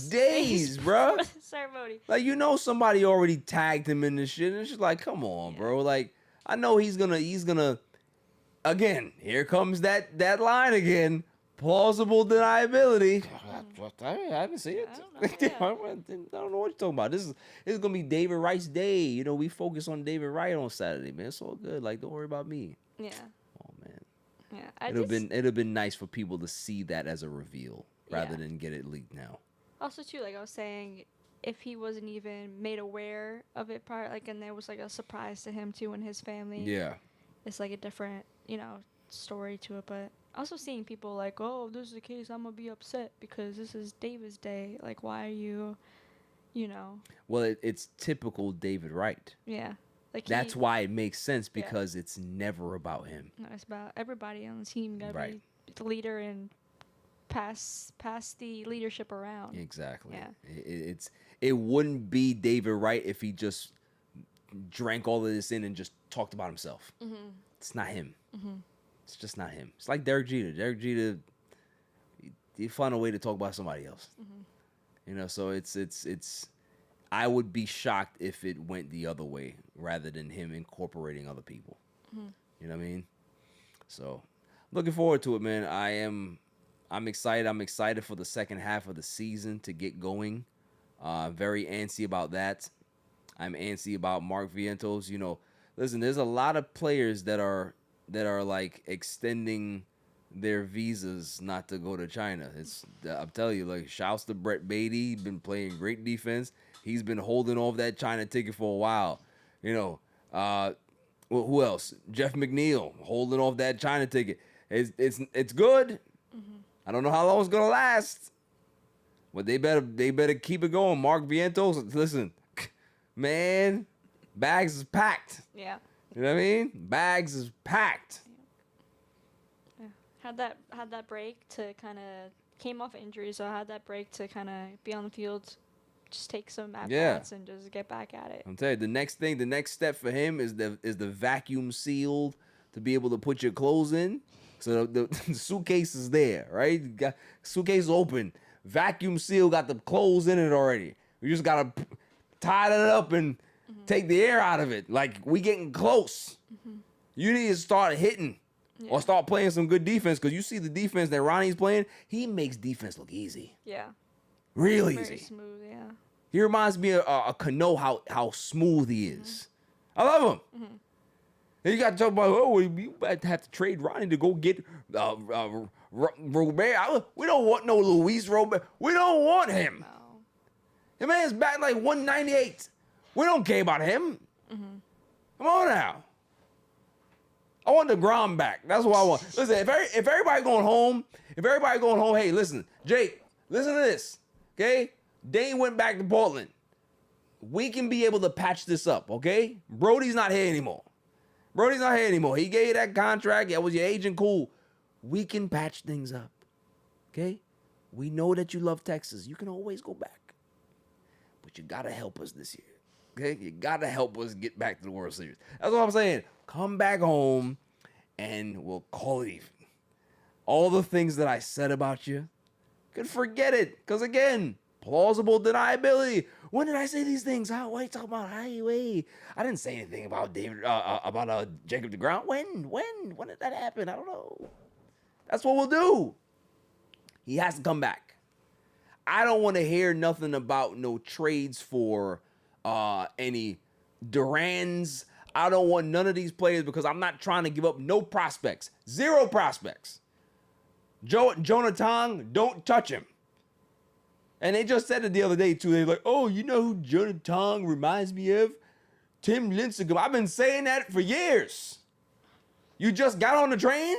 days, bro. Before the ceremony. Like, you know, somebody already tagged him in this shit. And it's just like, come on, bro. Like, I know he's gonna, again, here comes that line again. Plausible deniability. I didn't see it. I don't know what you're talking about. This is gonna be David Wright's day. You know, we focus on David Wright on Saturday, man. It's all good. Like, don't worry about me. Yeah. Oh man. Yeah. It'd have been nice for people to see that as a reveal rather than get it leaked now. Also, too, like I was saying, if he wasn't even made aware of it prior, like, and there was like a surprise to him too and his family. Yeah. It's like a different, you know, story to it, but. Also seeing people like, oh, if this is the case, I'm going to be upset because this is David's day. Like, why are you know? Well, it's typical David Wright. Yeah. Like that's why it makes sense because it's never about him. No, it's about everybody on the team. Got to be the leader and pass the leadership around. Exactly. Yeah. It wouldn't be David Wright if he just drank all of this in and just talked about himself. It's not him. It's just not him. It's like Derek Jeter. Derek Jeter you find a way to talk about somebody else. You know, so it's. I would be shocked if it went the other way rather than him incorporating other people. You know what I mean? So, looking forward to it, man. I'm excited. I'm excited for the second half of the season to get going. Very antsy about that. I'm antsy about Mark Vientos. You know, listen, there's a lot of players that are like extending their visas not to go to China. I'm telling you, like, shouts to Brett Beatty. Been playing great defense. He's been holding off that China ticket for a while. You know, who else? Jeff McNeil holding off that China ticket. It's good. I don't know how long it's gonna last, but they better keep it going. Mark Vientos, listen, man, bags is packed. Yeah. You know what I mean? Bags is packed. Yeah. Had that break to kind of came off injury, so I had that break to kind of be on the field, just take some at bats and just get back at it. I'm telling you, the next step for him is the vacuum sealed to be able to put your clothes in. So the suitcase is there, right? Got suitcase open, vacuum seal, got the clothes in it already. We just gotta tie it up and take the air out of it. Like, we getting close. You need to start hitting or start playing some good defense, because you see the defense that Ronnie's playing. He makes defense look easy. Yeah. Real Very easy. smooth, yeah. He reminds me of a Cano, how smooth he is. I love him. And you got to talk about, you might have to trade Ronnie to go get Robert. We don't want no Luis Robert. We don't want him. No. The man's back like 198. We don't care about him. Come on now. I want the Grom back. That's what I want. Listen, if everybody going home, hey, listen, Jake, listen to this, okay? Dane went back to Portland. We can be able to patch this up, okay? Brody's not here anymore. He gave you that contract. That was your agent. Cool. We can patch things up, okay? We know that you love Texas. You can always go back. But you got to help us this year, okay? You got to help us get back to the World Series. That's what I'm saying. Come back home, and we'll call it even. All the things that I said about you, could forget it. Because, again, plausible deniability. When did I say these things? Why are you talking about highway? I didn't say anything about Jacob DeGrom. When did that happen? I don't know. That's what we'll do. He has to come back. I don't want to hear nothing about no trades for any Durans. I don't want none of these players, because I'm not trying to give up no prospects. 0 prospects. Jonah Tong, don't touch him. And they just said it the other day, too. They're like, oh, you know who Jonah Tong reminds me of? Tim Lincecum. I've been saying that for years. You just got on the train?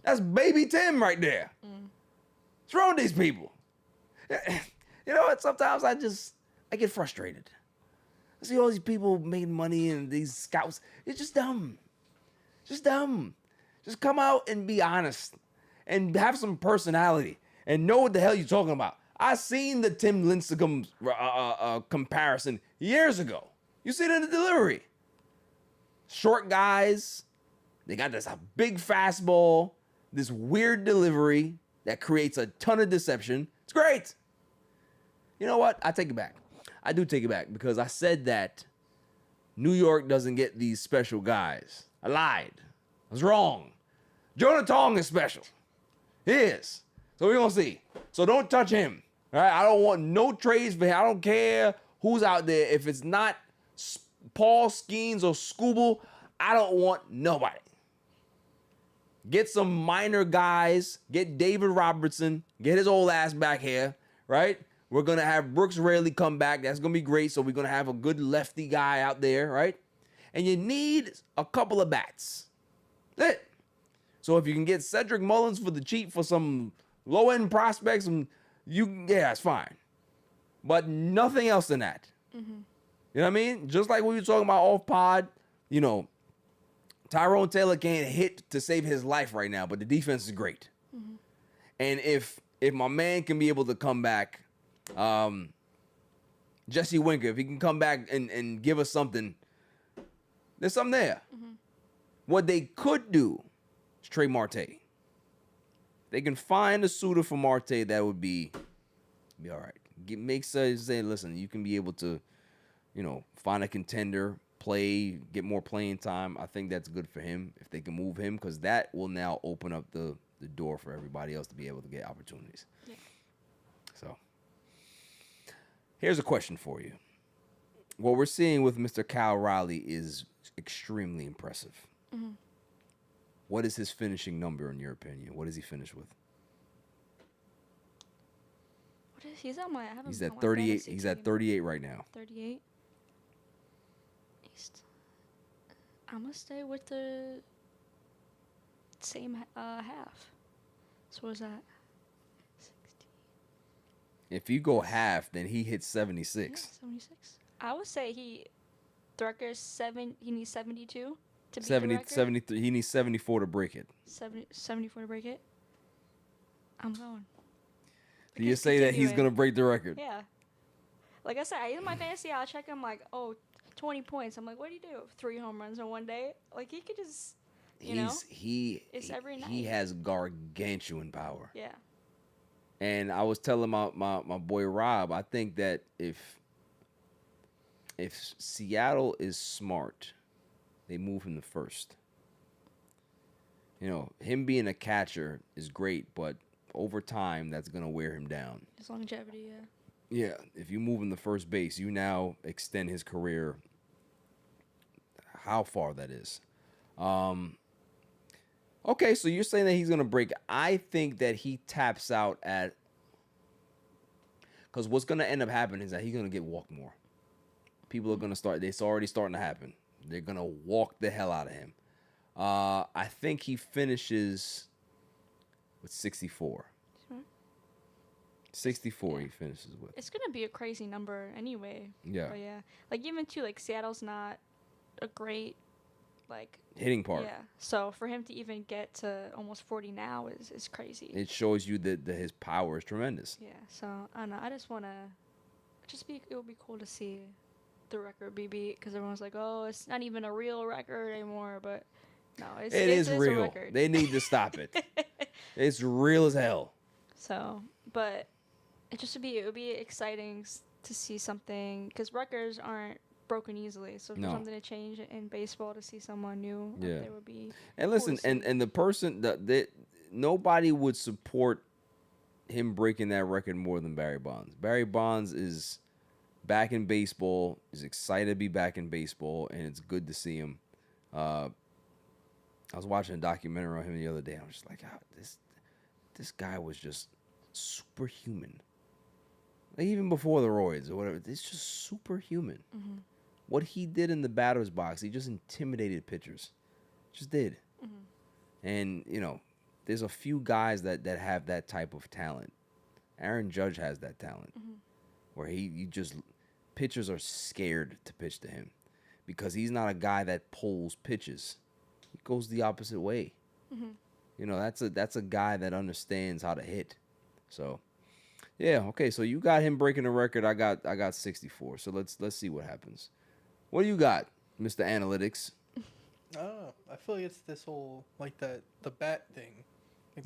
That's baby Tim right there. What's wrong with these people? You know what? Sometimes I get frustrated. I see all these people making money and these scouts. It's just dumb. Just come out and be honest and have some personality and know what the hell you're talking about. I seen the Tim Lincecum comparison years ago. You see it in the delivery. Short guys, they got this big fastball, this weird delivery that creates a ton of deception. It's great. You know what? I take it back. I do take it back, because I said that New York doesn't get these special guys. I lied. I was wrong. Jonah Tong is special. He is. So we're going to see. So don't touch him. All right? I don't want no trades for him. I don't care who's out there. If it's not Paul Skeens or Scooble, I don't want nobody. Get some minor guys. Get David Robertson. Get his old ass back here, right? We're going to have Brooks Raley come back. That's going to be great. So we're going to have a good lefty guy out there, right? And you need a couple of bats. That's it. So if you can get Cedric Mullins for the cheap for some low-end prospects, it's fine. But nothing else than that. You know what I mean? Just like we were talking about off pod, you know, Tyrone Taylor can't hit to save his life right now, but the defense is great. And if my man can be able to come back, Jesse Winker, if he can come back and give us something, there's something there. What they could do is trade Marte. they can find a suitor for Marte, that would be all right. Say, listen, you can be able to, find a contender, play, get more playing time. I think that's good for him if they can move him, because that will now open up the door for everybody else to be able to get opportunities. Yeah. So, here's a question for you. What we're seeing with Mr. Kyle Riley is extremely impressive. Mm-hmm. What is his finishing number, in your opinion? What does he finish with? He's on my. He's at 38. He's at 38 right now. 38. I'm gonna stay with the same half. So what is that? 60. If you go half, then he hits 76. Yeah, 76. I would say the record is 7. He needs 72 to beat 70, the record. 73. He needs 74 to break it. 74 to break it. I'm going. Do you say that he's gonna break the record? Yeah. Like I said, in my fantasy, I'll check him 20 points. I'm like, what do you do? 3 home runs in one day? Like, he could just, it's every night. He has gargantuan power. Yeah. And I was telling my boy Rob, I think that if Seattle is smart, they move him to first. Him being a catcher is great, but over time, that's going to wear him down. His longevity, yeah. Yeah, if you move him to first base, you now extend his career. How far that is. Okay, so you're saying that he's going to break. I think that he taps out at... Because what's going to end up happening is that he's going to get walked more. People are going to start... It's already starting to happen. They're going to walk the hell out of him. I think he finishes with 64. Sure. 64 he finishes with. It's going to be a crazy number anyway. Yeah. But yeah. Even too, Seattle's not a great, hitting park. Yeah. So for him to even get to almost 40 now is crazy. It shows you that his power is tremendous. Yeah. So, I don't know. I just want to... It would be cool to see the record be beat, because everyone's like, oh, it's not even a real record anymore, but... No, it is real. A record. They need to stop it. It's real as hell. So, but it would be exciting to see something, because records aren't broken easily. So for something to change in baseball, to see someone new, there would be. And listen, and the person that nobody would support him breaking that record more than Barry Bonds. Barry Bonds is back in baseball. Is excited to be back in baseball, and it's good to see him. I was watching a documentary on him the other day. I was just like, this guy was just superhuman. Even before the roids or whatever, it's just superhuman. Mm-hmm. What he did in the batter's box, he just intimidated pitchers. Just did. Mm-hmm. And, there's a few guys that have that type of talent. Aaron Judge has that talent. Mm-hmm. Where pitchers are scared to pitch to him. Because he's not a guy that pulls pitches. He goes the opposite way. Mm-hmm. That's a guy that understands how to hit. So, yeah, okay. So you got him breaking the record. I got 64. So let's see what happens. What do you got, Mr. Analytics? I feel like it's this whole the bat thing.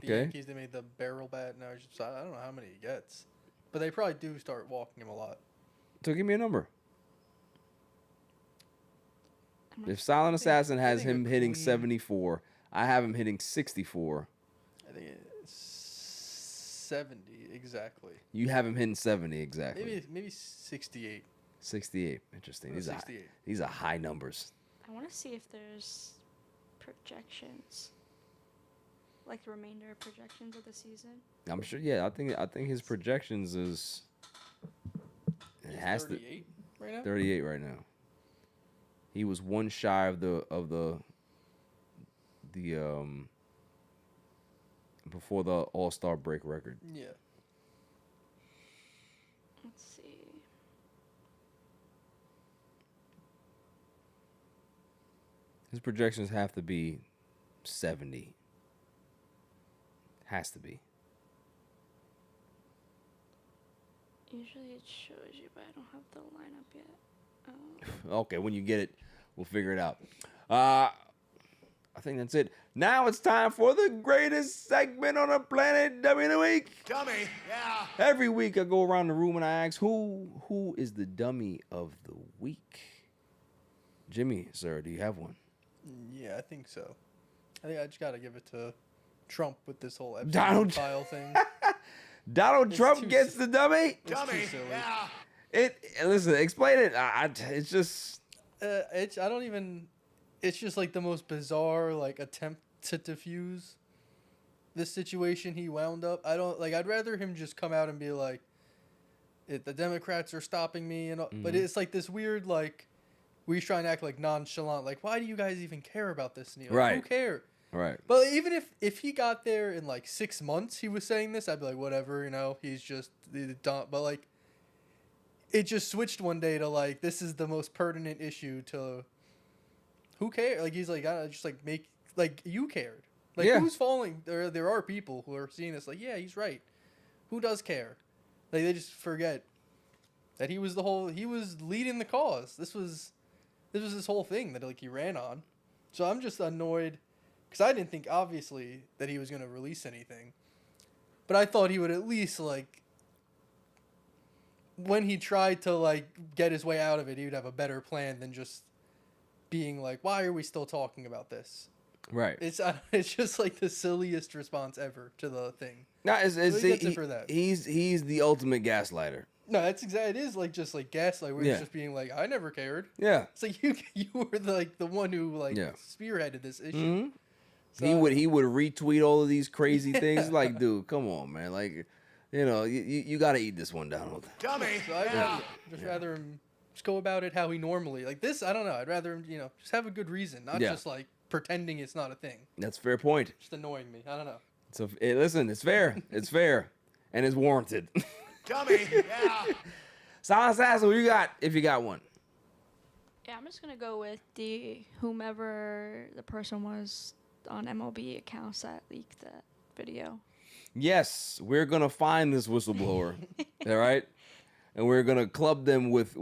The Yankees, they made the barrel bat. Now I don't know how many he gets, but they probably do start walking him a lot. So give me a number. If Silent Assassin has him hitting 74, I have him hitting 64. I think it's 70 exactly. You have him hitting 70 exactly. Maybe 68. 68. Interesting. These are high numbers. I want to see if there's projections, the remainder of projections of the season. I'm sure. Yeah, I think his projections is. It has 38 right now. 38 right now. He was one shy of the before the All-Star break record. Yeah. Let's see. His projections have to be 70. Has to be. Usually it shows you, but I don't have the lineup yet. Okay, when you get it, we'll figure it out. I think that's it. Now it's time for the greatest segment on the planet, Dummy of the Week. Dummy, yeah. Every week I go around the room and I ask, who is the dummy of the week? Jimmy, sir, do you have one? Yeah, I think so. I think I just got to give it to Trump with this whole Donald Epstein file thing. Donald Trump gets the dummy? Dummy, silly. yeah. Listen, explain it. It's just... I don't even... It's just like the most bizarre like attempt to diffuse this situation he wound up. I'd rather him just come out and be like, the Democrats are stopping me, and but it's like this weird like, he's trying to act like nonchalant, like, why do you guys even care about this? And Right. Who cares? Right. But even if he got there in like 6 months, he was saying this, I'd be like, whatever, he's just the dumb. But like, it just switched one day to like, this is the most pertinent issue to. Who cares? Like, he's like, I just like make like you cared. Like, Yeah. Who's falling? There are people who are seeing this like, yeah, he's right. Who does care? Like, they just forget that he was leading the cause. This was this whole thing that like he ran on. So I'm just annoyed because I didn't think obviously that he was gonna release anything, but I thought he would at least like when he tried to like get his way out of it, he would have a better plan than just being like, why are we still talking about this? Right. It's just like the silliest response ever to the thing. No, He gets it for that. He's the ultimate gaslighter. No, that's exactly. It is like just like gaslight, where Yeah. he's just being like, I never cared. Yeah. It's like you were the one who like Yeah. spearheaded this issue. Mhm. So, He would retweet all of these crazy things. Like, dude, come on, man. Like, you got to eat this one, Donald. Dummy, So I'd yeah. rather him just go about it how he normally like this. I don't know. I'd rather him just have a good reason, not Yeah. just like pretending it's not a thing. That's a fair point. Just annoying me. I don't know. So listen, it's fair. It's fair, and it's warranted. Dummy, yeah. Silent Assassin, what you got? If you got one. Yeah, I'm just gonna go with whomever the person was on MLB accounts that leaked that video. Yes, we're gonna find this whistleblower. All right, and we're gonna club them with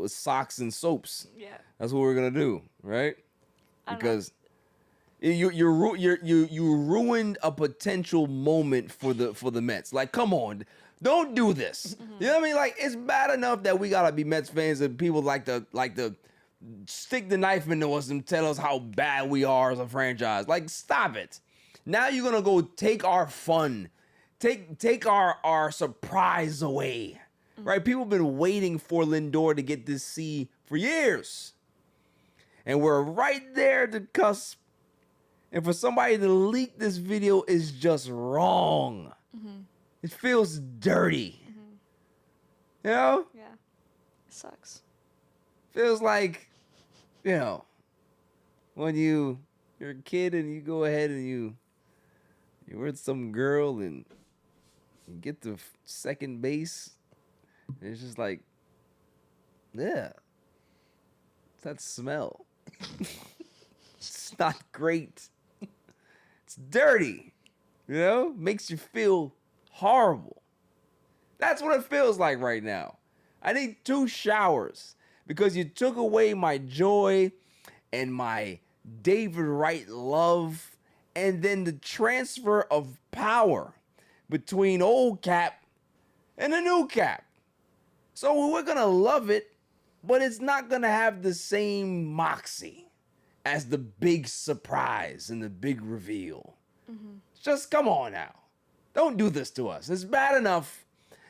socks and soaps. Yeah. That's what we're gonna do, right? I don't Because you ruined a potential moment for the Mets. Like, come on, don't do this. You know what I mean? Like, it's bad enough that we gotta be Mets fans and people like to stick the knife into us and tell us how bad we are as a franchise. Like, stop it. Now you're gonna go take our fun, take our surprise away. Right? People have been waiting for Lindor to get this C for years. And we're right there at the cusp. And for somebody to leak this video is just wrong. It feels dirty. You know? Yeah. It sucks. Feels like, when you're a kid and you go ahead and you're with some girl and you get to second base. And it's just like, yeah. It's that smell. It's not great. It's dirty. Makes you feel horrible. That's what it feels like right now. I need 2 showers because you took away my joy and my David Wright love, and then the transfer of power between old Cap and the new Cap. So we're going to love it, but it's not going to have the same moxie as the big surprise and the big reveal. Just come on now. Don't do this to us. It's bad enough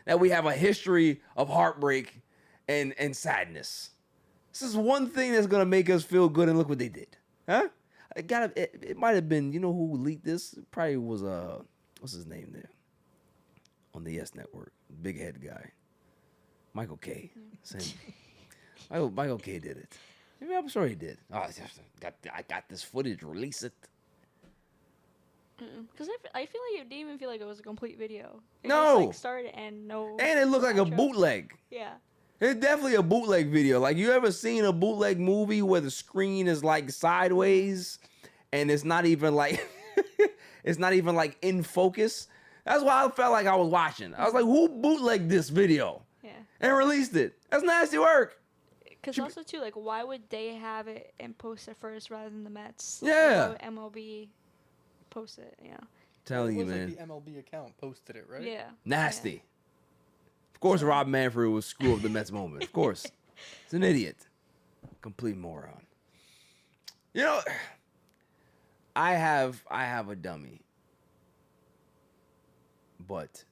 that we have a history of heartbreak and sadness. This is one thing that's going to make us feel good, and look what they did. Huh? It might have been, who leaked this? It probably was, what's his name there? On the Yes Network. Big head guy. Michael K. Michael K. did it. Maybe I'm sure he did. Oh, I got this footage. Release it. Because I feel like it didn't even feel like it was a complete video. It No. just, like, started and no. And it looked like a outro. bootleg. Yeah. It's definitely a bootleg video. Like, you ever seen a bootleg movie where the screen is like sideways and it's not even like in focus? That's what I felt like I was watching. I was like, who bootlegged this video? Yeah. And released it? That's nasty work. Because also too, like, why would they have it and post it first rather than the Mets? Yeah. Like, why would MLB post it? You know. Telling you, It was man. like the MLB account posted it, right? Yeah. Nasty. Yeah. Of course, Rob Manfred would screw up the Mets moment. Of course. He's an idiot. Complete moron. You know, I have a dummy. But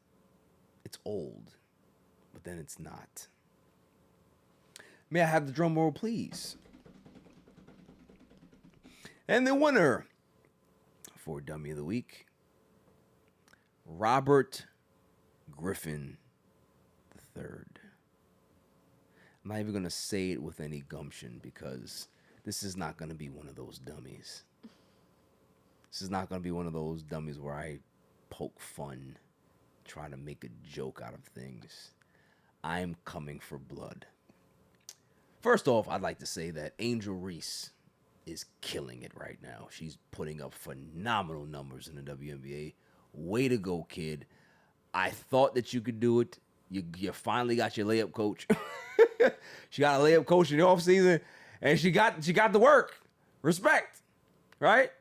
it's old. But then it's not. May I have the drum roll, please? And the winner for Dummy of the Week, Robert Griffin III. I'm not even going to say it with any gumption because this is not going to be one of those dummies. This is not going to be one of those dummies where I poke fun, try to make a joke out of things. I'm coming for blood. First off, I'd like to say that Angel Reese is killing it right now. She's putting up phenomenal numbers in the WNBA. Way to go, kid. I thought that you could do it. You finally got your layup coach. She got a layup coach in the offseason, and she got the work. Respect, right?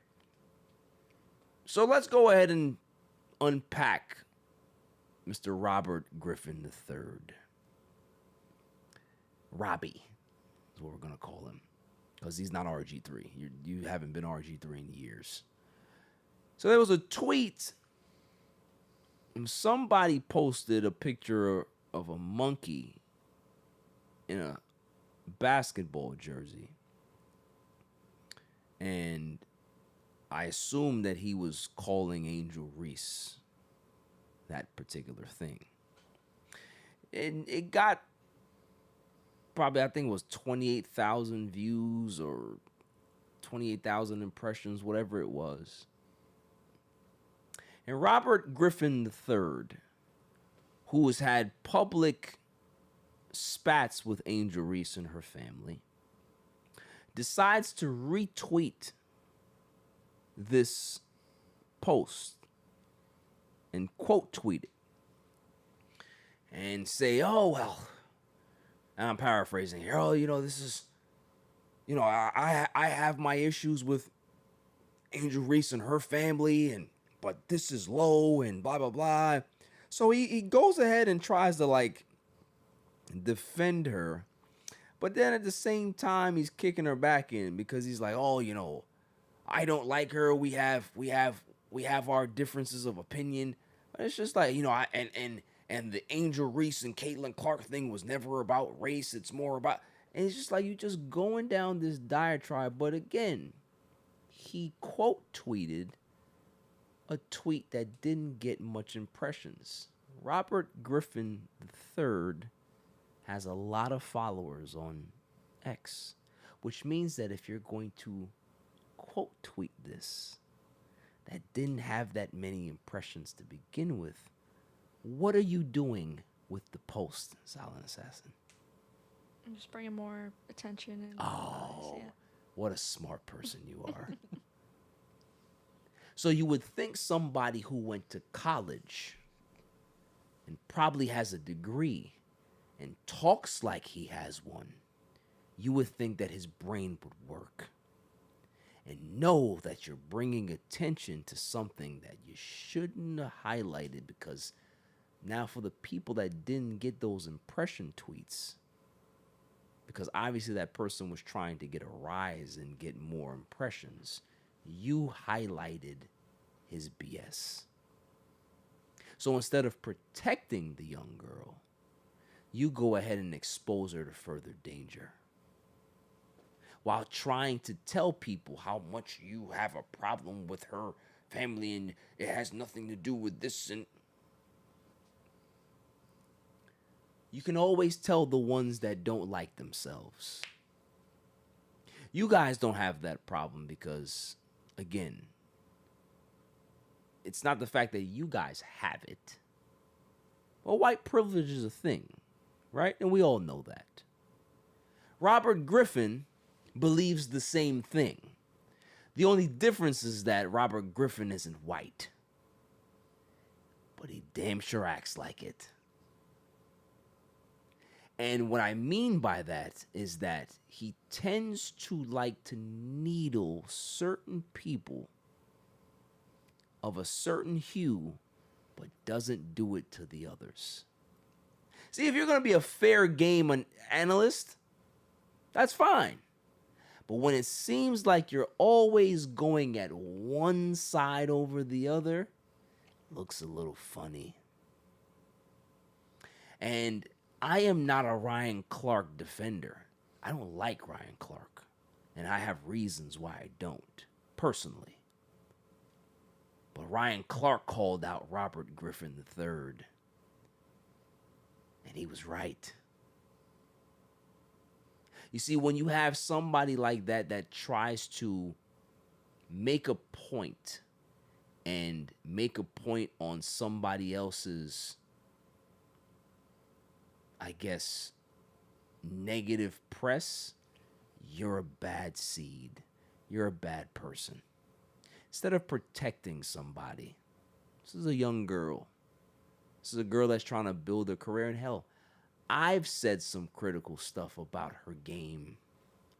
So let's go ahead and unpack Mr. Robert Griffin III. Robbie is what we're going to call him because he's not RG3. You haven't been RG3 in years. So there was a tweet. Somebody posted a picture of a monkey in a basketball jersey. And I assumed that he was calling Angel Reese that particular thing. And it got probably, I think it was 28,000 views or 28,000 impressions, whatever it was. And Robert Griffin III, who has had public spats with Angel Reese and her family, decides to retweet this post and quote tweet it and say, oh, well, and I'm paraphrasing here, oh, this is, I have my issues with Angel Reese and her family, but this is low and blah, blah, blah. So he goes ahead and tries to, defend her. But then at the same time, he's kicking her back in because he's like, oh, I don't like her. We have our differences of opinion. But it's just like, and the Angel Reese and Caitlin Clark thing was never about race. It's more about, and it's just like you just going down this diatribe. But again, he quote tweeted a tweet that didn't get much impressions. Robert Griffin III has a lot of followers on X, which means that if you're going to quote tweet this that didn't have that many impressions to begin with, what are you doing with the post, Silent Assassin? I'm just bringing more attention and oh, what a smart person you are. So you would think somebody who went to college and probably has a degree and talks like he has one, you would think that his brain would work and know that you're bringing attention to something that you shouldn't have highlighted, because now for the people that didn't get those impression tweets, because obviously that person was trying to get a rise and get more impressions, you highlighted his BS. So instead of protecting the young girl, you go ahead and expose her to further danger, while trying to tell people how much you have a problem with her family and it has nothing to do with this. And you can always tell the ones that don't like themselves. You guys don't have that problem because, again, it's not the fact that you guys have it. Well, white privilege is a thing, right? And we all know that. Robert Griffin believes the same thing. The only difference is that Robert Griffin isn't white, but he damn sure acts like it. And what I mean by that is that he tends to like to needle certain people of a certain hue, but doesn't do it to the others. See, if you're going to be a fair game analyst, that's fine. But when it seems like you're always going at one side over the other, it looks a little funny. And I am not a Ryan Clark defender. I don't like Ryan Clark. And I have reasons why I don't, personally. But Ryan Clark called out Robert Griffin III. And he was right. You see, when you have somebody like that that tries to make a point and make a point on somebody else's, I guess, negative press, you're a bad seed. You're a bad person. Instead of protecting somebody, this is a young girl. This is a girl that's trying to build a career in hell. I've said some critical stuff about her game.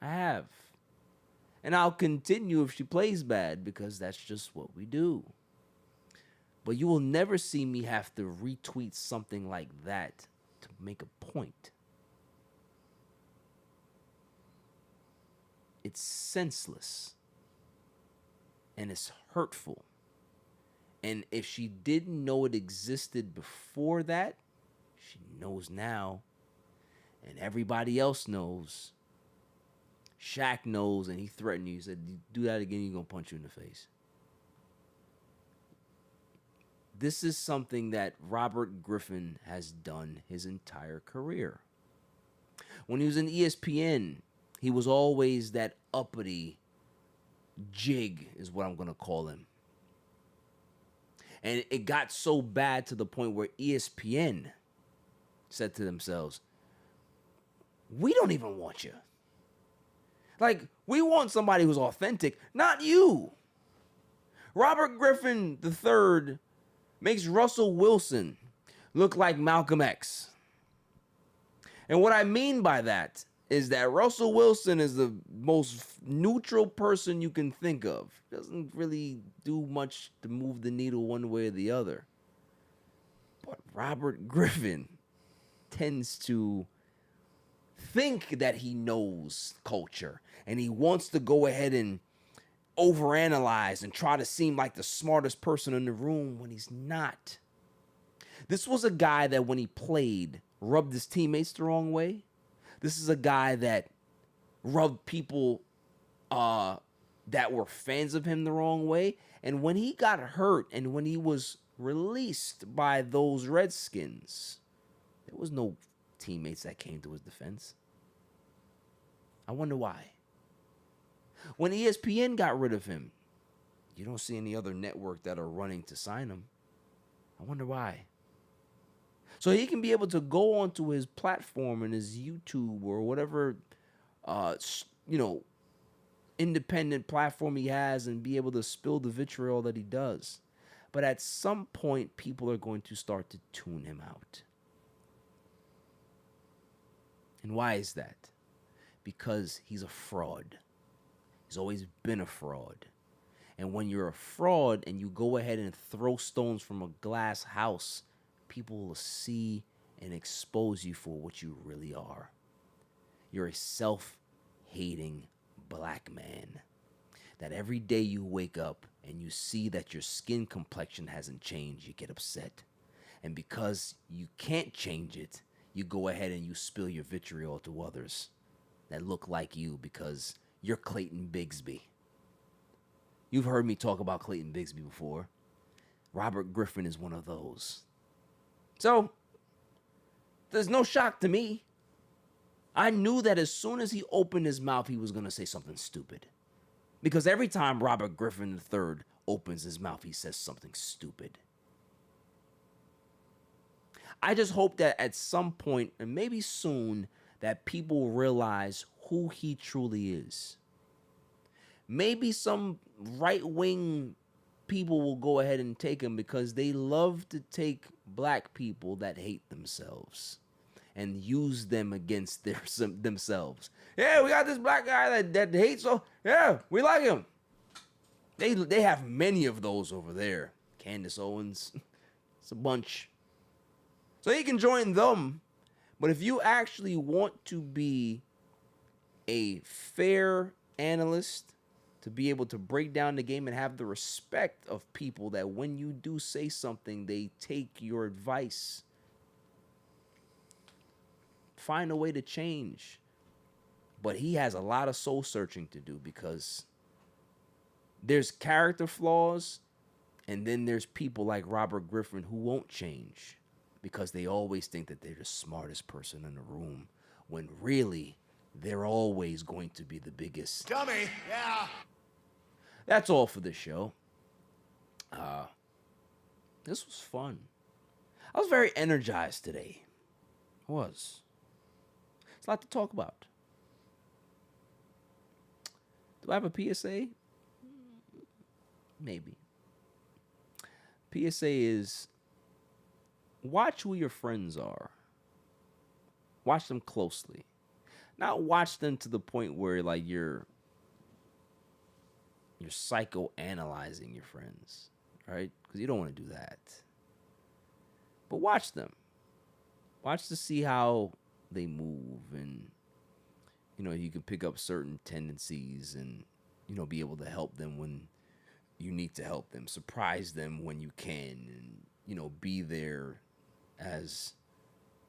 I have. And I'll continue if she plays bad because that's just what we do. But you will never see me have to retweet something like that to make a point. It's senseless. And it's hurtful. And if she didn't know it existed before that, she knows now. And everybody else knows. Shaq knows, and he threatened you. He said, you do that again, he's going to punch you in the face. This is something that Robert Griffin has done his entire career. When he was in ESPN, he was always that uppity jig, is what I'm going to call him. And it got so bad to the point where ESPN said to themselves, we don't even want you. Like, we want somebody who's authentic, not you. Robert Griffin III makes Russell Wilson look like Malcolm X. And what I mean by that is that Russell Wilson is the most neutral person you can think of. Doesn't really do much to move the needle one way or the other. But Robert Griffin tends to think that he knows culture, and he wants to go ahead and overanalyze and try to seem like the smartest person in the room when he's not. This was a guy that when he played, rubbed his teammates the wrong way. This is a guy that rubbed people that were fans of him the wrong way. And when he got hurt and when he was released by those Redskins, there was no teammates that came to his defense. I wonder why. When ESPN got rid of him, you don't see any other network that are running to sign him. I wonder why. So he can be able to go onto his platform and his YouTube or whatever, independent platform he has and be able to spill the vitriol that he does. But at some point, people are going to start to tune him out. And why is that? Because he's a fraud. He's always been a fraud. And when you're a fraud and you go ahead and throw stones from a glass house, people will see and expose you for what you really are. You're a self-hating black man. That every day you wake up and you see that your skin complexion hasn't changed, you get upset. And because you can't change it, you go ahead and you spill your vitriol to others that look like you because you're Clayton Bigsby. You've heard me talk about Clayton Bigsby before. Robert Griffin is one of those. So, there's no shock to me. I knew that as soon as he opened his mouth, he was going to say something stupid. Because every time Robert Griffin III opens his mouth, he says something stupid. I just hope that at some point, and maybe soon, that people realize who he truly is. Maybe some right-wing people will go ahead and take him because they love to take black people that hate themselves and use them against themselves. Yeah, we got this black guy that hates. So yeah, we like him. They have many of those over there. Candace Owens, it's a bunch. So you can join them, but if you actually want to be a fair analyst, to be able to break down the game and have the respect of people that when you do say something, they take your advice. Find a way to change. But he has a lot of soul searching to do because there's character flaws, and then there's people like Robert Griffin who won't change because they always think that they're the smartest person in the room when really they're always going to be the biggest. Dummy, yeah. That's all for the show. This was fun. I was very energized today. I was. It's a lot to talk about. Do I have a PSA? Maybe. PSA is watch who your friends are. Watch them closely. Not watch them to the point where like you're psychoanalyzing your friends, right? Because you don't want to do that. But watch them. Watch to see how they move, and you can pick up certain tendencies and be able to help them when you need to help them. Surprise them when you can, and be there as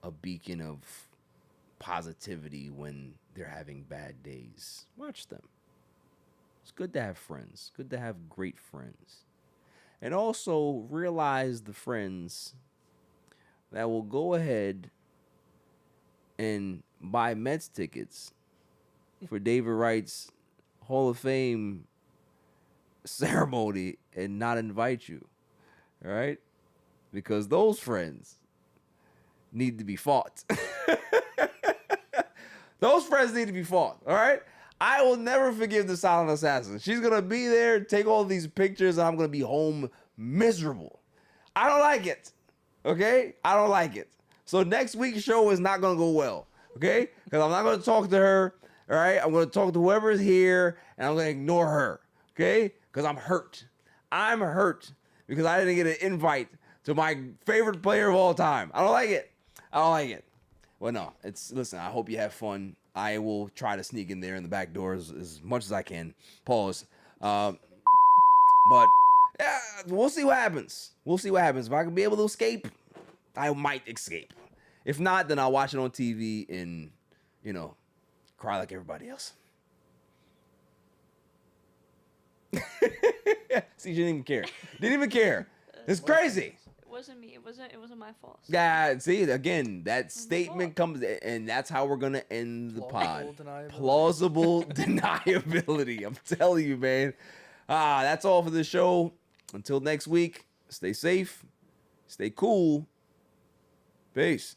a beacon of positivity when they're having bad days. Watch them. It's good to have friends. Good to have great friends. And also realize the friends that will go ahead and buy Mets tickets for David Wright's Hall of Fame ceremony and not invite you. All right? Because those friends need to be fought. Those friends need to be fought. All right? I will never forgive the silent assassin. She's going to be there, take all these pictures, and I'm going to be home miserable. I don't like it. Okay? I don't like it. So next week's show is not going to go well. Okay? Because I'm not going to talk to her. All right? I'm going to talk to whoever is here, and I'm going to ignore her. Okay? Because I'm hurt. I'm hurt because I didn't get an invite to my favorite player of all time. I don't like it. I don't like it. Well, no. Listen, I hope you have fun. I will try to sneak in there in the back doors as much as I can. Pause. But yeah, we'll see what happens. We'll see what happens. If I can be able to escape, I might escape. If not, then I'll watch it on TV and, cry like everybody else. See, she didn't even care. Didn't even care. It's crazy. It wasn't me. It wasn't my fault. Yeah, see, again, that statement comes, and that's how we're going to end the pod. Plausible deniability. I'm telling you, man. That's all for the show. Until next week, stay safe, stay cool. Peace.